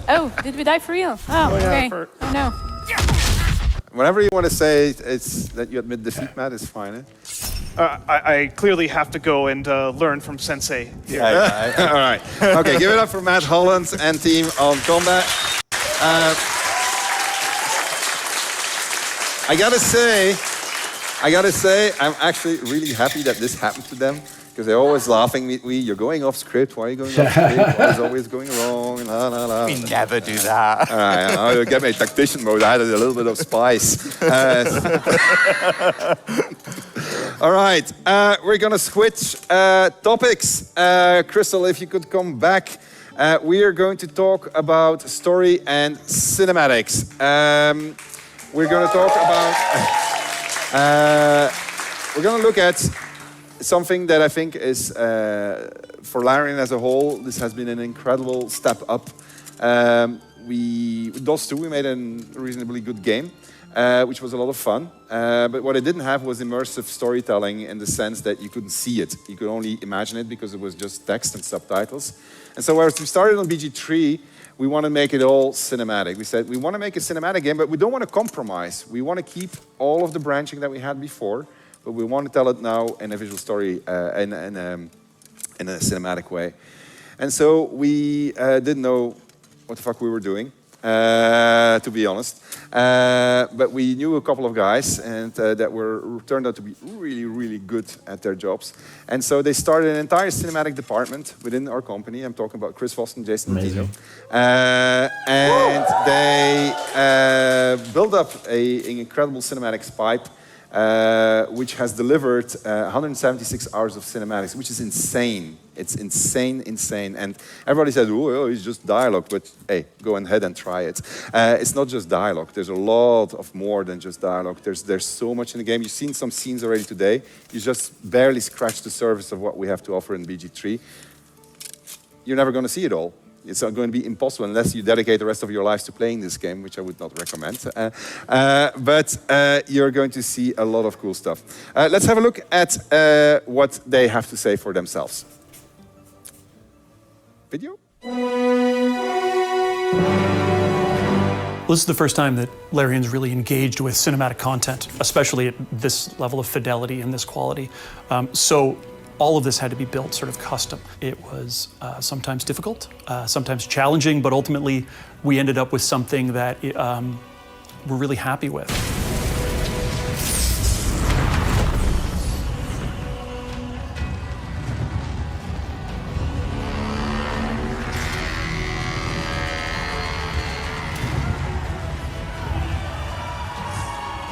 Oh, did we die for real? Oh, okay. Oh, no. Whenever you want to say it's that you admit defeat, Matt, it's fine. Eh? I clearly have to go and learn from Sensei here. All right. Okay, give it up for Matt Holland and team on combat. I gotta say, I'm actually really happy that this happened to them, because they're always laughing at me. You're going off script. Why are you going off script? What is always going wrong? La, la, la. We never do that. All right, I'll get my tactician mode. I added a little bit of spice. All right, we're gonna switch topics. Crystal, if you could come back. We are going to talk about story and cinematics. We're going to talk about. We're going to look at something that I think is for Larian as a whole. This has been an incredible step up. With DOS 2, we made a reasonably good game, which was a lot of fun. But what it didn't have was immersive storytelling in the sense that you couldn't see it. You could only imagine it because it was just text and subtitles. And so as we started on BG3, we want to make it all cinematic. We said we want to make a cinematic game, but we don't want to compromise. We want to keep all of the branching that we had before, but we want to tell it now in a visual story, in a cinematic way. And so we didn't know what the fuck we were doing, to be honest. But we knew a couple of guys and that turned out to be really, really good at their jobs. And so they started an entire cinematic department within our company. I'm talking about Chris Voss and Jason Tino. And they built up an incredible cinematics pipe, which has delivered 176 hours of cinematics, which is insane. It's insane. And everybody said, oh, it's just dialogue. But hey, go ahead and try it. It's not just dialogue. There's a lot of more than just dialogue. There's so much in the game. You've seen some scenes already today. You just barely scratched the surface of what we have to offer in BG3. You're never going to see it all. It's not going to be impossible unless you dedicate the rest of your lives to playing this game, which I would not recommend. But you're going to see a lot of cool stuff. Let's have a look at what they have to say for themselves. Video? Well, this is the first time that Larian's really engaged with cinematic content, especially at this level of fidelity and this quality. So all of this had to be built sort of custom. It was sometimes difficult, sometimes challenging, but ultimately we ended up with something that we're really happy with.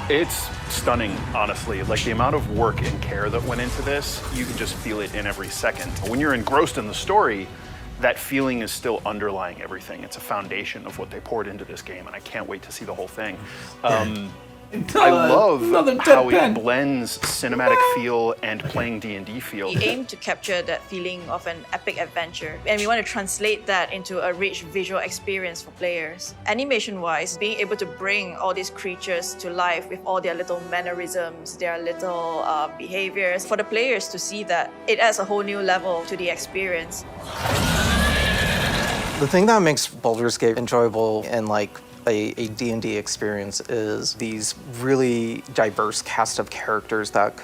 It's stunning, honestly. Like the amount of work and care that went into this, you can just feel it in every second. When you're engrossed in the story, that feeling is still underlying everything. It's a foundation of what they poured into this game, and I can't wait to see the whole thing. I love how it blends cinematic feel and playing D&D feel. We aim to capture that feeling of an epic adventure, and we want to translate that into a rich visual experience for players. Animation-wise, being able to bring all these creatures to life with all their little mannerisms, their little behaviors, for the players to see that, it adds a whole new level to the experience. The thing that makes Baldur's Gate enjoyable and like a D&D experience is these really diverse cast of characters that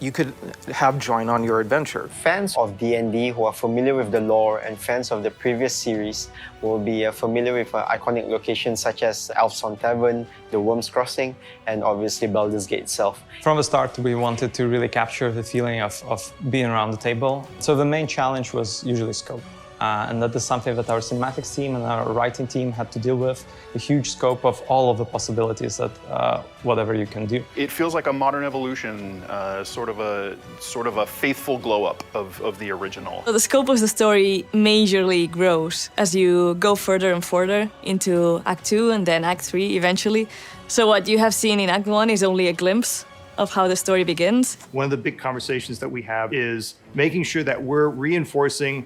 you could have join on your adventure. Fans of D&D who are familiar with the lore and fans of the previous series will be familiar with iconic locations such as ELFSAR Tavern, the Worm's Crossing, and obviously Baldur's Gate itself. From the start, we wanted to really capture the feeling of being around the table. So the main challenge was usually scope. And that is something that our cinematics team and our writing team had to deal with, the huge scope of all of the possibilities that whatever you can do. It feels like a modern evolution, sort of a faithful glow up of the original. So the scope of the story majorly grows as you go further and further into Act 2 and then Act 3 eventually. So what you have seen in Act 1 is only a glimpse of how the story begins. One of the big conversations that we have is making sure that we're reinforcing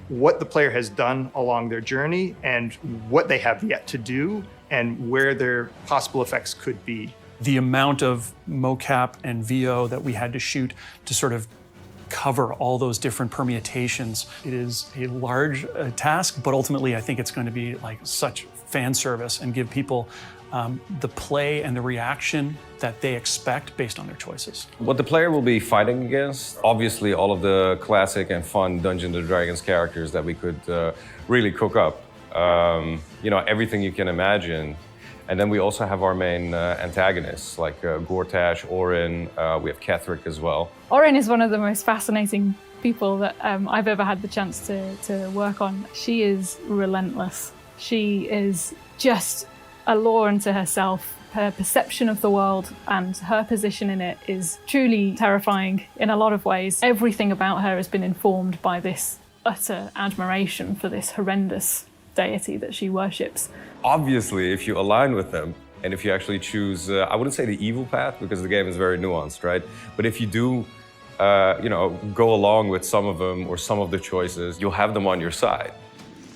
what the player has done along their journey and what they have yet to do and where their possible effects could be. The amount of mocap and VO that we had to shoot to sort of cover all those different permutations, it is a large task, but ultimately I think it's going to be like such fan service and give people the play and the reaction that they expect based on their choices. What the player will be fighting against, obviously all of the classic and fun Dungeons & Dragons characters that we could really cook up. You know, everything you can imagine. And then we also have our main antagonists, like Gortash, Orin, we have Ketheric as well. Orin is one of the most fascinating people that I've ever had the chance to work on. She is relentless. She is just a law unto herself. Her perception of the world and her position in it is truly terrifying in a lot of ways. Everything about her has been informed by this utter admiration for this horrendous deity that she worships. Obviously, if you align with them, and if you actually choose, I wouldn't say the evil path, because the game is very nuanced, right? But if you do, you know, go along with some of them or some of the choices, you'll have them on your side.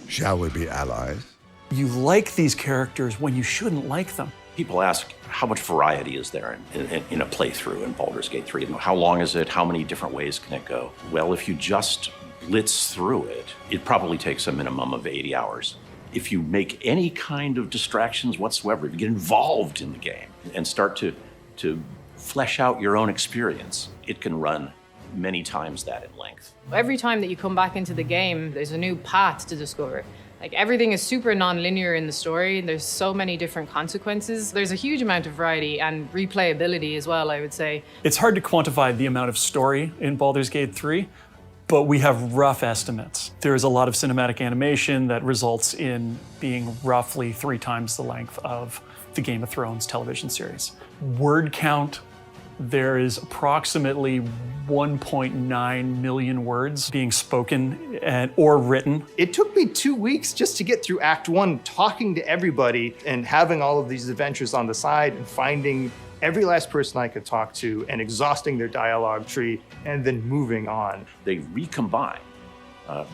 Shall we be allies? You like these characters when you shouldn't like them. People ask, how much variety is there in a playthrough in Baldur's Gate 3? How long is it? How many different ways can it go? Well, if you just blitz through it, it probably takes a minimum of 80 hours. If you make any kind of distractions whatsoever, if you get involved in the game and start to flesh out your own experience, it can run many times that in length. Every time that you come back into the game, there's a new path to discover. Like, everything is super non-linear in the story. There's so many different consequences. There's a huge amount of variety and replayability as well, I would say. It's hard to quantify the amount of story in Baldur's Gate 3, but we have rough estimates. There's a lot of cinematic animation that results in being roughly 3 times the length of the Game of Thrones television series. Word count, there is approximately 1.9 million words being spoken or written. It took me 2 weeks just to get through Act 1, talking to everybody and having all of these adventures on the side and finding every last person I could talk to and exhausting their dialogue tree and then moving on. They recombine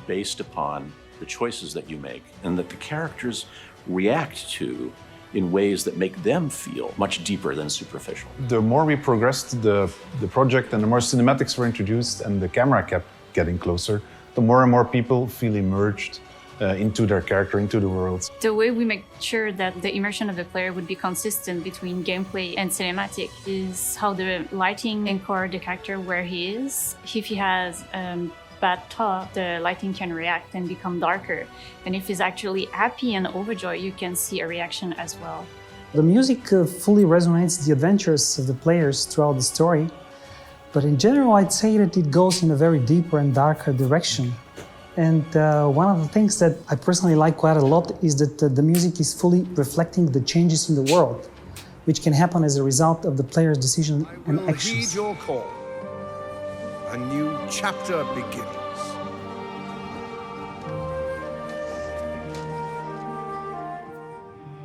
based upon the choices that you make and that the characters react to in ways that make them feel much deeper than superficial. The more we progressed the project and the more cinematics were introduced and the camera kept getting closer, the more and more people feel immersed into their character, into the world. The way we make sure that the immersion of the player would be consistent between gameplay and cinematic is how the lighting encourages the character where he is. If he has bad thought, the lighting can react and become darker. And if he's actually happy and overjoyed, you can see a reaction as well. The music fully resonates the adventures of the players throughout the story, but in general I'd say that it goes in a very deeper and darker direction. And one of the things that I personally like quite a lot is that the music is fully reflecting the changes in the world, which can happen as a result of the player's decision and actions. Heed your call. A new chapter begins.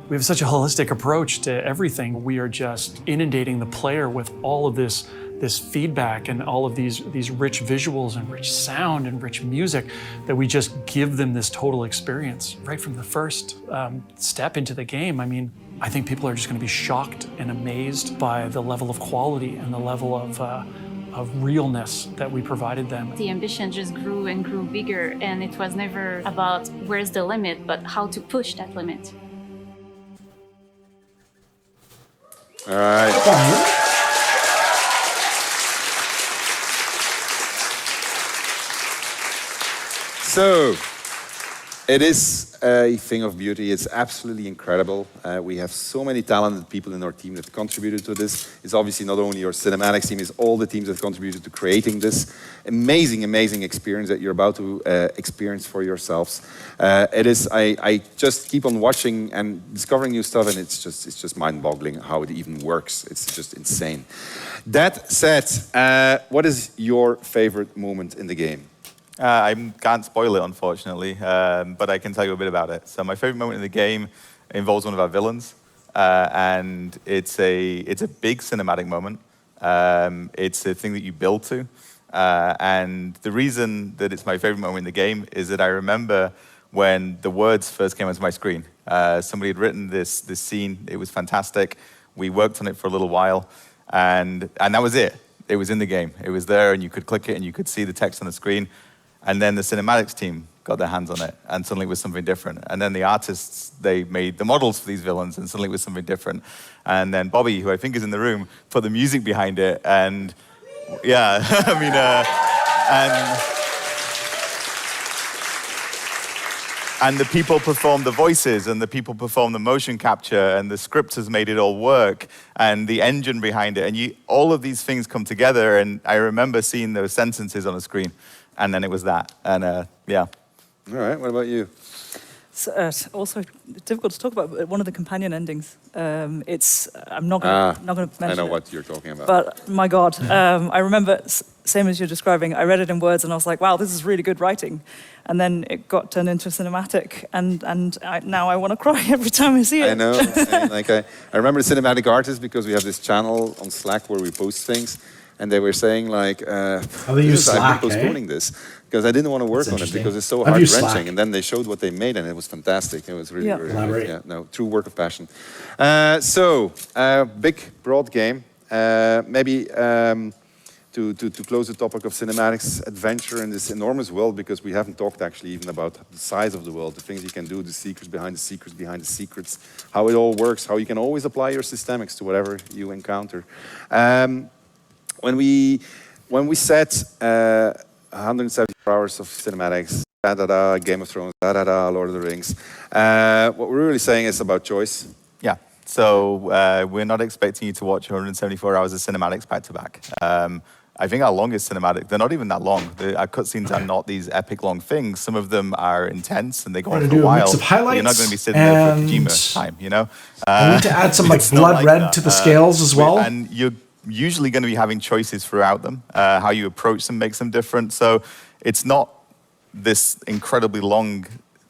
We have such a holistic approach to everything. We are just inundating the player with all of this feedback and all of these rich visuals and rich sound and rich music that we just give them this total experience right from the first step into the game. I mean, I think people are just going to be shocked and amazed by the level of quality and the level of realness that we provided them. The ambition just grew and grew bigger, and it was never about where's the limit, but how to push that limit. All right. So, it is a thing of beauty. It's absolutely incredible. We have so many talented people in our team that contributed to this. It's obviously not only your cinematics team, it's all the teams that contributed to creating this amazing, amazing experience that you're about to experience for yourselves. It is. I just keep on watching and discovering new stuff, and it's just mind-boggling how it even works. It's just insane. That said, what is your favorite moment in the game? I can't spoil it, unfortunately, but I can tell you a bit about it. So my favorite moment in the game involves one of our villains, and it's a big cinematic moment. It's a thing that you build to, and the reason that it's my favorite moment in the game is that I remember when the words first came onto my screen. Somebody had written this scene. It was fantastic. We worked on it for a little while, and that was it. It was in the game. It was there, and you could click it, and you could see the text on the screen. And then the cinematics team got their hands on it, and suddenly it was something different. And then the artists, they made the models for these villains, and suddenly it was something different. And then Bobby, who I think is in the room, put the music behind it, and yeah, I mean, and the people performed the voices, and the people performed the motion capture, and the scripters made it all work, and the engine behind it, and all of these things come together, and I remember seeing those sentences on the screen, and then it was that, and yeah. All right, what about you? It's also difficult to talk about, but one of the companion endings. I'm not going to mention I know it, what you're talking about. but my God, I remember, same as you're describing, I read it in words and I was like, wow, this is really good writing. And then it got turned into a cinematic, and now I want to cry every time I see it. I know. And like I remember the cinematic artist because we have this channel on Slack where we post things, and they were saying like, they use Slack, I've been postponing this because I didn't want to work on it because it's so I've used heart-wrenching. Slack. And then they showed what they made, and it was fantastic. It was really, really Elaborate. good. Yeah, no, true work of passion. Big, broad game. Maybe to close the topic of cinematics, adventure in this enormous world, because we haven't talked actually even about the size of the world, the things you can do, the secrets behind the secrets behind the secrets, how it all works, how you can always apply your systemics to whatever you encounter. When we set 174 hours of cinematics, Game of Thrones, Lord of the Rings, what we're really saying is about choice. Yeah, so we're not expecting you to watch 174 hours of cinematics back to back. I think our longest cinematic, they're not even that long. Our cutscenes are not these epic long things. Some of them are intense and they go on for a while. Mix of highlights, you're not going to be sitting there for Kojima time, you know? I need to add some like blood red to the scales as well. And you're usually going to be having choices throughout them. How you approach them makes them different. So it's not this incredibly long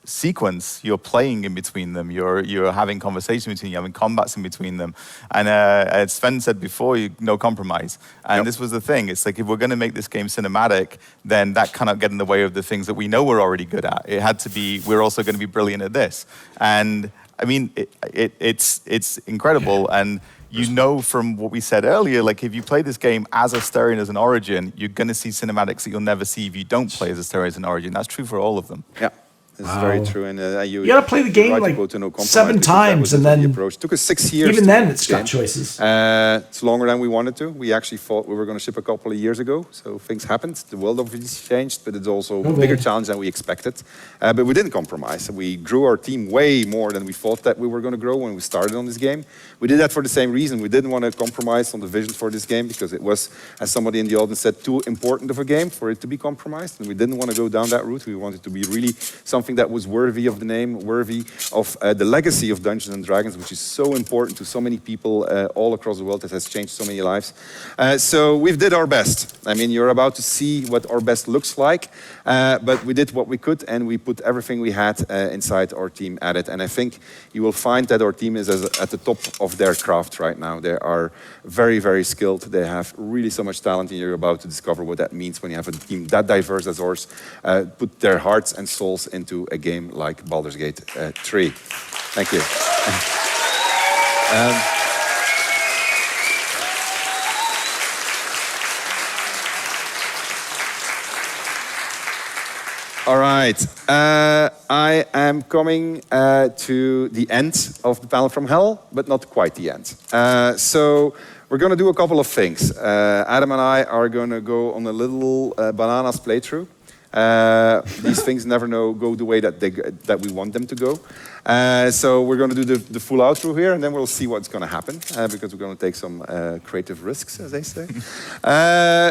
sequence. You're playing in between them. You're having conversation between you, having combats in between them. And as Sven said before, no compromise. And this was the thing. It's like if we're going to make this game cinematic, then that cannot get in the way of the things that we know we're already good at. It had to be, we're also going to be brilliant at this. And I mean, it's incredible. And you know from what we said earlier, like if you play this game as Astarion as an origin, you're going to see cinematics that you'll never see if you don't play as Astarion as an origin. That's true for all of them. Yeah. This is very true, and you got to play the game like 7 times, and then it took us 6 years. Even then, it's got choices. It's longer than we wanted to. We actually thought we were going to ship a couple of years ago, so things happened. The world obviously changed, but it's also a bigger challenge than we expected. But we didn't compromise. We grew our team way more than we thought that we were going to grow when we started on this game. We did that for the same reason. We didn't want to compromise on the vision for this game because it was, as somebody in the audience said, too important of a game for it to be compromised, and we didn't want to go down that route. We wanted to be really something that was worthy of the name, worthy of the legacy of Dungeons and Dragons, which is so important to so many people all across the world. It has changed so many lives. So we've did our best. I mean, you're about to see what our best looks like, but we did what we could, and we put everything we had inside our team at it. And I think you will find that our team is at the top of their craft right now. They are very, very skilled. They have really so much talent, and you're about to discover what that means when you have a team that diverse as ours, put their hearts and souls into a game like Baldur's Gate 3. Thank you. All right, I am coming to the end of the panel from hell, but not quite the end. So we're going to do a couple of things. Adam and I are going to go on a little bananas playthrough. These things never go the way that we want them to go. So we're going to do the full outro here, and then we'll see what's going to happen, because we're going to take some creative risks, as they say.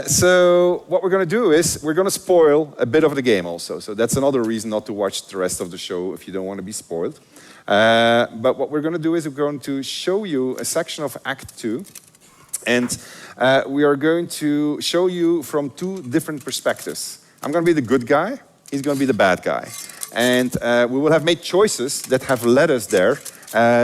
So what we're going to do is we're going to spoil a bit of the game also. So that's another reason not to watch the rest of the show if you don't want to be spoiled. But what we're going to do is we're going to show you a section of Act 2. And we are going to show you from 2 different perspectives. I'm going to be the good guy. He's going to be the bad guy. And we will have made choices that have led us there, to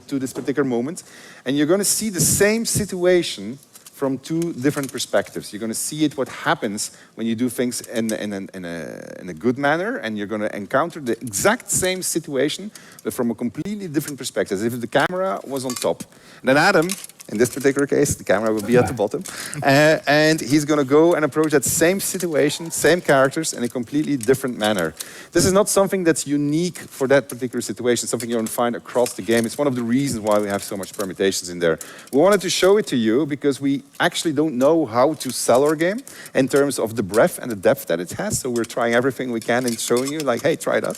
this particular moment. And you're going to see the same situation from 2 different perspectives. You're going to see what happens when you do things in a good manner, and you're going to encounter the exact same situation, but from a completely different perspective, as if the camera was on top. And then Adam In this particular case, the camera will be at the bottom. And he's going to go and approach that same situation, same characters, in a completely different manner. This is not something that's unique for that particular situation, something you don't find across the game. It's one of the reasons why we have so much permutations in there. We wanted to show it to you because we actually don't know how to sell our game in terms of the breadth and the depth that it has. So we're trying everything we can in showing you, like, hey, try that.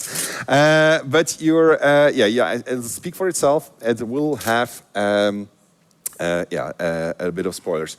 But it'll speak for itself. It will have a bit of spoilers.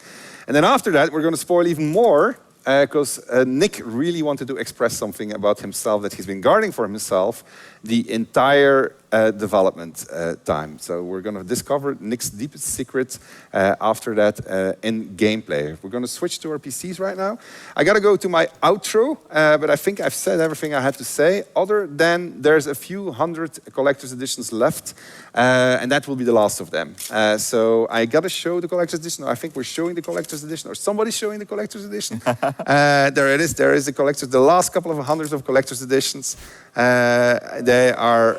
And then after that, we're going to spoil even more because Nick really wanted to express something about himself that he's been guarding for himself the entire development time. So we're going to discover Nick's deepest secret after that in gameplay. We're going to switch to our PCs right now. I got to go to my outro, but I think I've said everything I had to say, other than there's a few hundred collector's editions left, and that will be the last of them. So I got to show the collector's edition. I think we're showing the collector's edition, or somebody's showing the collector's edition. There it is. There is the last couple of hundreds of collector's editions. They are...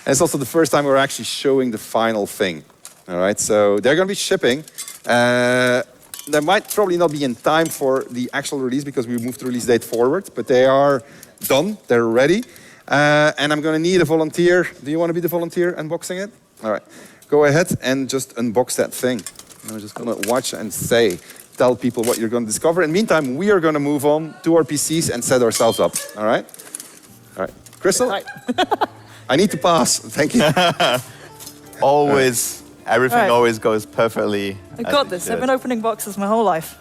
it's also the first time we're actually showing the final thing. All right, so they're going to be shipping. They might probably not be in time for the actual release because we moved the release date forward, but they are done. They're ready. And I'm going to need a volunteer. Do you want to be the volunteer unboxing it? All right, go ahead and just unbox that thing. I'm just going to watch and tell people what you're going to discover. In the meantime, we are going to move on to our PCs and set ourselves up. All right? All right. Crystal? I need to pass. Thank you. Always, everything always goes perfectly. I got this. I've been opening boxes my whole life.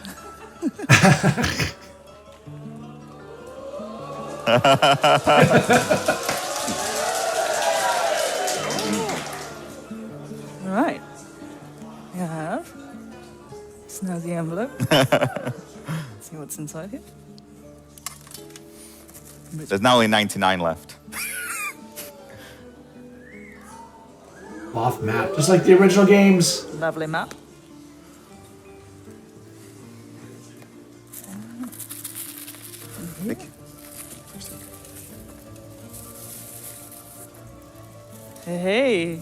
All right. You have. So now the envelope. See what's inside here. There's now only 99 left. Off map, just like the original games. Lovely map. Nick. Hey,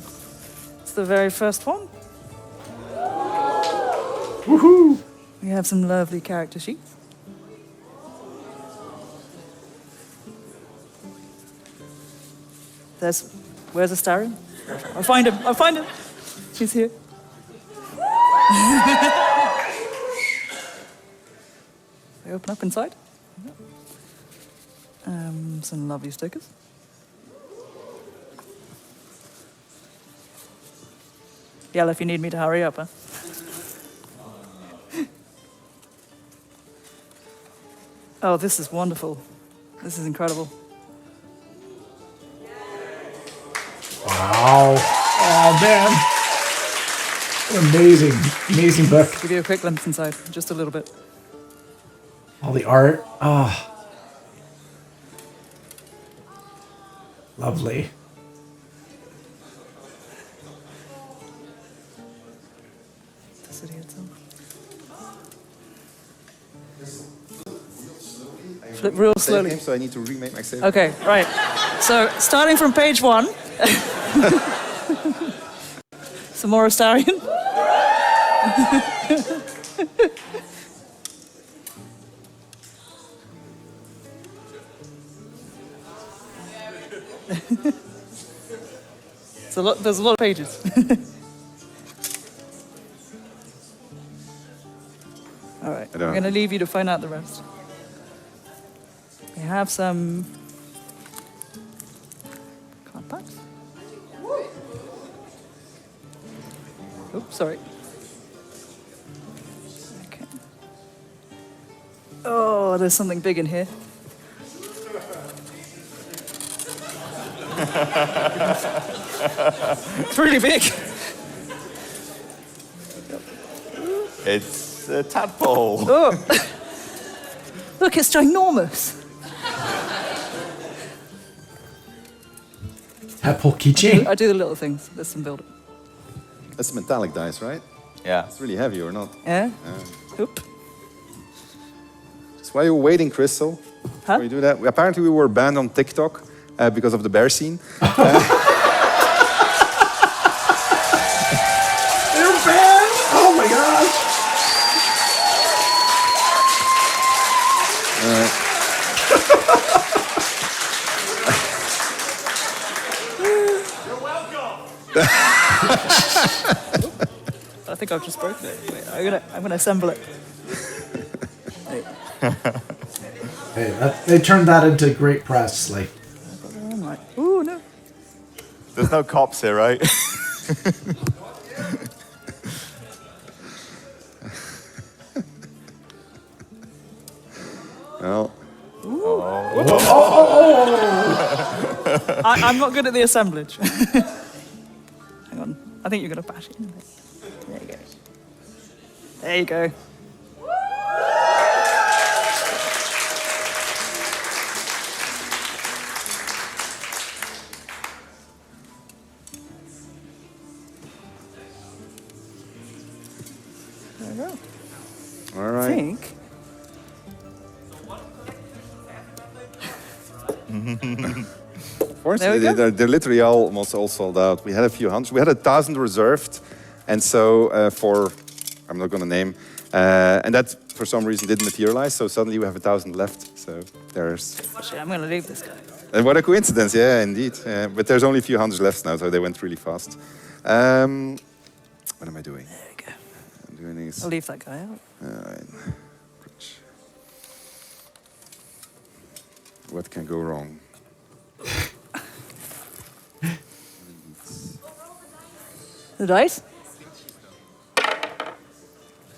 it's the very first one. Woohoo! We have some lovely character sheets. Where's Astarion? I'll find him. He's here. They open up inside. Some lovely stickers. Yell if you need me to hurry up, huh? Oh, this is wonderful. This is incredible. Wow. Oh, man. Amazing. Amazing book. Give you a quick glimpse inside, just a little bit. All the art. Oh. Lovely. The city itself. Flip real slowly. Game, so I need to remake my save. Okay, right. So, starting from page 1. Some more Astarion. There's a lot of pages. All right, I'm going to leave you to find out the rest. We have some card packs. Oops, sorry. Okay. Oh, there's something big in here. It's really big. It's a tadpole. Oh. Look, it's ginormous. Tadpole keychain? I do the little things. There's some build-up. That's metallic dice, right? Yeah. It's really heavy or not? Yeah. Oop. That's why you're waiting, Crystal. Huh? Before you do that. Apparently we were banned on TikTok because of the bear scene. I think I've just broken it. Wait, I'm gonna assemble it. Hey, they turned that into great press. Like, Ooh, no. There's no cops here, right? Well. I'm not good at the assemblage. Hang on. I think you're gonna bash it in a bit. There you go. There you go. There we go. All right. I think. Fortunately, they're literally almost all sold out. We had a few hundred. We had 1,000 reserved, and so I'm not going to name, and that for some reason didn't materialize. So suddenly we have 1,000 left. So there's. Actually, I'm going to leave this guy. And what a coincidence! Yeah, indeed. But there's only a few hundred left now, so they went really fast. What am I doing? There we go. I'm doing these. I'll leave that guy out. What can go wrong? The dice?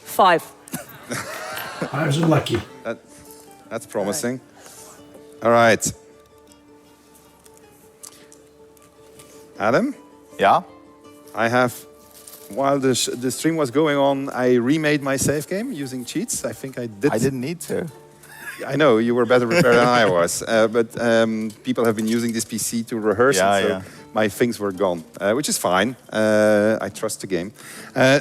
5. Fives are lucky. That's promising. All right. Adam? Yeah? I have, while the stream was going on, I remade my save game using cheats. I think I did. I didn't need to. I know, you were better prepared than I was. But people have been using this PC to rehearse, so my things were gone, which is fine. I trust the game.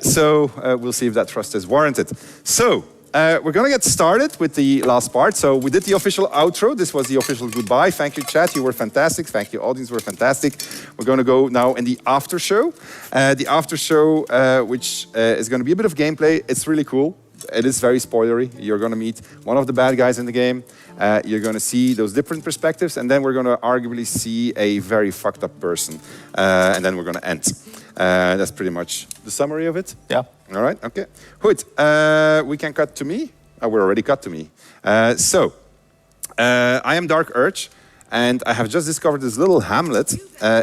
So we'll see if that trust is warranted. So we're going to get started with the last part. So we did the official outro. This was the official goodbye. Thank you, chat. You were fantastic. Thank you, audience. Were fantastic. We're going to go now in the after show. The after show, which is going to be a bit of gameplay. It's really cool. It is very spoilery. You're going to meet one of the bad guys in the game. You're going to see those different perspectives, and then we're going to arguably see a very fucked up person. And then we're going to end. That's pretty much the summary of it. Yeah. All right, okay. Goed, we can cut to me. We're already cut to me. I am Dark Urge, and I have just discovered this little hamlet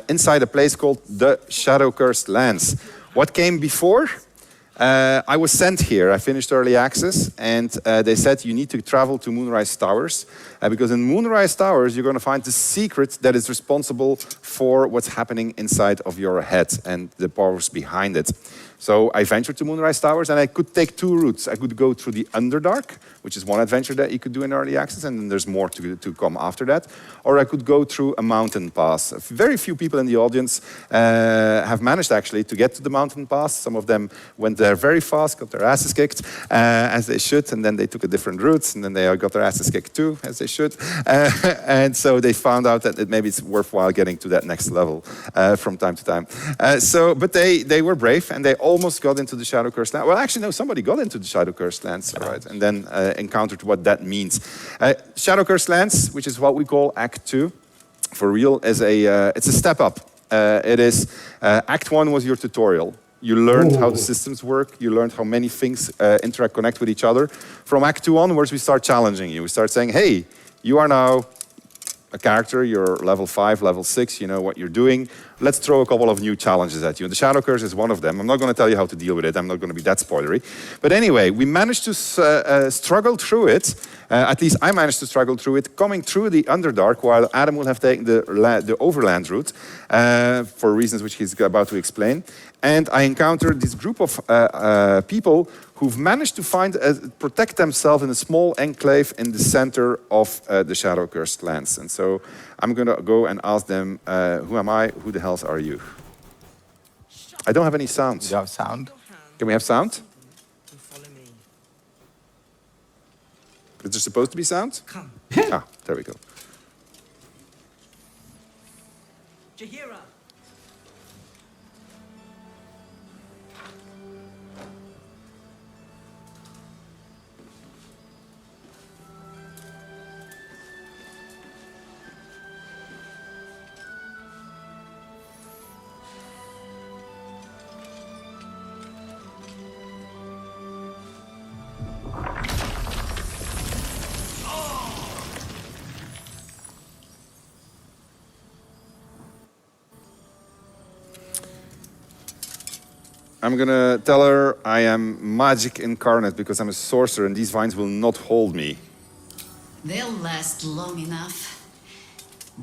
inside a place called the Shadow-Cursed Lands. What came before? I was sent here. I finished early access, and they said you need to travel to Moonrise Towers, because in Moonrise Towers you're going to find the secret that is responsible for what's happening inside of your head and the powers behind it. So I ventured to Moonrise Towers, and I could take two routes. I could go through the Underdark, which is one adventure that you could do in early access, and then there's more to come after that. Or I could go through a mountain pass. Very few people in the audience have managed actually to get to the mountain pass. Some of them went there very fast, got their asses kicked, as they should, and then they took a different route, and then they got their asses kicked too, as they should. And so they found out that maybe it's worthwhile getting to that next level from time to time. But they were brave, and they almost got into the Shadow-Cursed Lands. Well, actually, no, somebody got into the Shadow-Cursed Lands, right? And then encountered what that means. Shadow-Cursed Lands, which is what we call Act 2, for real, is it's a step up. It is Act 1 was your tutorial. You learned how the systems work. You learned how many things connect with each other. From Act 2 onwards, we start challenging you. We start saying, hey, you are now a character, you're level 5, level 6, you know what you're doing. Let's throw a couple of new challenges at you. And the Shadow Curse is one of them. I'm not going to tell you how to deal with it. I'm not going to be that spoilery. But anyway, we managed to struggle through it. At least I managed to struggle through it, coming through the Underdark, while Adam will have taken the overland route for reasons which he's about to explain. And I encountered this group of people who've managed to protect themselves in a small enclave in the center of the Shadow-Cursed Lands. And so I'm going to go and ask them, who am I? Who the hell are you? I don't have any sound. Do you have sound? Can we have sound? Is there supposed to be sound? Come. Ah, there we go. Jahira. I'm gonna tell her I am magic incarnate because I'm a sorcerer and these vines will not hold me. They'll last long enough.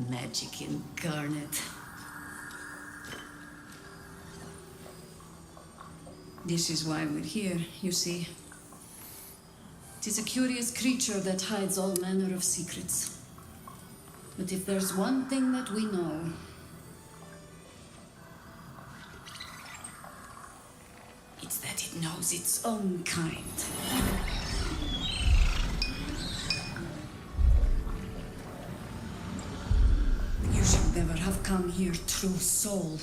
Magic incarnate. This is why we're here, you see. It is a curious creature that hides all manner of secrets. But if there's one thing that we know, it's that it knows its own kind. You should never have come here, true soul.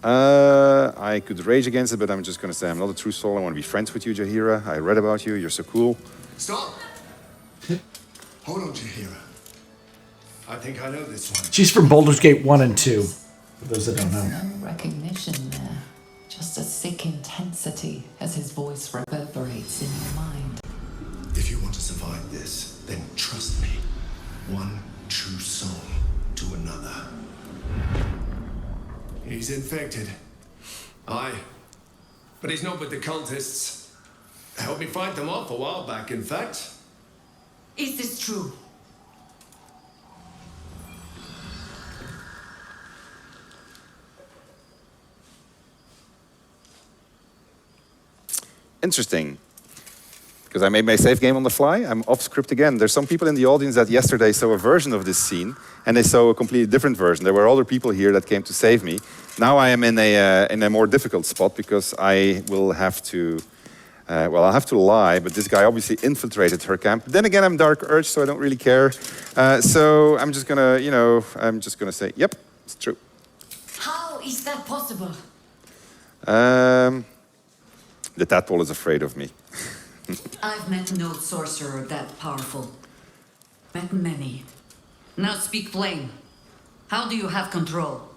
I could rage against it, but I'm just gonna say I'm not a true soul. I want to be friends with you, Jaheira. I read about you. You're so cool. Stop! Hold on, Jaheira. I think I know this one. She's from Baldur's Gate 1 and 2, for those that don't know. No recognition there. Just a sick intensity as his voice reverberates in your mind. If you want to survive this, then trust me. One true soul to another. He's infected. Aye. But he's not with the cultists. Helped me fight them off a while back, in fact. Is this true? Interesting. Because I made my save game on the fly. I'm off script again. There's some people in the audience that yesterday saw a version of this scene, and they saw a completely different version. There were other people here that came to save me. Now I am in a more difficult spot because I will have to, well, I'll have to lie, but this guy obviously infiltrated her camp. Then again, I'm Dark Urge, so I don't really care. So I'm just gonna, you know, I'm just gonna say, yep, it's true. How is that possible? The tadpole is afraid of me. I've met no sorcerer that powerful. Met many. Now speak plain. How do you have control?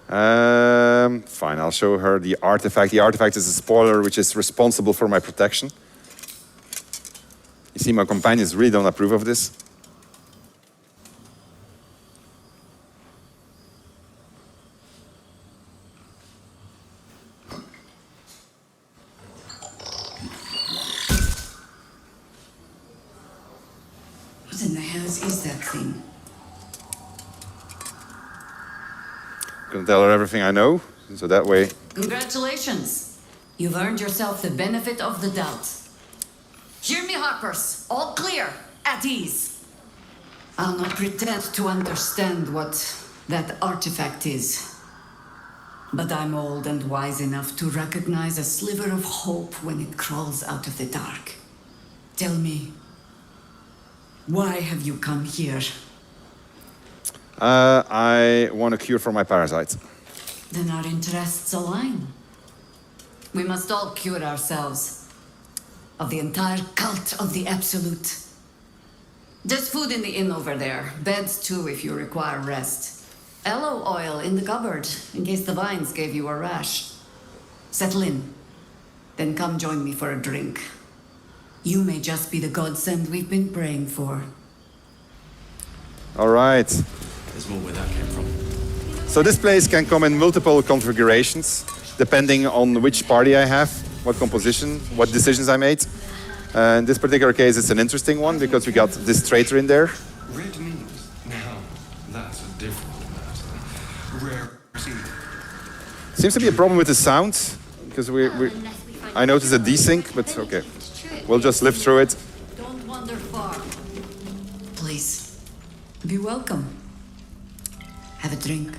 Fine, I'll show her the artifact. The artifact is a spoiler which is responsible for my protection. You see, my companions really don't approve of this. What in the hell is that thing? I'm gonna tell her everything I know, so that way. Congratulations. You've earned yourself the benefit of the doubt. Hear me, Harpers. All clear. At ease. I'll not pretend to understand what that artifact is. But I'm old and wise enough to recognize a sliver of hope when it crawls out of the dark. Tell me, why have you come here? I want a cure for my parasite. Then our interests align. We must all cure ourselves of the entire cult of the Absolute. There's food in the inn over there. Beds too if you require rest. Aloe oil in the cupboard in case the vines gave you a rash. Settle in. Then come join me for a drink. You may just be the godsend we've been praying for. All right. There's more where that came from. So this place can come in multiple configurations, depending on which party I have, what composition, what decisions I made. In this particular case, it's an interesting one because we got this traitor in there. Red means. Now, that's a different matter. Rare seed. Seems to be a problem with the sound, because I noticed a desync, but okay. We'll just live through it. Don't wander far. Please, be welcome. Have a drink.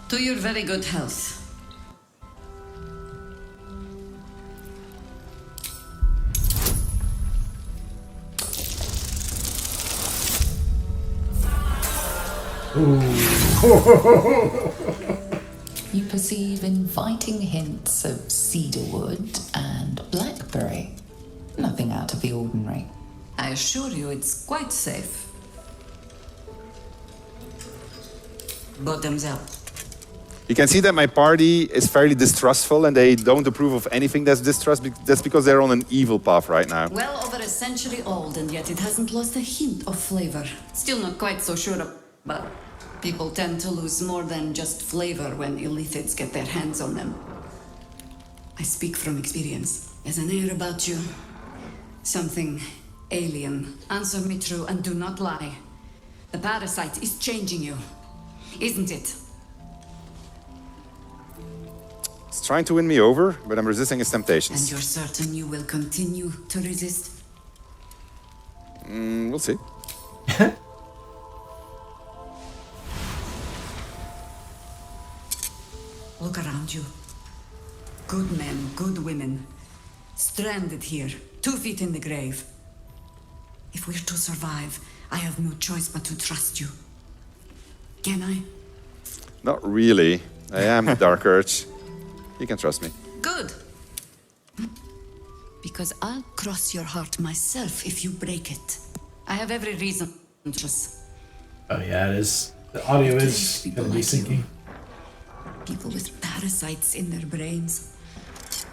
To your very good health. You perceive inviting hints of cedarwood and blackberry. Nothing out of the ordinary. I assure you it's quite safe. Bottoms up. You can see that my party is fairly distrustful and they don't approve of anything that's distrust. That's because they're on an evil path right now. Well over a century old, and yet it hasn't lost a hint of flavor. Still not quite so sure about People tend to lose more than just flavor when illithids get their hands on them. I speak from experience. There's an air about you. Something alien. Answer me true and do not lie. The parasite is changing you, isn't it? It's trying to win me over, but I'm resisting its temptations. And you're certain you will continue to resist? We'll see. Look around you. Good men, good women. Stranded here, 2 feet in the grave. If we're to survive, I have no choice but to trust you. Can I? Not really. I am the Dark Urge. You can trust me. Good. Because I'll cross your heart myself if you break it. I have every reason to trust. Oh yeah, it is. The audio is going to be syncing. People with parasites in their brains.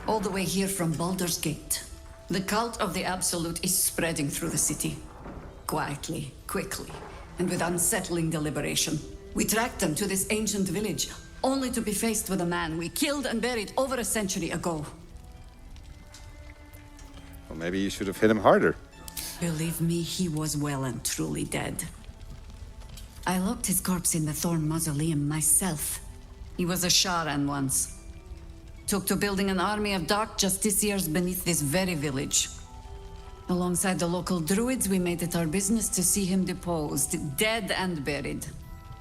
All the way here from Baldur's Gate. The cult of the Absolute is spreading through the city. Quietly, quickly, and with unsettling deliberation. We tracked them to this ancient village, only to be faced with a man we killed and buried over a century ago. Well, maybe you should have hit him harder. Believe me, he was well and truly dead. I locked his corpse in the Thorn Mausoleum myself. He was a Sharan once. Took to building an army of dark justiciars beneath this very village. Alongside the local druids, we made it our business to see him deposed, dead and buried.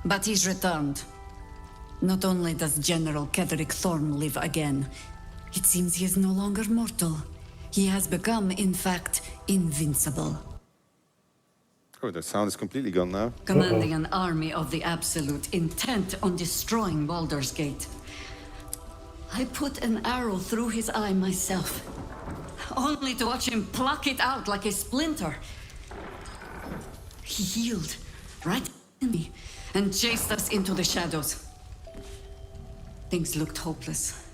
But he's returned. Not only does General Ketheric Thorm live again, it seems he is no longer mortal. He has become, in fact, invincible. Oh, the sound is completely gone now. Commanding an army of the Absolute, intent on destroying Baldur's Gate. I put an arrow through his eye myself, only to watch him pluck it out like a splinter. He healed right in me and chased us into the shadows. Things looked hopeless,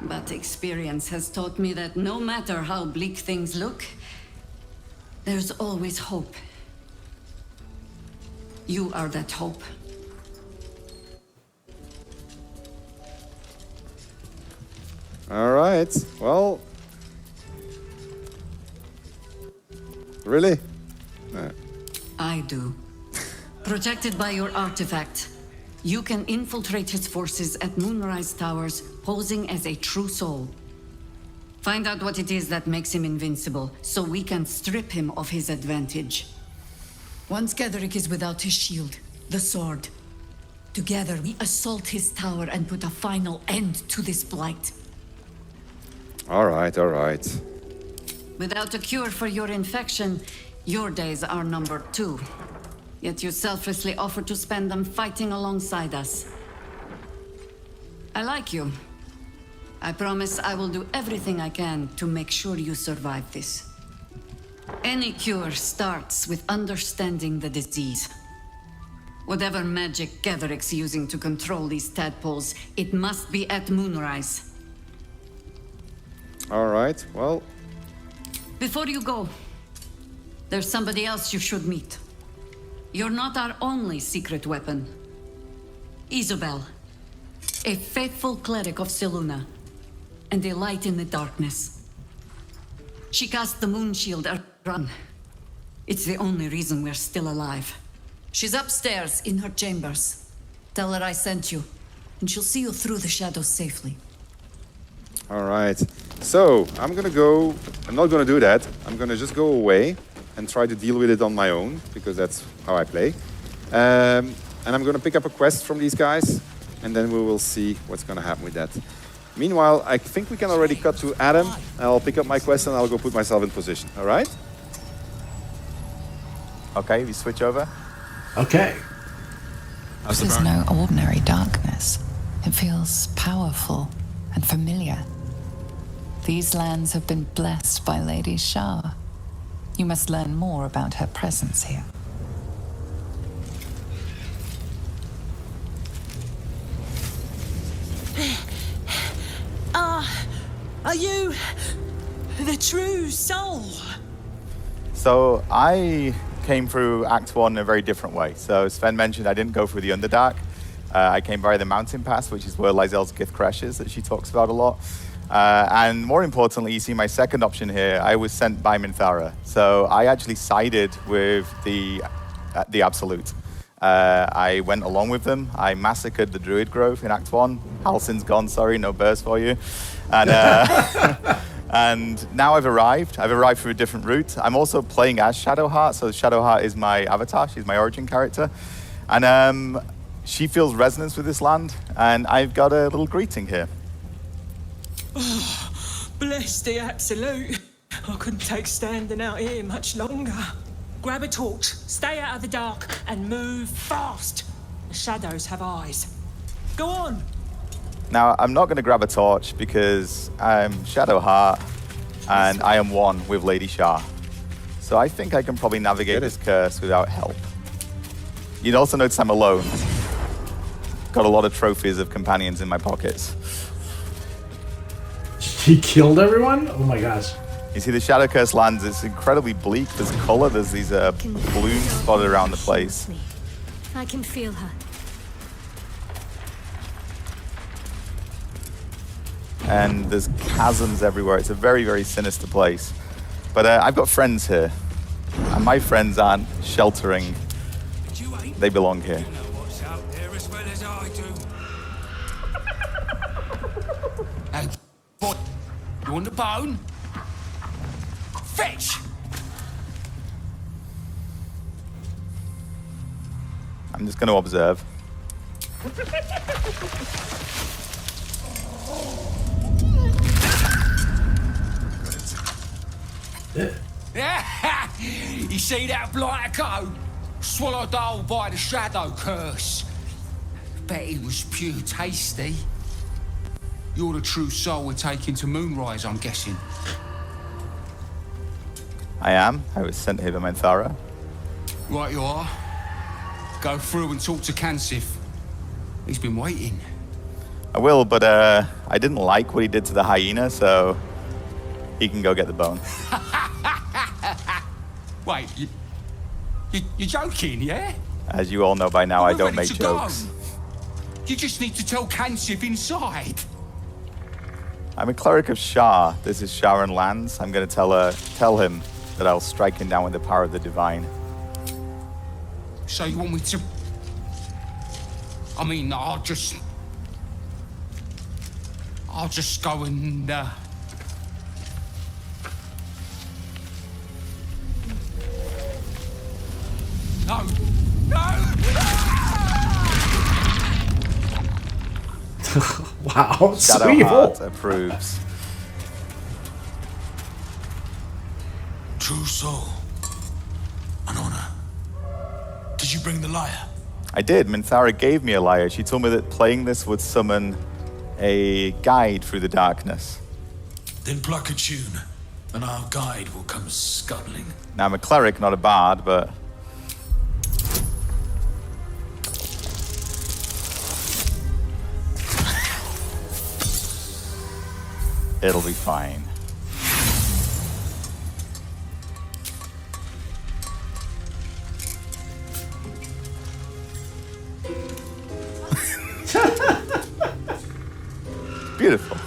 but experience has taught me that no matter how bleak things look, there's always hope. You are that hope. All right. Well, really? No. I do. Protected by your artifact, you can infiltrate his forces at Moonrise Towers, posing as a true soul. Find out what it is that makes him invincible, so we can strip him of his advantage. Once Ketheric is without his shield, the sword, together we assault his tower and put a final end to this blight. All right, all right. Without a cure for your infection, your days are numbered too. Yet you selflessly offer to spend them fighting alongside us. I like you. I promise I will do everything I can to make sure you survive this. Any cure starts with understanding the disease. Whatever magic Ketheric's using to control these tadpoles, it must be at Moonrise. All right, well... Before you go, there's somebody else you should meet. You're not our only secret weapon. Isobel, a faithful cleric of Selûne, and a light in the darkness. She cast the moon shield at run. It's the only reason we're still alive. She's upstairs in her chambers. Tell her I sent you, and she'll see you through the shadows safely. All right. So, I'm gonna go... I'm not gonna do that. I'm gonna just go away and try to deal with it on my own, because that's how I play. And I'm gonna pick up a quest from these guys, and then we will see what's gonna happen with that. Meanwhile, I think we can already cut to Adam. I'll pick up my quest and I'll go put myself in position, all right? Okay, we switch over. Okay. This is no ordinary darkness. It feels powerful and familiar. These lands have been blessed by Lady Shah. You must learn more about her presence here. Are you the true soul? So I came through Act 1 in a very different way. So Sven mentioned I didn't go through the Underdark. I came by the Mountain Pass, which is where Lysel's Gift Crash is, that she talks about a lot. And more importantly, you see my second option here, I was sent by Minthara. So I actually sided with the Absolute. I went along with them. I massacred the Druid Grove in Act 1. Halsin's gone, sorry, no burst for you. And, and now I've arrived. I've arrived through a different route. I'm also playing as Shadowheart, so Shadowheart is my avatar. She's my origin character. And she feels resonance with this land, and I've got a little greeting here. Oh, bless the Absolute. I couldn't take standing out here much longer. Grab a torch, stay out of the dark, and move fast. The shadows have eyes. Go on. Now, I'm not going to grab a torch because I'm Shadowheart, and I am one with Lady Shah. So I think I can probably navigate this curse without help. You'd also notice I'm alone. Got a lot of trophies of companions in my pockets. He killed everyone? Oh my gosh. You see the Shadow Curse lands, it's incredibly bleak. There's color, there's these balloons spotted around the place. I can feel her. And there's chasms everywhere. It's a very, very sinister place. But I've got friends here. And my friends aren't sheltering. They belong here. You want the bone? Fetch! I'm just going to observe. You see that blighter go? Swallowed whole by the Shadow Curse. Bet it was pure tasty. You're the true soul we're taking to Moonrise, I'm guessing. I am. I was sent here by Minthara. Right you are. Go through and talk to Kansif. He's been waiting. I will, but I didn't like what he did to the hyena, so he can go get the bone. Wait, you're joking, yeah? As you all know by now, I don't make jokes. You just need to tell Kansif inside. I'm a cleric of Shah. This is Sharon Lands. I'm going to tell him that I'll strike him down with the power of the divine. So you want me to... I mean, I'll just go and... No. Wow, Shadowheart approves. True soul. An honor. Did you bring the lyre? I did. Minthara gave me a lyre. She told me that playing this would summon a guide through the darkness. Then pluck a tune, and our guide will come scuttling. Now, I'm a cleric, not a bard, but... it'll be fine. Beautiful.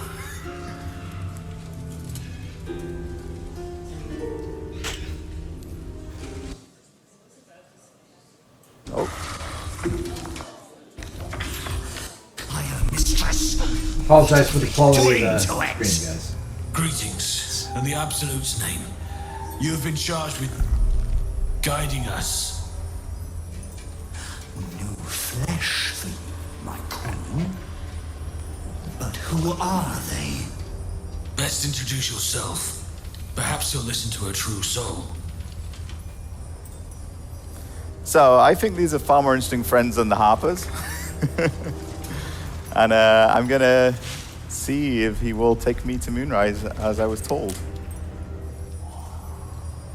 Oh. Apologize for the quality of the screen, guys. Greetings, in the Absolute's name. You have been charged with guiding us. No flesh for you, my queen. But who are they? Best introduce yourself. Perhaps you'll listen to a true soul. So, I think these are far more interesting friends than the Harpers. And I'm gonna see if he will take me to Moonrise as I was told.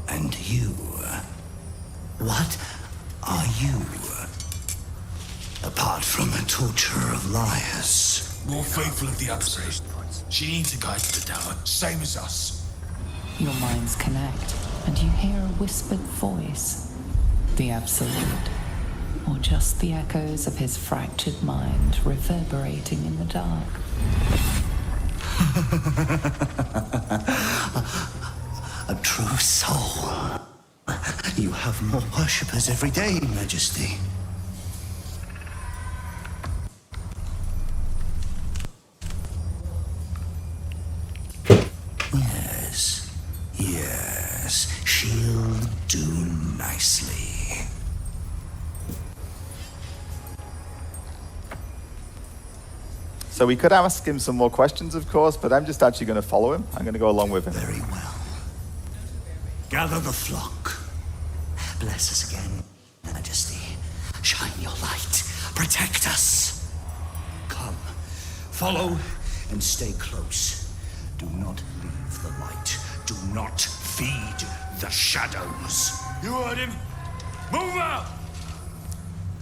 And you? What are you? Apart from a torturer of liars. More faithful of the Absolute. She needs a guide to the tower, same as us. Your minds connect, and you hear a whispered voice. The Absolute, or just the echoes of his fractured mind reverberating in the dark? A true soul. You have more worshippers every day, Majesty. Yes, she'll do nicely. So we could ask him some more questions, of course, but I'm just actually going to follow him. I'm going to go along with him. Very well. Gather the flock. Bless us again, Majesty. Shine your light. Protect us. Come, follow and stay close. Do not leave the light. Do not feed the shadows. You heard him. Move out!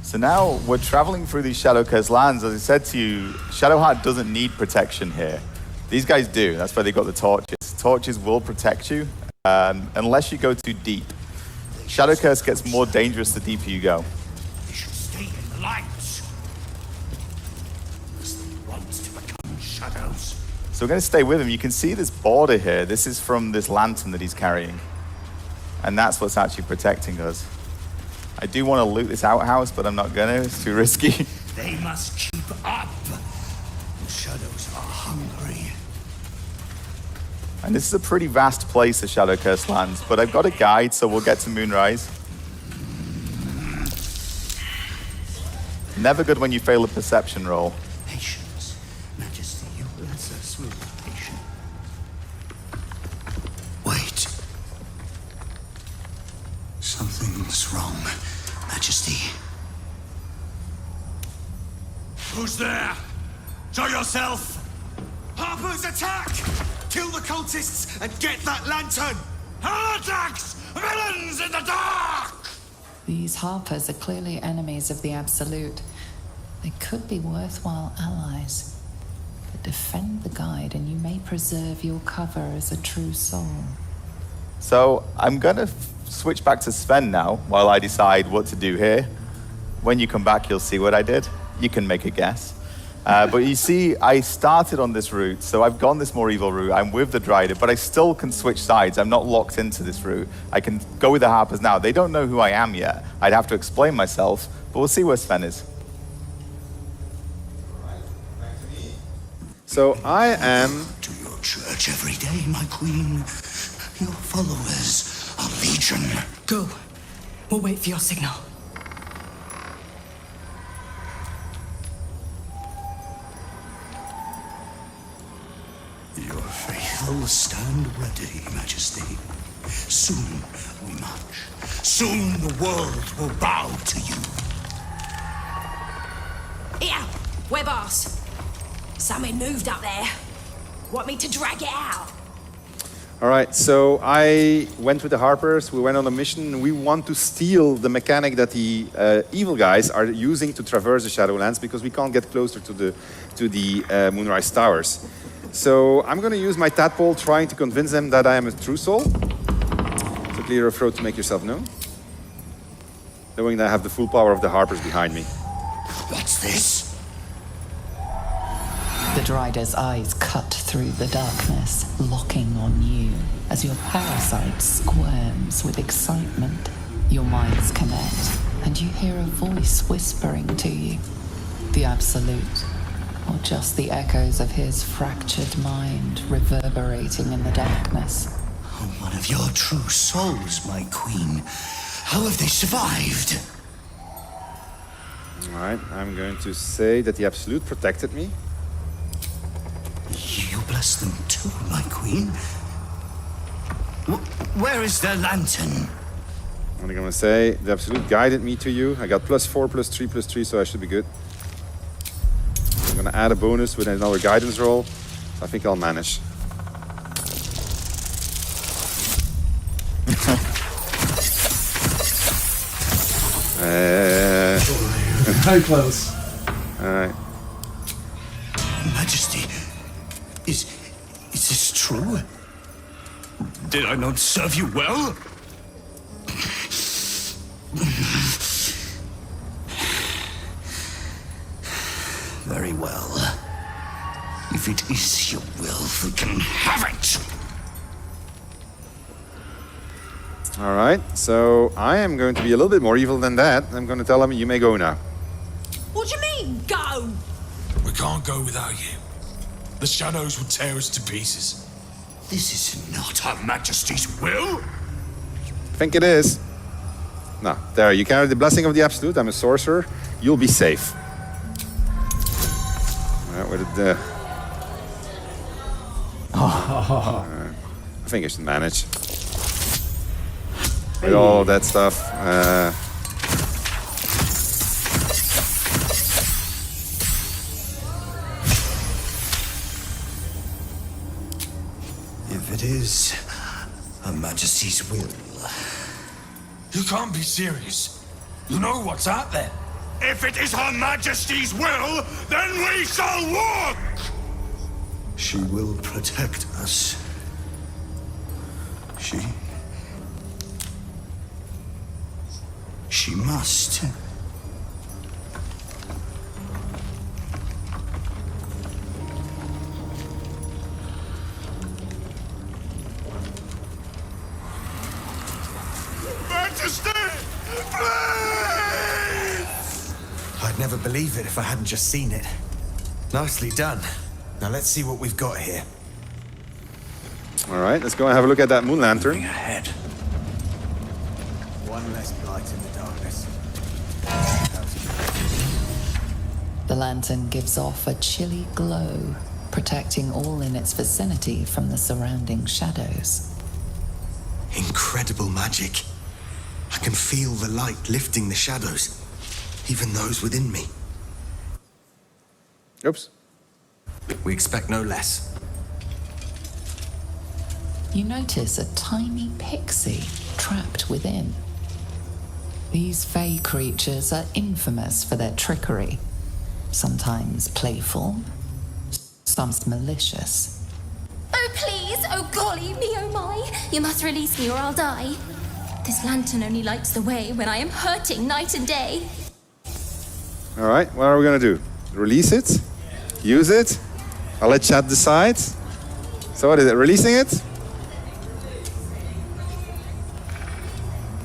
So now we're traveling through these shadow-cursed lands. As I said to you, Shadowheart doesn't need protection here. These guys do. That's why they got the torches. Torches will protect you unless you go too deep. Shadow Curse gets more dangerous the deeper you go. They should stay in the light. As they want to become shadows. So we're going to stay with him. You can see this border here. This is from this lantern that he's carrying. And that's what's actually protecting us. I do want to loot this outhouse, but I'm not going to. It's too risky. They must keep up. The shadows are hungry. And this is a pretty vast place, the Shadow Curse lands. But I've got a guide, so we'll get to Moonrise. Never good when you fail a perception roll. Patience. Majesty, you bless us with patience. Wait. Something's wrong, Majesty. Who's there? Show yourself! Harpers, attack! Kill the cultists and get that lantern! Heretics! Villains in the dark! These Harpers are clearly enemies of the Absolute. They could be worthwhile allies. But defend the guide and you may preserve your cover as a true soul. So I'm going to switch back to Sven now while I decide what to do here. When you come back, you'll see what I did. You can make a guess. But you see, I started on this route, so I've gone this more evil route. I'm with the Dryder, but I still can switch sides. I'm not locked into this route. I can go with the Harpers now. They don't know who I am yet. I'd have to explain myself, but we'll see where Sven is. So I am... To your church every day, my queen. Your followers are legion. Go. We'll wait for your signal. Your faithful stand ready, Majesty. Soon we march. Soon the world will bow to you. Here, we're boss. Something moved up there. Want me to drag it out? All right, so I went with the Harpers. We went on a mission. We want to steal the mechanic that the evil guys are using to traverse the Shadowlands because we can't get closer to the Moonrise Towers. So I'm going to use my tadpole trying to convince them that I am a true soul. So clear your throat to make yourself known. Knowing that I have the full power of the Harpers behind me. What's this? The Dryder's eyes cut through the darkness, locking on you as your parasite squirms with excitement. Your minds connect, and you hear a voice whispering to you. The Absolute, or just the echoes of his fractured mind reverberating in the darkness. One of your true souls, my queen. How have they survived? All right, I'm going to say that the Absolute protected me. You bless them too, my queen. Where is their lantern? I'm going to say the Absolute guided me to you. I got +4, +3, so I should be good. I'm going to add a bonus with another guidance roll. I think I'll manage. Very close. All right. Majesty, is this true? Did I not serve you well? Very well. If it is your will, we can have it! All right, so I am going to be a little bit more evil than that. I'm going to tell him, you may go now. What do you mean, go? We can't go without you. The shadows will tear us to pieces. This is not Her Majesty's will. I think it is. No, there, you carry the blessing of the Absolute. I'm a sorcerer. You'll be safe. All right, where did the... I think I should manage. With all of that stuff. If it is Her Majesty's will... You can't be serious. You know what's out there. If it is Her Majesty's will, then we shall walk! She will protect us. She must. Majesty! Please! I'd never believe it if I hadn't just seen it. Nicely done. Now let's see what we've got here. All right, let's go and have a look at that moon lantern. Ahead. One less light in the darkness. The lantern gives off a chilly glow, protecting all in its vicinity from the surrounding shadows. Incredible magic. I can feel the light lifting the shadows, even those within me. Oops. We expect no less. You notice a tiny pixie trapped within. These fey creatures are infamous for their trickery, sometimes playful, sometimes malicious. Oh please, oh golly me, oh my! You must release me or I'll die. This lantern only lights the way when I am hurting night and day. All right, what are we going to do? Release it? Use it? I'll let chat decide. So what is it, releasing it?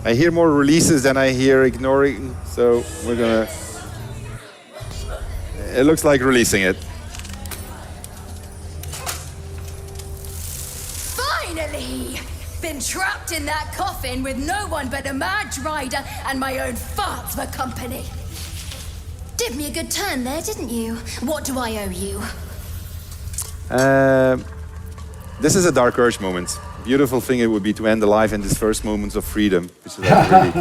I hear more releases than I hear ignoring, so we're gonna... It looks like releasing it. Finally! Been trapped in that coffin with no one but a mad rider and my own farts for company. Did me a good turn there, didn't you? What do I owe you? This is a Dark Urge moment. Beautiful thing it would be to end the life in these first moments of freedom, which is like really...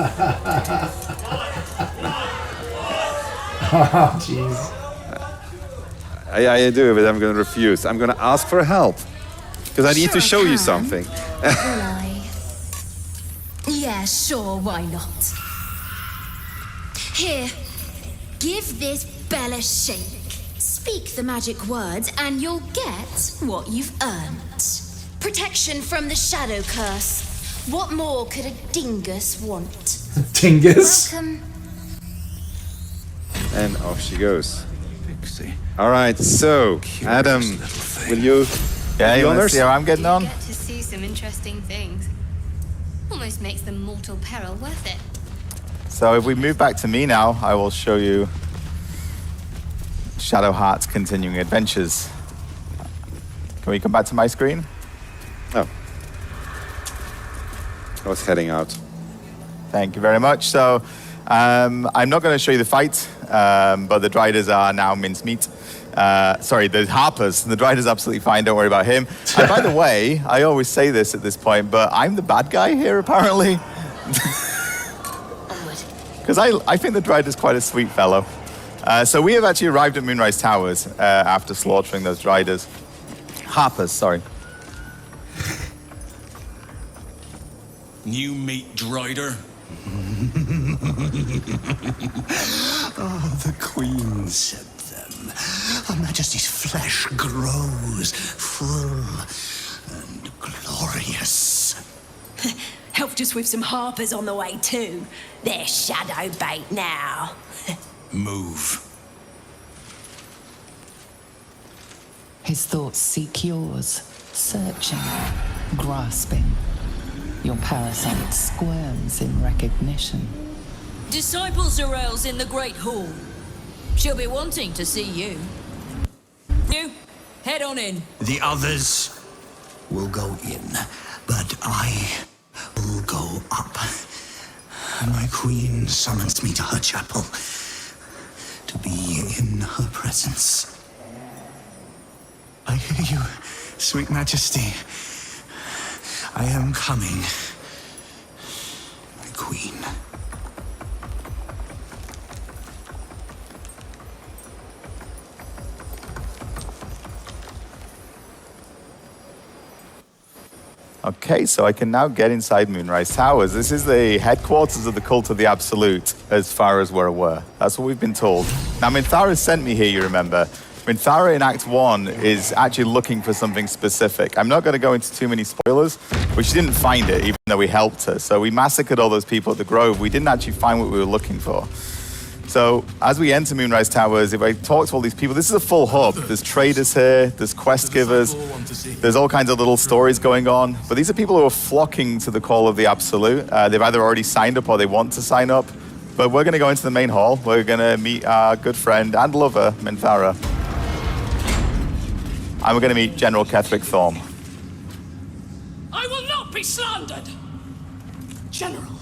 Oh, jeez. I do, but I'm going to refuse. I'm going to ask for help. Because I need to show you something. Will I? Yeah, sure, why not? Here, give this bell a shake. Speak the magic words and you'll get what you've earned. Protection from the shadow curse. What more could a dingus want? Dingus? Welcome. And off she goes. All right, so, Adam, will you... Yeah, you want to see how I'm getting on? You get to see some interesting things. Almost makes the mortal peril worth it. So if we move back to me now, I will show you Shadowheart's continuing adventures. Can we come back to my screen? Oh. I was heading out. Thank you very much. So I'm not going to show you the fight, but the Driders are now mincemeat. Sorry, the Harpers. The Drider's absolutely fine, don't worry about him. And by the way, I always say this at this point, but I'm the bad guy here, apparently. Because I think the Drider's quite a sweet fellow. So we have actually arrived at Moonrise Towers after slaughtering those Driders. Harpers, sorry. New meat, Drider. Oh, the Queen said them. Her Majesty's flesh grows full and glorious. Helped us with some harpers on the way too. They're shadow bait now. Move. His thoughts seek yours, searching, grasping. Your parasite squirms in recognition. Disciple Zarel's in the Great Hall. She'll be wanting to see you. You, head on in. The others will go in, but I will go up. My queen summons me to her chapel to be in her presence. I hear you, sweet majesty. I am coming, my queen. Okay, so I can now get inside Moonrise Towers. This is the headquarters of the Cult of the Absolute, as far as we're aware. That's what we've been told. Now, Minthara sent me here, you remember. Minthara in Act 1 is actually looking for something specific. I'm not going to go into too many spoilers, but she didn't find it, even though we helped her. So we massacred all those people at the Grove. We didn't actually find what we were looking for. So as we enter Moonrise Towers, if I talk to all these people, this is a full hub. There's traders here, there's quest givers, there's all kinds of little stories going on. But these are people who are flocking to the call of the Absolute. They've either already signed up or they want to sign up. But we're going to go into the main hall. We're going to meet our good friend and lover, Minthara. And we're going to meet General Ketheric Thrum. I will not be slandered! General,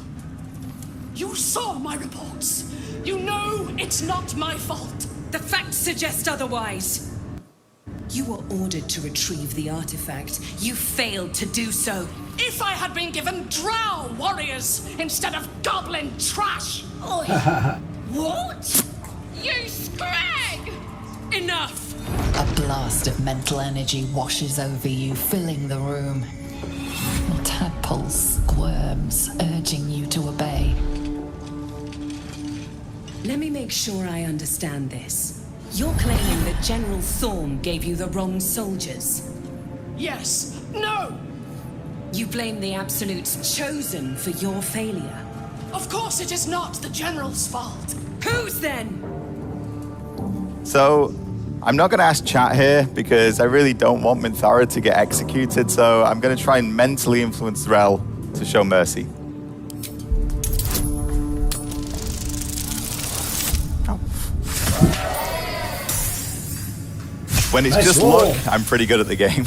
you saw my reports. You know it's not my fault. The facts suggest otherwise. You were ordered to retrieve the artifact. You failed to do so. If I had been given drow warriors instead of goblin trash! Oi. What? You scrag! Enough! A blast of mental energy washes over you, filling the room. Your tadpole squirms, urging you to obey. Let me make sure I understand this. You're claiming that General Thrum gave you the wrong soldiers. Yes. No! You blame the Absolute's chosen for your failure. Of course it is not the General's fault. Whose then? So, I'm not going to ask chat here because I really don't want Minthara to get executed, so I'm going to try and mentally influence Rel to show mercy. When it's nice just roll. luck, I'm pretty good at the game.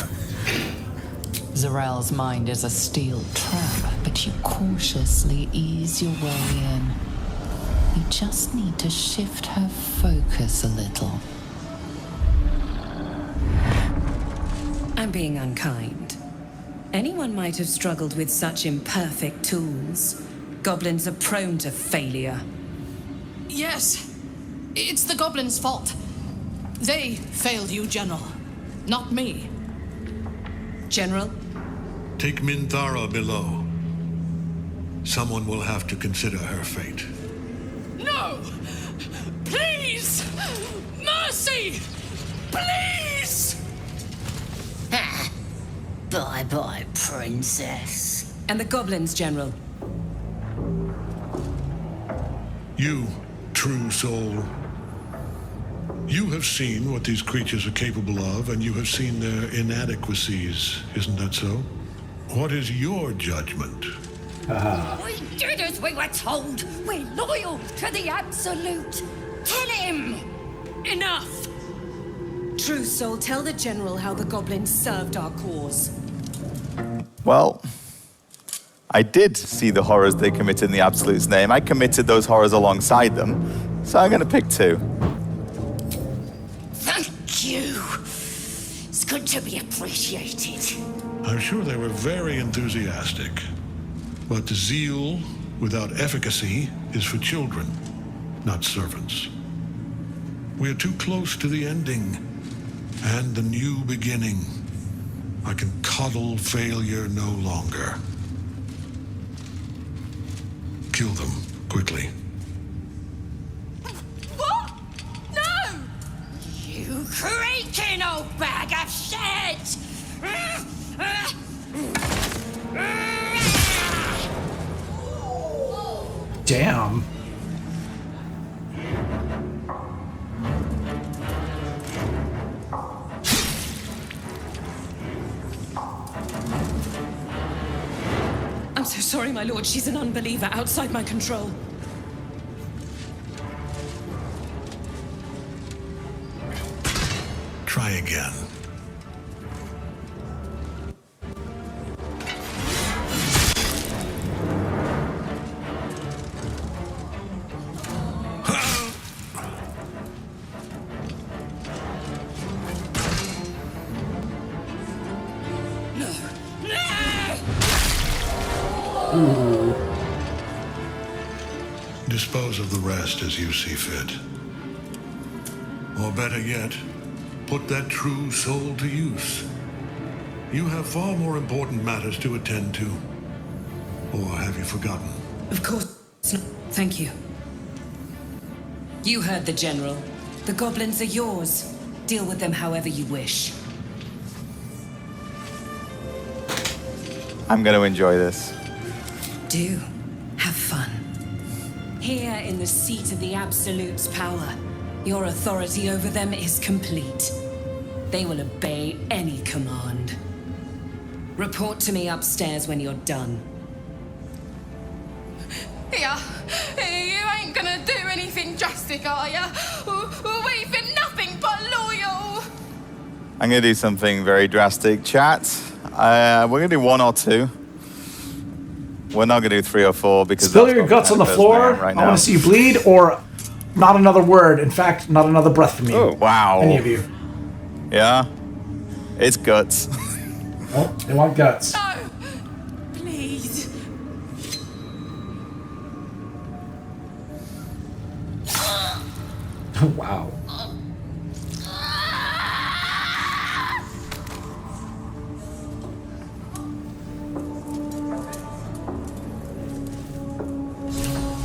Zarel's mind is a steel trap, but you cautiously ease your way in. You just need to shift her focus a little. I'm being unkind. Anyone might have struggled with such imperfect tools. Goblins are prone to failure. Yes. It's the goblins' fault. They failed you, General. Not me. General? Take Minthara below. Someone will have to consider her fate. No! Please! Mercy! Please! Bye-bye, princess. And the goblins, General? You, true soul. You have seen what these creatures are capable of, and you have seen their inadequacies. Isn't that so? What is your judgment? We did as we were told. We're loyal to the Absolute. Tell him! Enough! True soul, tell the General how the goblins served our cause. Well, I did see the horrors they committed in the Absolute's name. I committed those horrors alongside them, so I'm going to pick 2. Thank you. It's good to be appreciated. I'm sure they were very enthusiastic. But zeal without efficacy is for children, not servants. We are too close to the ending and the new beginning. I can coddle failure no longer. Kill them quickly. What? No! You creaking old bag of shit! Damn. so sorry, my lord. She's an unbeliever outside my control. Try again. Dispose of the rest as you see fit. Or better yet, put that true soul to use. You have far more important matters to attend to. Or have you forgotten? Of course not. Thank you. You heard the General. The goblins are yours. Deal with them however you wish. I'm going to enjoy this. Do. Have fun. Here in the seat of the Absolute's power, your authority over them is complete. They will obey any command. Report to me upstairs when you're done. Yeah, you ain't gonna do anything drastic, are ya? We've been nothing but loyal. I'm going to do something very drastic. Chat, we're going to do 1 or 2. We're not going to do 3 or 4 because... Spill your guts on the floor. Right I want to see you bleed, or not another word. In fact, not another breath from you. Oh, wow. Any of you. Yeah? It's guts. Oh, they want guts. No, please. Wow.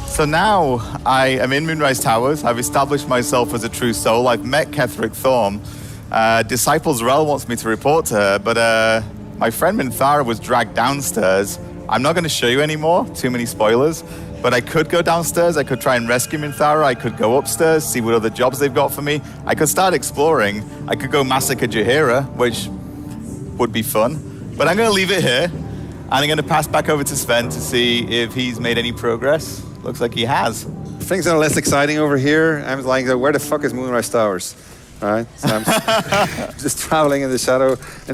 So now I am in Moonrise Towers. I've established myself as a true soul. I've met Ketheric Thrum. Disciples Rel wants me to report to her, but my friend Minthara was dragged downstairs. I'm not going to show you anymore, too many spoilers, but I could go downstairs. I could try and rescue Minthara. I could go upstairs, see what other jobs they've got for me. I could start exploring. I could go massacre Jaheira, which would be fun. But I'm going to leave it here, and I'm going to pass back over to Sven to see if he's made any progress. Looks like he has. Things are less exciting over here. I'm like, where the fuck is Moonrise Towers? All right, so I'm just traveling in the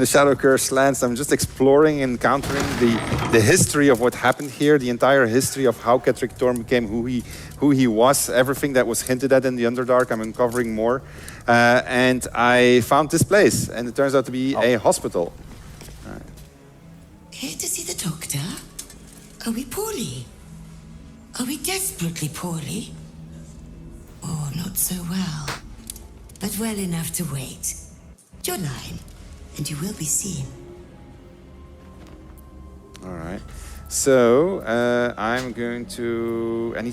shadow curse lands. I'm just exploring, encountering the history of what happened here, the entire history of how Ketheric Thrum became who he was, everything that was hinted at in the Underdark. I'm uncovering more, and I found this place, and it turns out to be a hospital. Here to see the doctor? Are we poorly? Are we desperately poorly? Or not so well, but well enough to wait. Your line, and you will be seen. All right. So I need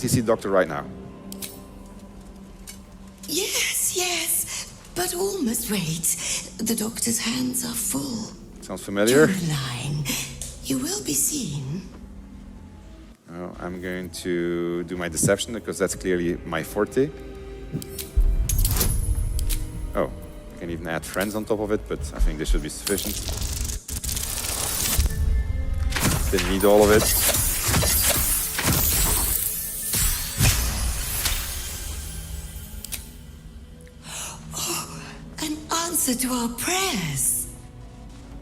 to see the doctor right now. Yes, but all must wait. The doctor's hands are full. Sounds familiar. Your line, you will be seen. Oh, I'm going to do my deception because that's clearly my forte. Oh, I can even add friends on top of it, but I think this should be sufficient. Didn't need all of it. Oh, an answer to our prayers.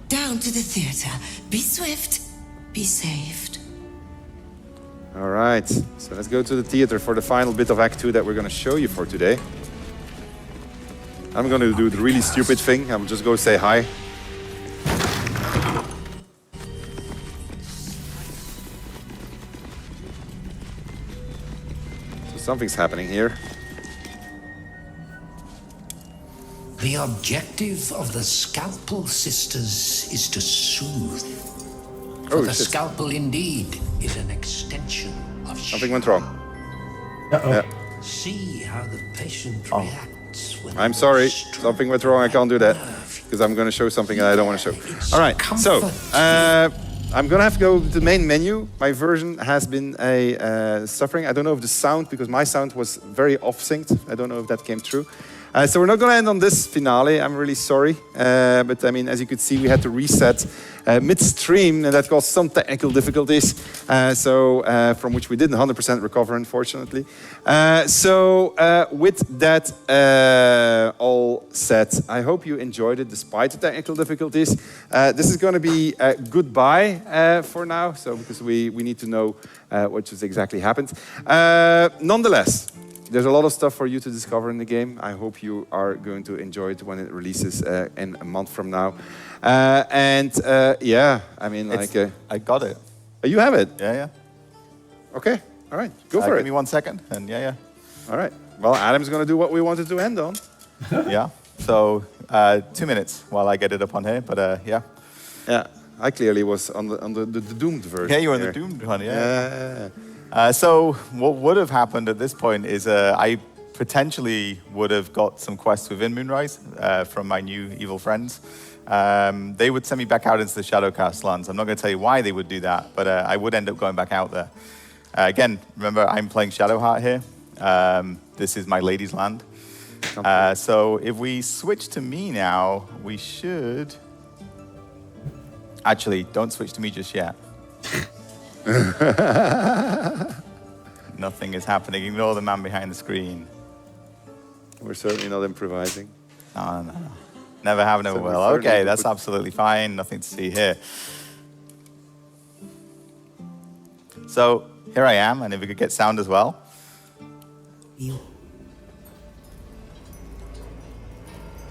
Down to the theater. Be swift, be saved. All right, so let's go to the theater for the final bit of Act 2 that we're going to show you for today. I'm going to do the really stupid thing. I'll just go say hi. So something's happening here. The objective of the Scalpel Sisters is to soothe. For the scalpel indeed is an extension of Something went wrong. Yeah. See how the patient reacts when I'm sorry, something went wrong. I can't do that because I'm going to show something that I don't want to show. All right, so I'm going to have to go to the main menu. My version has been suffering. I don't know if the sound, because my sound was very off-synced. I don't know if that came through. So we're not going to end on this finale. I'm really sorry. But I mean, as you could see, we had to reset midstream, and that caused some technical difficulties. From which we didn't 100% recover, unfortunately. With that all said, I hope you enjoyed it despite the technical difficulties. This is going to be goodbye for now, because we need to know what just exactly happened. Nonetheless, there's a lot of stuff for you to discover in the game. I hope you are going to enjoy it when it releases in a month from now. Yeah, I mean, I got it. Oh, you have it? Yeah. Okay, all right, go for it. Give me 1 second, and yeah. All right. Well, Adam's going to do what we wanted to end on. Yeah. So 2 minutes while I get it up on here, but yeah. Yeah, I clearly was on the doomed version. Yeah, you were on the doomed one, yeah. So what would have happened at this point is I potentially would have got some quests within Moonrise from my new evil friends. They would send me back out into the Shadowcast lands. I'm not going to tell you why they would do that, but I would end up going back out there. Again, remember, I'm playing Shadowheart here. This is my lady's land. So if we switch to me now, we should... Actually, don't switch to me just yet. Nothing is happening. Ignore the man behind the screen. We're certainly not improvising. No. Never have, never will. Okay, that's absolutely fine. Nothing to see here. So here I am, and if we could get sound as well.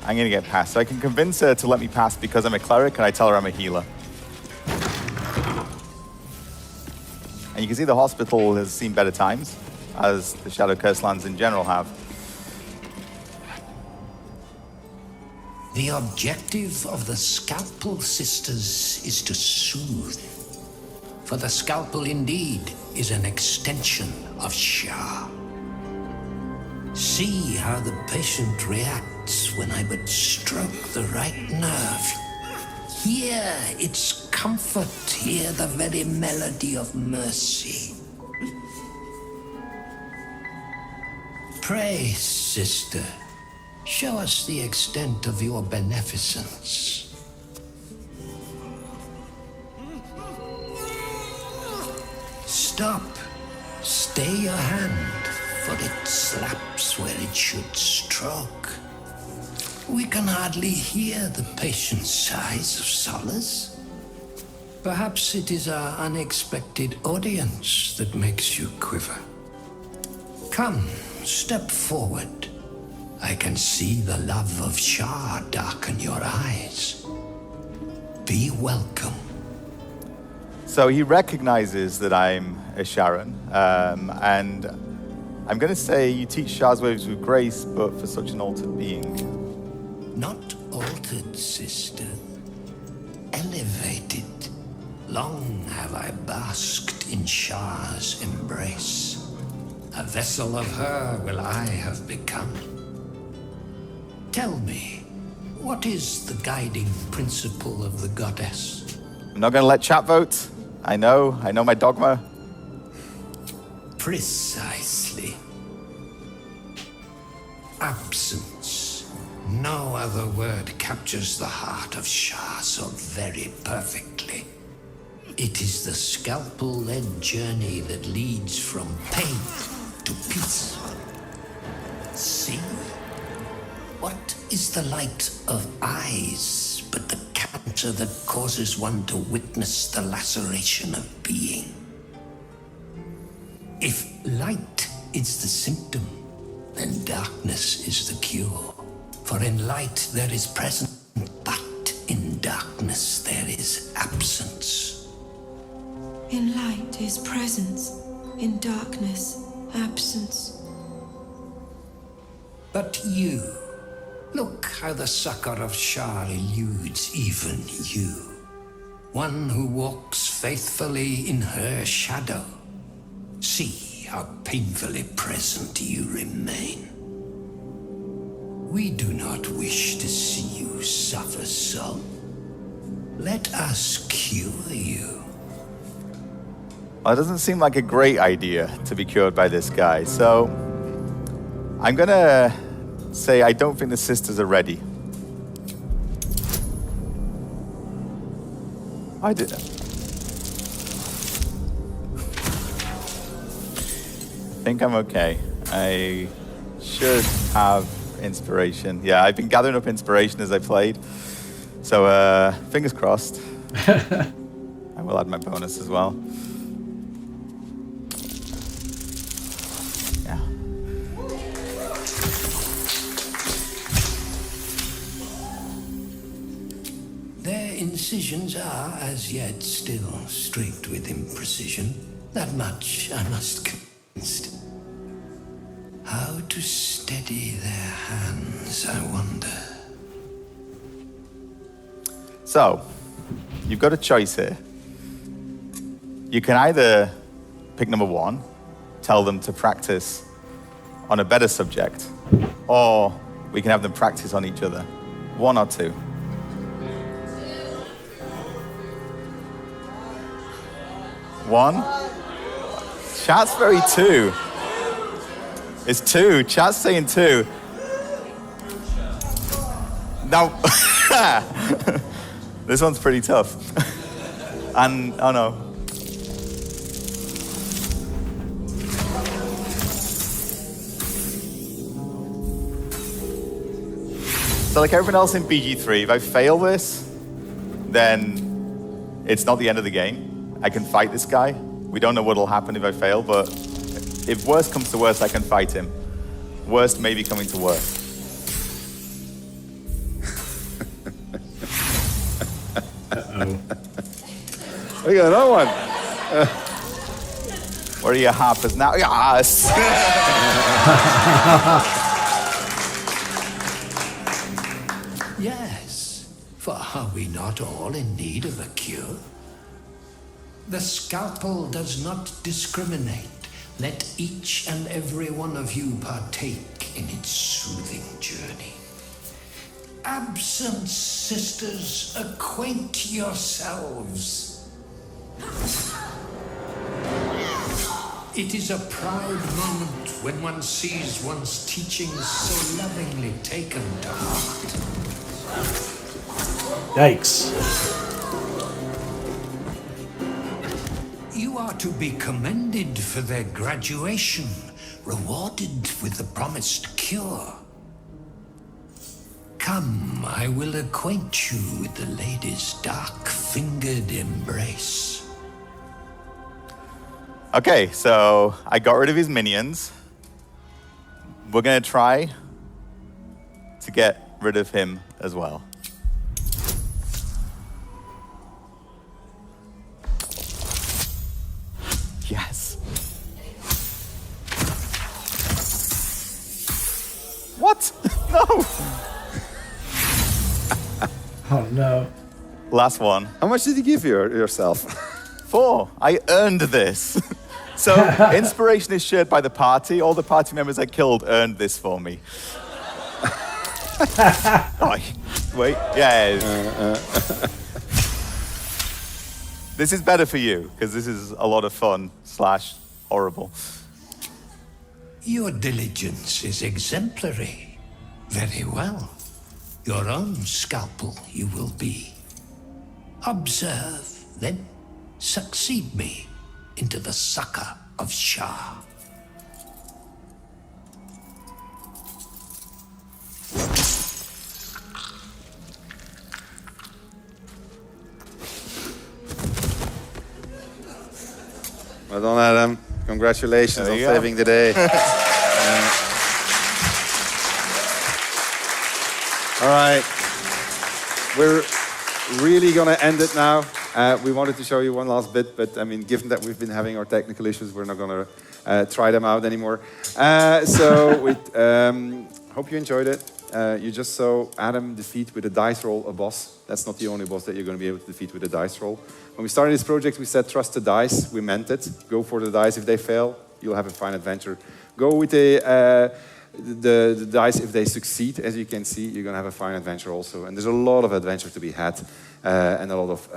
I'm going to get past. So I can convince her to let me pass because I'm a cleric, and I tell her I'm a healer. And you can see the hospital has seen better times, as the Shadow Curse lands in general have. The objective of the Scalpel Sisters is to soothe. For the Scalpel indeed is an extension of Shah. See how the patient reacts when I but stroke the right nerve. Hear its comfort, hear the very melody of mercy. Pray, sister, show us the extent of your beneficence. Stop. Stay your hand, for it slaps where it should stroke. We can hardly hear the patient's sighs of solace. Perhaps it is our unexpected audience that makes you quiver. Come, step forward. I can see the love of Shah darken your eyes. Be welcome. So he recognizes that I'm a Sharon, and I'm going to say you teach Shah's ways with grace, but for such an altered being. Not altered, sister. Elevated. Long have I basked in Shah's embrace. A vessel of her will I have become. Tell me, what is the guiding principle of the goddess? I'm not going to let chat vote. I know my dogma. Precisely. Absence. No other word captures the heart of Shah so very perfectly. It is the scalpel-led journey that leads from pain to peace. See? What is the light of eyes but the cancer that causes one to witness the laceration of being? If light is the symptom, then darkness is the cure. For in light there is presence, but in darkness there is absence. In light is presence, in darkness, absence. But you, look how the succor of Shah eludes even you. One who walks faithfully in her shadow. See how painfully present you remain. We do not wish to see you suffer so. Let us cure you. Well, it doesn't seem like a great idea to be cured by this guy, so I'm gonna say I don't think the sisters are ready. I did. I think I'm okay. I should have inspiration. Yeah, I've been gathering up inspiration as I played. So fingers crossed. I will add my bonus as well. Yeah. Their incisions are, as yet, still streaked with imprecision. That much I must confess. How to steady their hands, I wonder. So, you've got a choice here. You can either pick number 1, tell them to practice on a better subject, or we can have them practice on each other. 1 or 2. 1. Chat's very 2. It's 2. Chat's saying 2. Now, this one's pretty tough. And, oh no. So like everyone else in BG3, if I fail this, then it's not the end of the game. I can fight this guy. We don't know what'll happen if I fail, but if worst comes to worst, I can fight him. Worst may be coming to worst. We got another one. Where are your harpers now? Yes! Yes, for are we not all in need of a cure? The scalpel does not discriminate. Let each and every one of you partake in its soothing journey. Absent sisters, acquaint yourselves. It is a proud moment when one sees one's teachings so lovingly taken to heart. Yikes. You are to be commended for their graduation, rewarded with the promised cure. Come, I will acquaint you with the lady's dark-fingered embrace. Okay, so I got rid of his minions. We're gonna try to get rid of him as well. Yes. What? No! Oh no. Last one. How much did you give yourself? 4. I earned this. So, inspiration is shared by the party. All the party members I killed earned this for me. Oh, wait, yeah. This is better for you, because this is a lot of fun / horrible. Your diligence is exemplary. Very well. Your own scalpel you will be. Observe, then succeed me into the succor of Shah. Well done, Adam. Congratulations on saving the day. All right. We're really going to end it now. We wanted to show you one last bit, but I mean, given that we've been having our technical issues, we're not going to try them out anymore. So we hope you enjoyed it. You just saw Adam defeat with a dice roll a boss. That's not the only boss that you're going to be able to defeat with a dice roll. When we started this project, we said trust the dice. We meant it. Go for the dice. If they fail, you'll have a fine adventure. Go with a the dice, if they succeed, as you can see, you're going to have a fine adventure also. And there's a lot of adventure to be had and a lot of,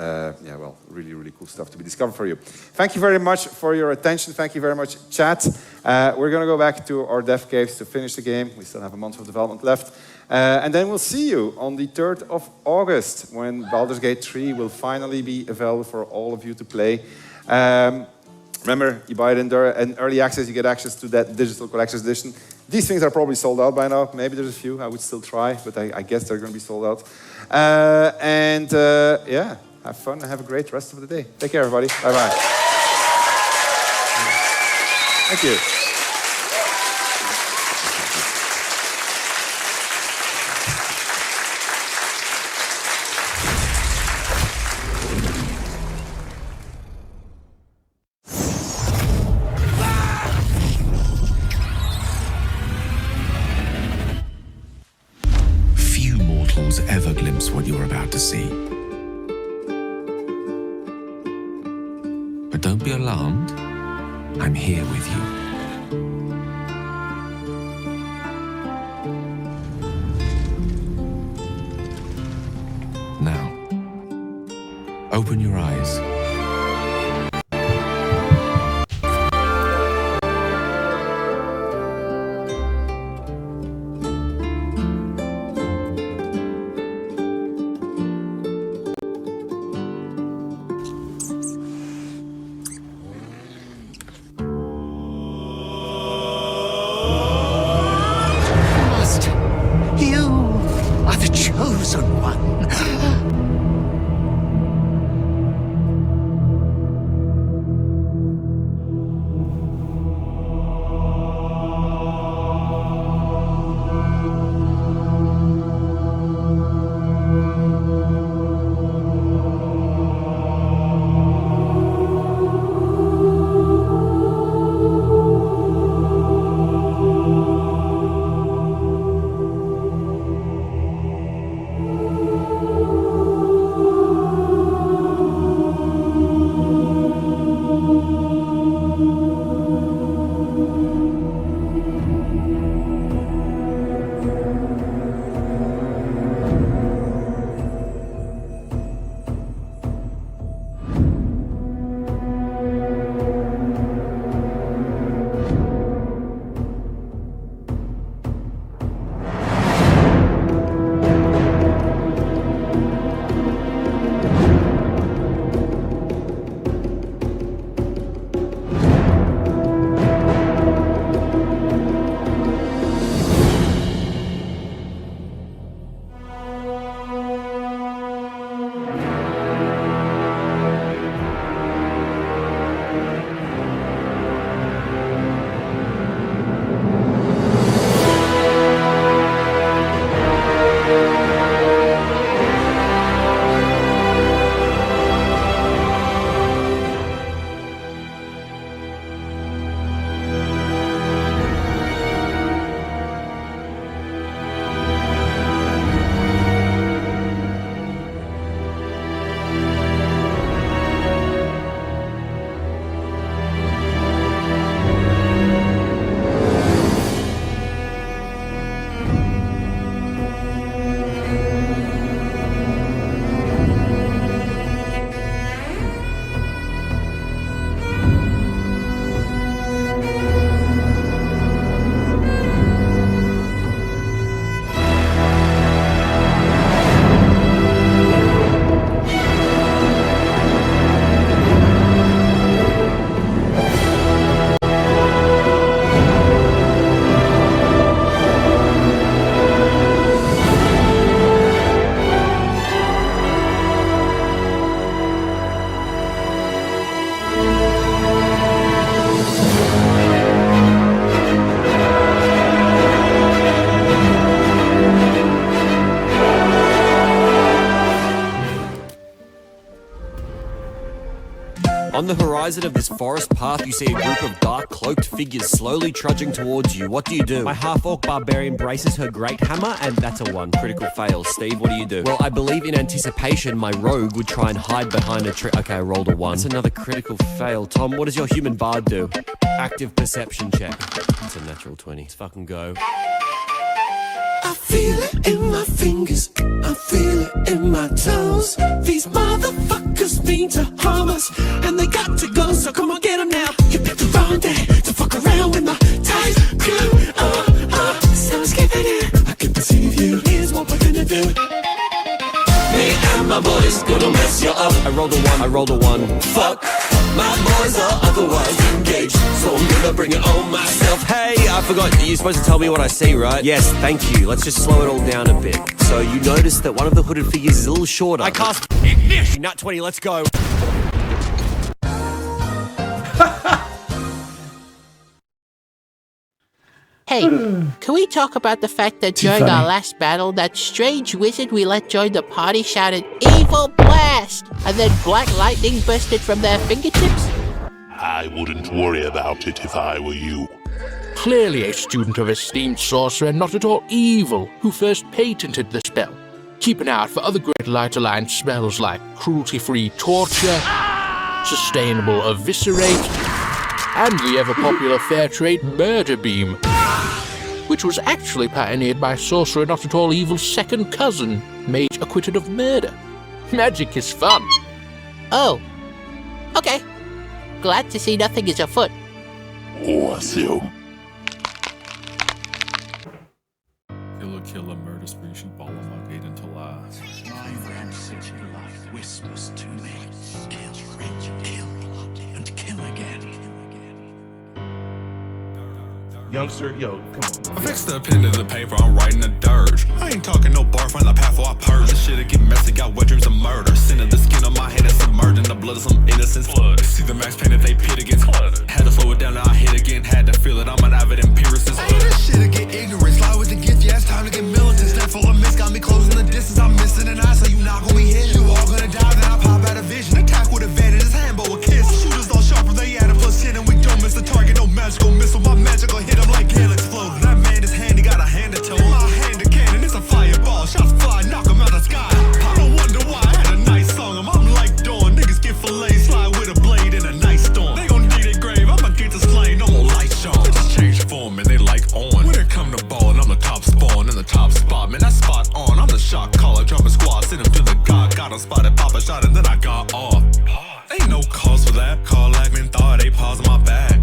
really, really cool stuff to be discovered for you. Thank you very much for your attention. Thank you very much, chat. We're going to go back to our dev caves to finish the game. We still have a month of development left. And then we'll see you on the 3rd of August when Baldur's Gate 3 will finally be available for all of you to play. Remember, you buy it in early access, you get access to that digital collector's edition. These things are probably sold out by now. Maybe there's a few. I would still try, but I guess they're going to be sold out. Yeah, have fun and have a great rest of the day. Take care, everybody. Bye-bye. Thank you. Ever glimpse what you're about to see. But don't be alarmed. I'm here with you. Now, open your eyes. On the horizon of this forest path, you see a group of dark, cloaked figures slowly trudging towards you. What do you do? My half-orc barbarian braces her great hammer, and that's a 1. Critical fail. Steve, what do you do? Well, I believe in anticipation, my rogue would try and hide behind a tree. Okay, I rolled a 1. That's another critical fail. Tom, what does your human bard do? Active perception check. It's a natural 20. Let's fucking go. I feel it in my fingers, I feel it in my toes. These motherfuckers mean to harm us, and they got to go, so come on, get them now. You picked the wrong day to fuck around with my tight crew. So let's get it. I can perceive you, here's what we're gonna do. Me and my boys gonna mess you up. I rolled a 1. Fuck, my boys are otherwise engaged, so I'm gonna bring it on myself. Hey, I forgot. You're supposed to tell me what I see, right? Yes, thank you. Let's just slow it all down a bit. So you notice that one of the hooded figures is a little shorter. I cast ignition. Nat 20, let's go. Hey, can we talk about the fact that during our last battle, that strange wizard we let join the party shouted, "Evil blast!" and then black lightning bursted from their fingertips? I wouldn't worry about it if I were you. Clearly a student of esteemed sorcerer and not at all evil who first patented the spell. Keep an eye out for other Great Light Alliance spells like cruelty-free torture, sustainable eviscerate, and the ever-popular fair trade murder beam, which was actually pioneered by sorcerer not at all evil's second cousin, mage acquitted of murder. Magic is fun. Oh, okay. Glad to see nothing is afoot. Awesome. Killer, murder spree, shoot ball on my gate until My rancid blood whispers to me, kill, and kill again. Youngster, yo, come on. I fixed the pen to the paper, I'm writing a dirge. I ain't talking no bar, find the path while I purge. This shit'll get messy, got wet dreams of murder. Sin of the skin on my head is submerged in the blood of some innocent blood. See the max pain that they pit against clutter. Had to slow it down, now I hit again. Had to feel it, I'm an avid empiricist. Hey, this shit'll get ignorant, slide with the gift, yeah, it's time to get militant. Stand full of mist, got me closing the distance. I'm missing an eye, so you not gonna be hit. You all gonna die, then I pop out of vision. Attack with advantage, this handbow a kiss. Shooters all sharper, they add a +10, and we don't miss the target. No magical missile, my magical hit, I'm like Gale explode. That man is handy, got a hand to toe. My hand to cannon, it's a fireball. Shots fly, knock him out the sky. I don't wonder why I had a nice song. I'm like Dawn, niggas get filleted, slide with a blade in a nice storm. They gon' dig their grave, I'ma get this slain, no more light show. They just change form and they like on. When it come to ballin', I'm the top spawn in the top spot. Man, that's spot on, I'm the shot caller, jumping squad, send him to the god. Got him spotted, pop a shot, and then I got off. Ain't no cause for that. Karlach men thought they paws on my back.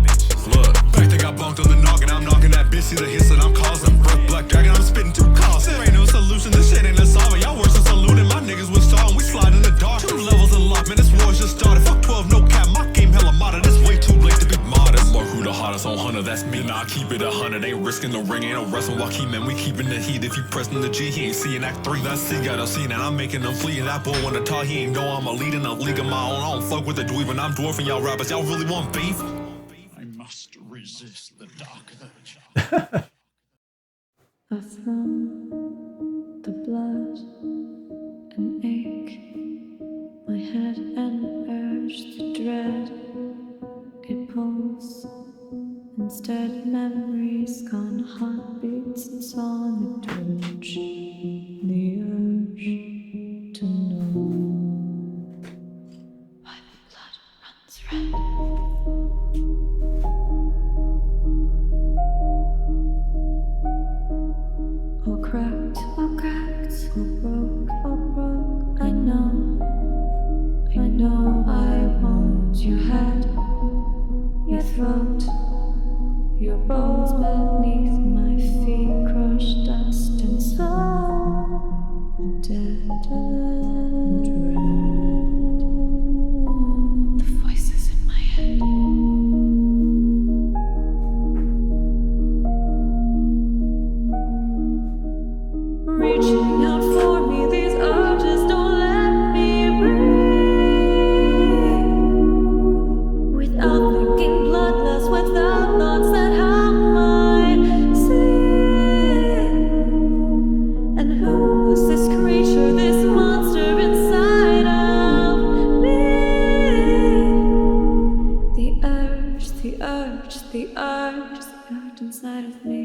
Look, back they got bunked on the noggin. I'm knocking that bitch, see the hits that I'm causing. Black dragon, I'm spitting 2 calls. There ain't no solution, this shit ain't a solver. Y'all worse than saluting, my niggas with star and we slide in the dark. 2 levels unlocked, man, this war's just started. Fuck 12, no cap, my game hella modern. It's way too late to be modest. More who the hottest on Hunter, that's me. Nah, I keep it 100. Ain't risking the ring, ain't no wrestling. Joaquin, man, we keeping the heat. If you pressing the G, he ain't seeing Act 3. That's C, got a scene, and I'm making them flee. And that boy wanna talk, he ain't know I'm a lead in a league of my own. I don't fuck with the dweeb, and I'm dwarfing y'all rappers. Y'all really want beef? I must resist the dark urge. A thrum, the blood, an ache, my head an urge, the dread, it pulls. Instead, memories gone, heartbeats and song, a dirge, the urge to know why the blood runs red. All cracked, all broke, I know I want your head, your throat, your bones beneath my feet, crushed dust and soul, dead and red. The voices in my head. Reaching out for me, these urges don't let me breathe. Without thinking, bloodlust, without thoughts that harm my sin. And who is this creature, this monster inside of me? The urge, the urge, the urge, the urge inside of me.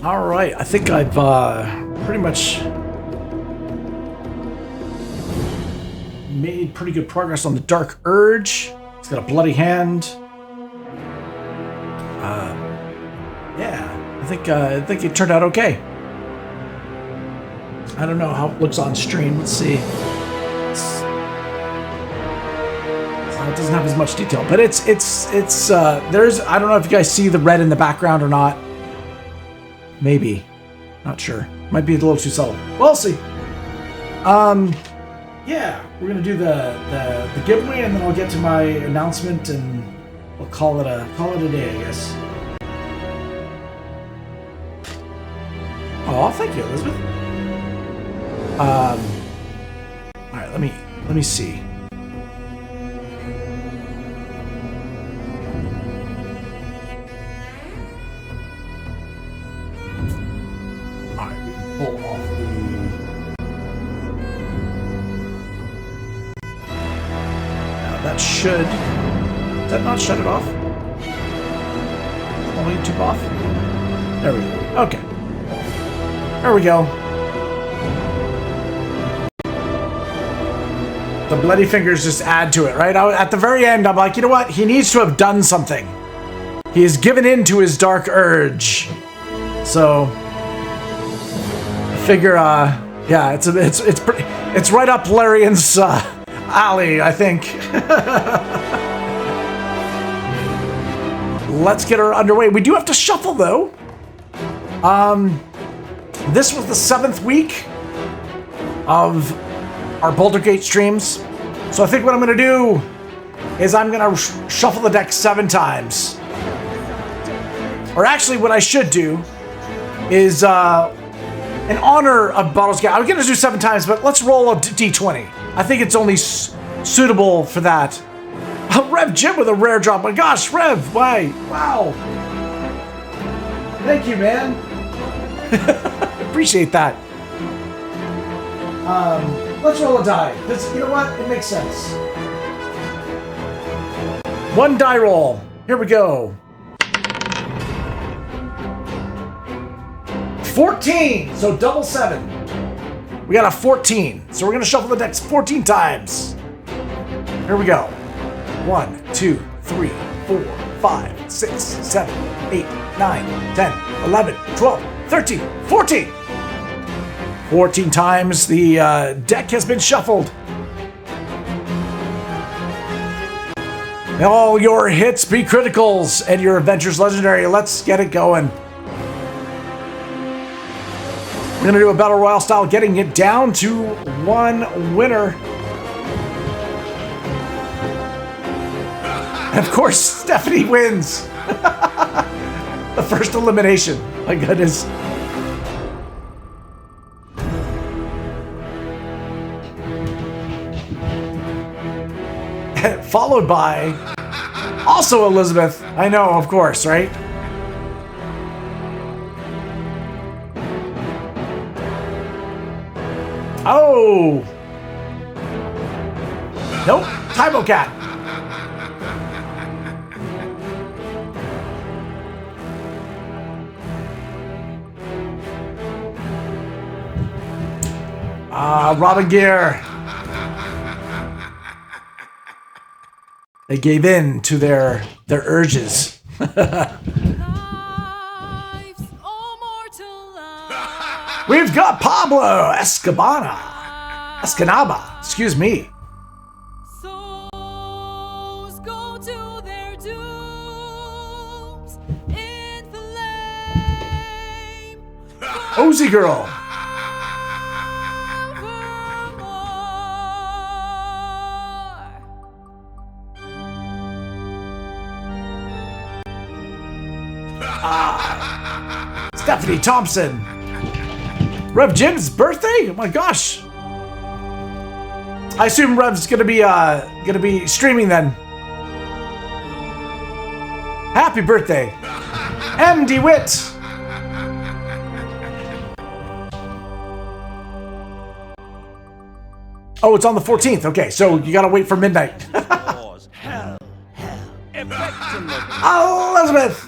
All right, I think I've pretty much made pretty good progress on the Dark Urge. He's got a bloody hand. Yeah, I think it turned out okay. I don't know how it looks on stream. Let's see. It doesn't have as much detail, but it's there's, I don't know if you guys see the red in the background or not. Maybe, not sure. Might be a little too subtle. We'll see. Yeah, we're gonna do the giveaway, and then I'll get to my announcement, and we'll call it a day, I guess. Oh, thank you, Elizabeth. All right, let me see. All right, we can pull off the. Now that should. Did that not shut it off? All YouTube off. There we go. Okay. There we go. The bloody fingers just add to it, right? At the very end, I'm like, you know what? He needs to have done something. He has given in to his dark urge. So, I figure, yeah, it's right up Larian's alley, I think. Let's get her underway. We do have to shuffle, though. This was the 7th week of our Baldur Gate streams. So I think what I'm going to do is I'm going to shuffle the deck 7 times. Or actually what I should do is, in honor of Baldur's Gate, I was going to do 7 times, but let's roll a d20. I think it's only suitable for that. Rev Jim with a rare drop. My gosh, Rev, why? Wow. Thank you, man. Appreciate that. Let's roll a die. Because you know what? It makes sense. 1 die roll. Here we go. 14. So double 7. We got a 14. So we're going to shuffle the decks 14 times. Here we go. 1, 2, 3, 4, 5, 6, 7, 8, 9, 10, 11, 12, 13, 14. 14 times the deck has been shuffled. May all your hits be criticals and your adventures legendary. Let's get it going. We're going to do a Battle Royale style, getting it down to 1 winner. And of course, Stephanie wins. The first elimination. My goodness. Followed by also Elizabeth. I know, of course, right? Oh! Nope, Tybo Cat. Robin Gear. They gave in to their urges. We've got Pablo Escanaba. Excuse me. Ozzy Girl. Stephanie Thompson. Rev Jim's birthday? Oh my gosh. I assume Rev's gonna be streaming then. Happy birthday. M. DeWitt. Oh, it's on the 14th. Okay, so you gotta wait for midnight. Elizabeth!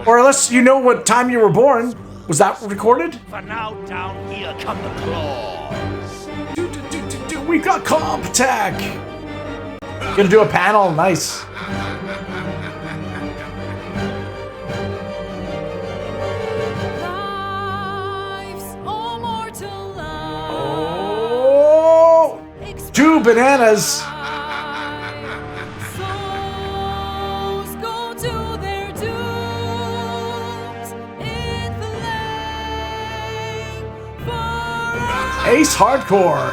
Or unless you know what time you were born. Was that recorded? For now, down here come the claws. We got comp tech. Gonna do a panel. Nice. Oh, 2 bananas. Ace Hardcore.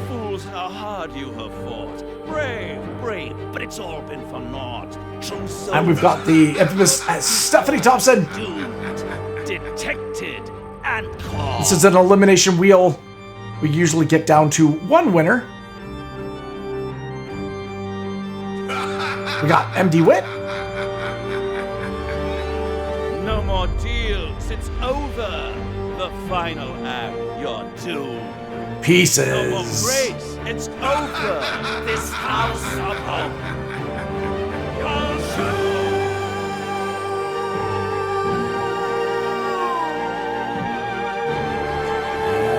Fools, how hard you have fought. Brave, but it's all been for naught. And we've got the infamous Stephanie Thompson. Doomed, detected, and caught. This is an elimination wheel. We usually get down to 1 winner. We got MD Wit. No more deals, it's over. The final act, you're doomed. Pieces. No more grace, it's over. This house of hope.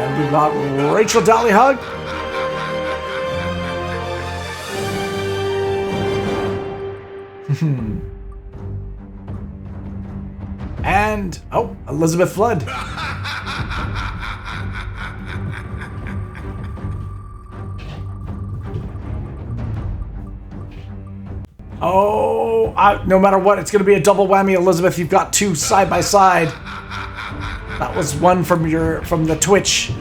And we've got Rachel Dollyhug. And, oh, Elizabeth Flood. Oh, no matter what, it's going to be a double whammy, Elizabeth. You've got 2 side by side. That was one from the Twitch.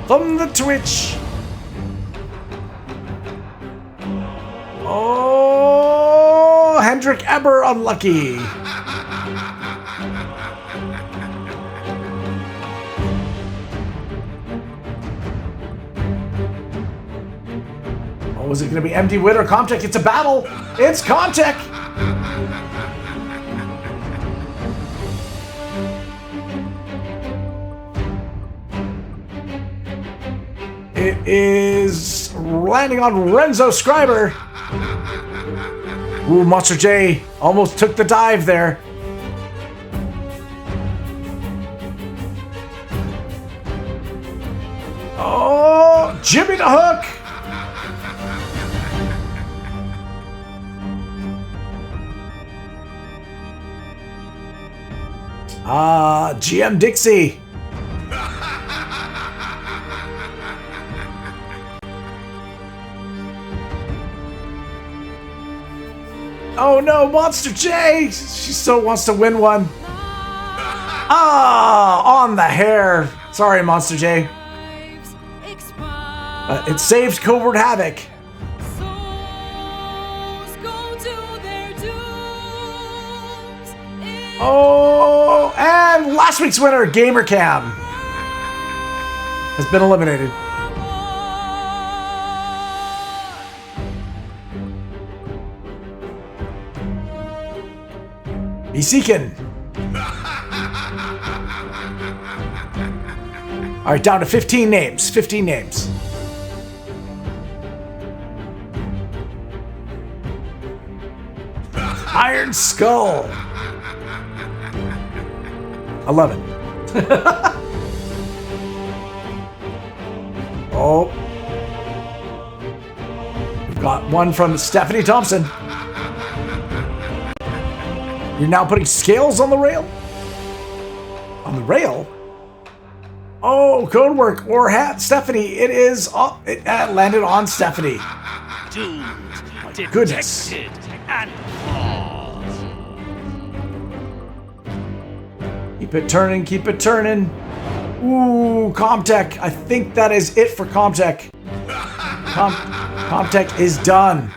From the Twitch. Oh, Hendrik Eber unlucky. Was it going to be MD Wit or Comtech? It's a battle. It's Comtech. It is landing on Renzo Scriber. Ooh, Monster J almost took the dive there. Oh, Jimmy the Hook. GM Dixie. Oh no, Monster J! She so wants to win one. On the hair. Sorry, Monster J. It saved Covert Havoc. Oh, and last week's winner, GamerCam, has been eliminated. Seekin. All right, down to 15 names. 15 names. Iron Skull. 11. Oh. We've got one from Stephanie Thompson. You're now putting scales on the rail? On the rail? Oh, Codework or hat. Stephanie, it is. Oh, it landed on Stephanie. Doomed, Goodness. and Keep it turning, keep it turning. Ooh, Comtech. I think that is it for Comtech. Comtech is done.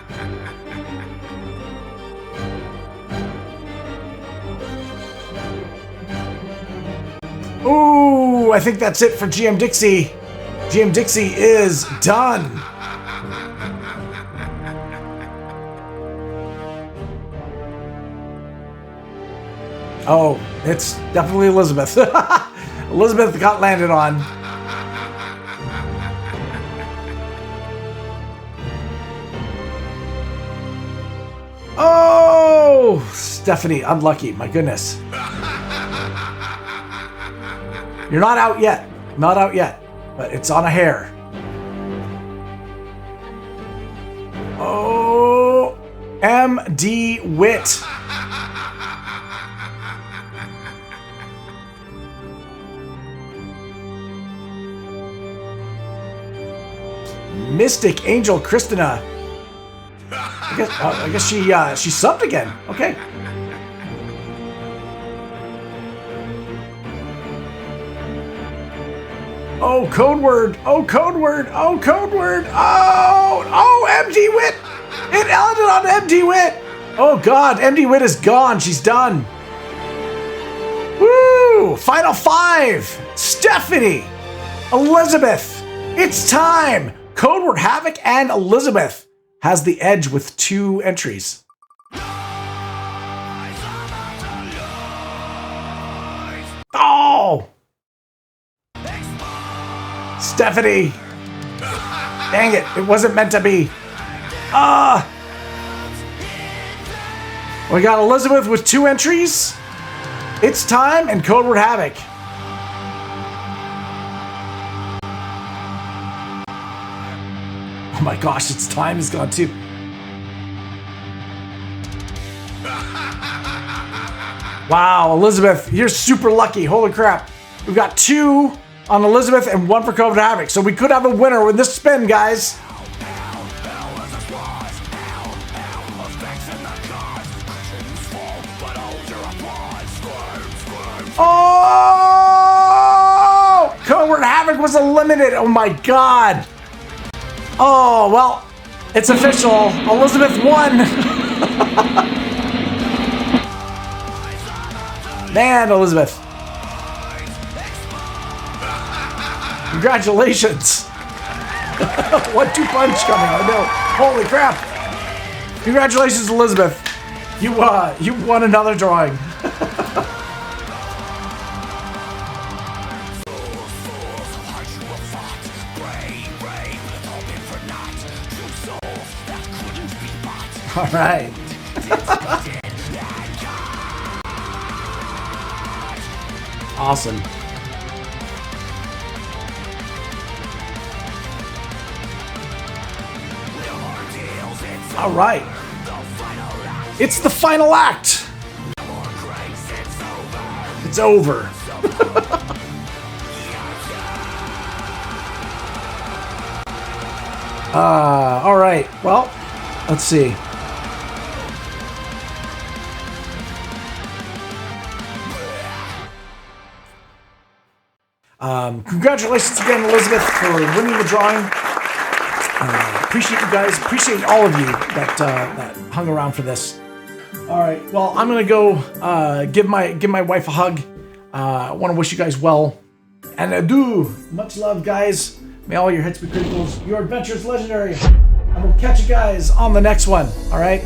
Ooh, I think that's it for GM Dixie. GM Dixie is done. Oh, it's definitely Elizabeth. Elizabeth got landed on. Oh! Oh, Stephanie, unlucky. My goodness. You're not out yet. Not out yet. But it's on a hair. Oh, MD Wit. Mystic Angel Christina. I guess she subbed again. Okay. Oh, code word. Oh, code word. Oh, code word. Oh, MD Wit. It ended on MD Wit. Oh God, MD Wit is gone. She's done. Woo! Final 5. Stephanie, Elizabeth. It's time. Code word Havoc and Elizabeth has the edge with 2 entries. Oh! Stephanie! Dang it, it wasn't meant to be. We got Elizabeth with 2 entries. It's time and code word Havoc. Oh my gosh, its time is gone too. Wow, Elizabeth, you're super lucky. Holy crap. We've got 2 on Elizabeth and 1 for Code Word Havoc. So we could have a winner with this spin, guys. Oh! Code Word Havoc was eliminated. Oh my God. Oh, well, it's official. Elizabeth won. Man, Elizabeth. Congratulations. 1-2 punch coming. I know. Holy crap. Congratulations, Elizabeth. You won another drawing. All right. Awesome. All right. It's the final act. It's over. All right. Well, let's see. Congratulations again, Elizabeth, for winning the drawing. Appreciate you guys. Appreciate all of you that hung around for this. All right. Well, I'm gonna go give my wife a hug. I want to wish you guys well, and adieu. Much love, guys. May all your hits be criticals. Your adventure is legendary. And we'll catch you guys on the next one. All right.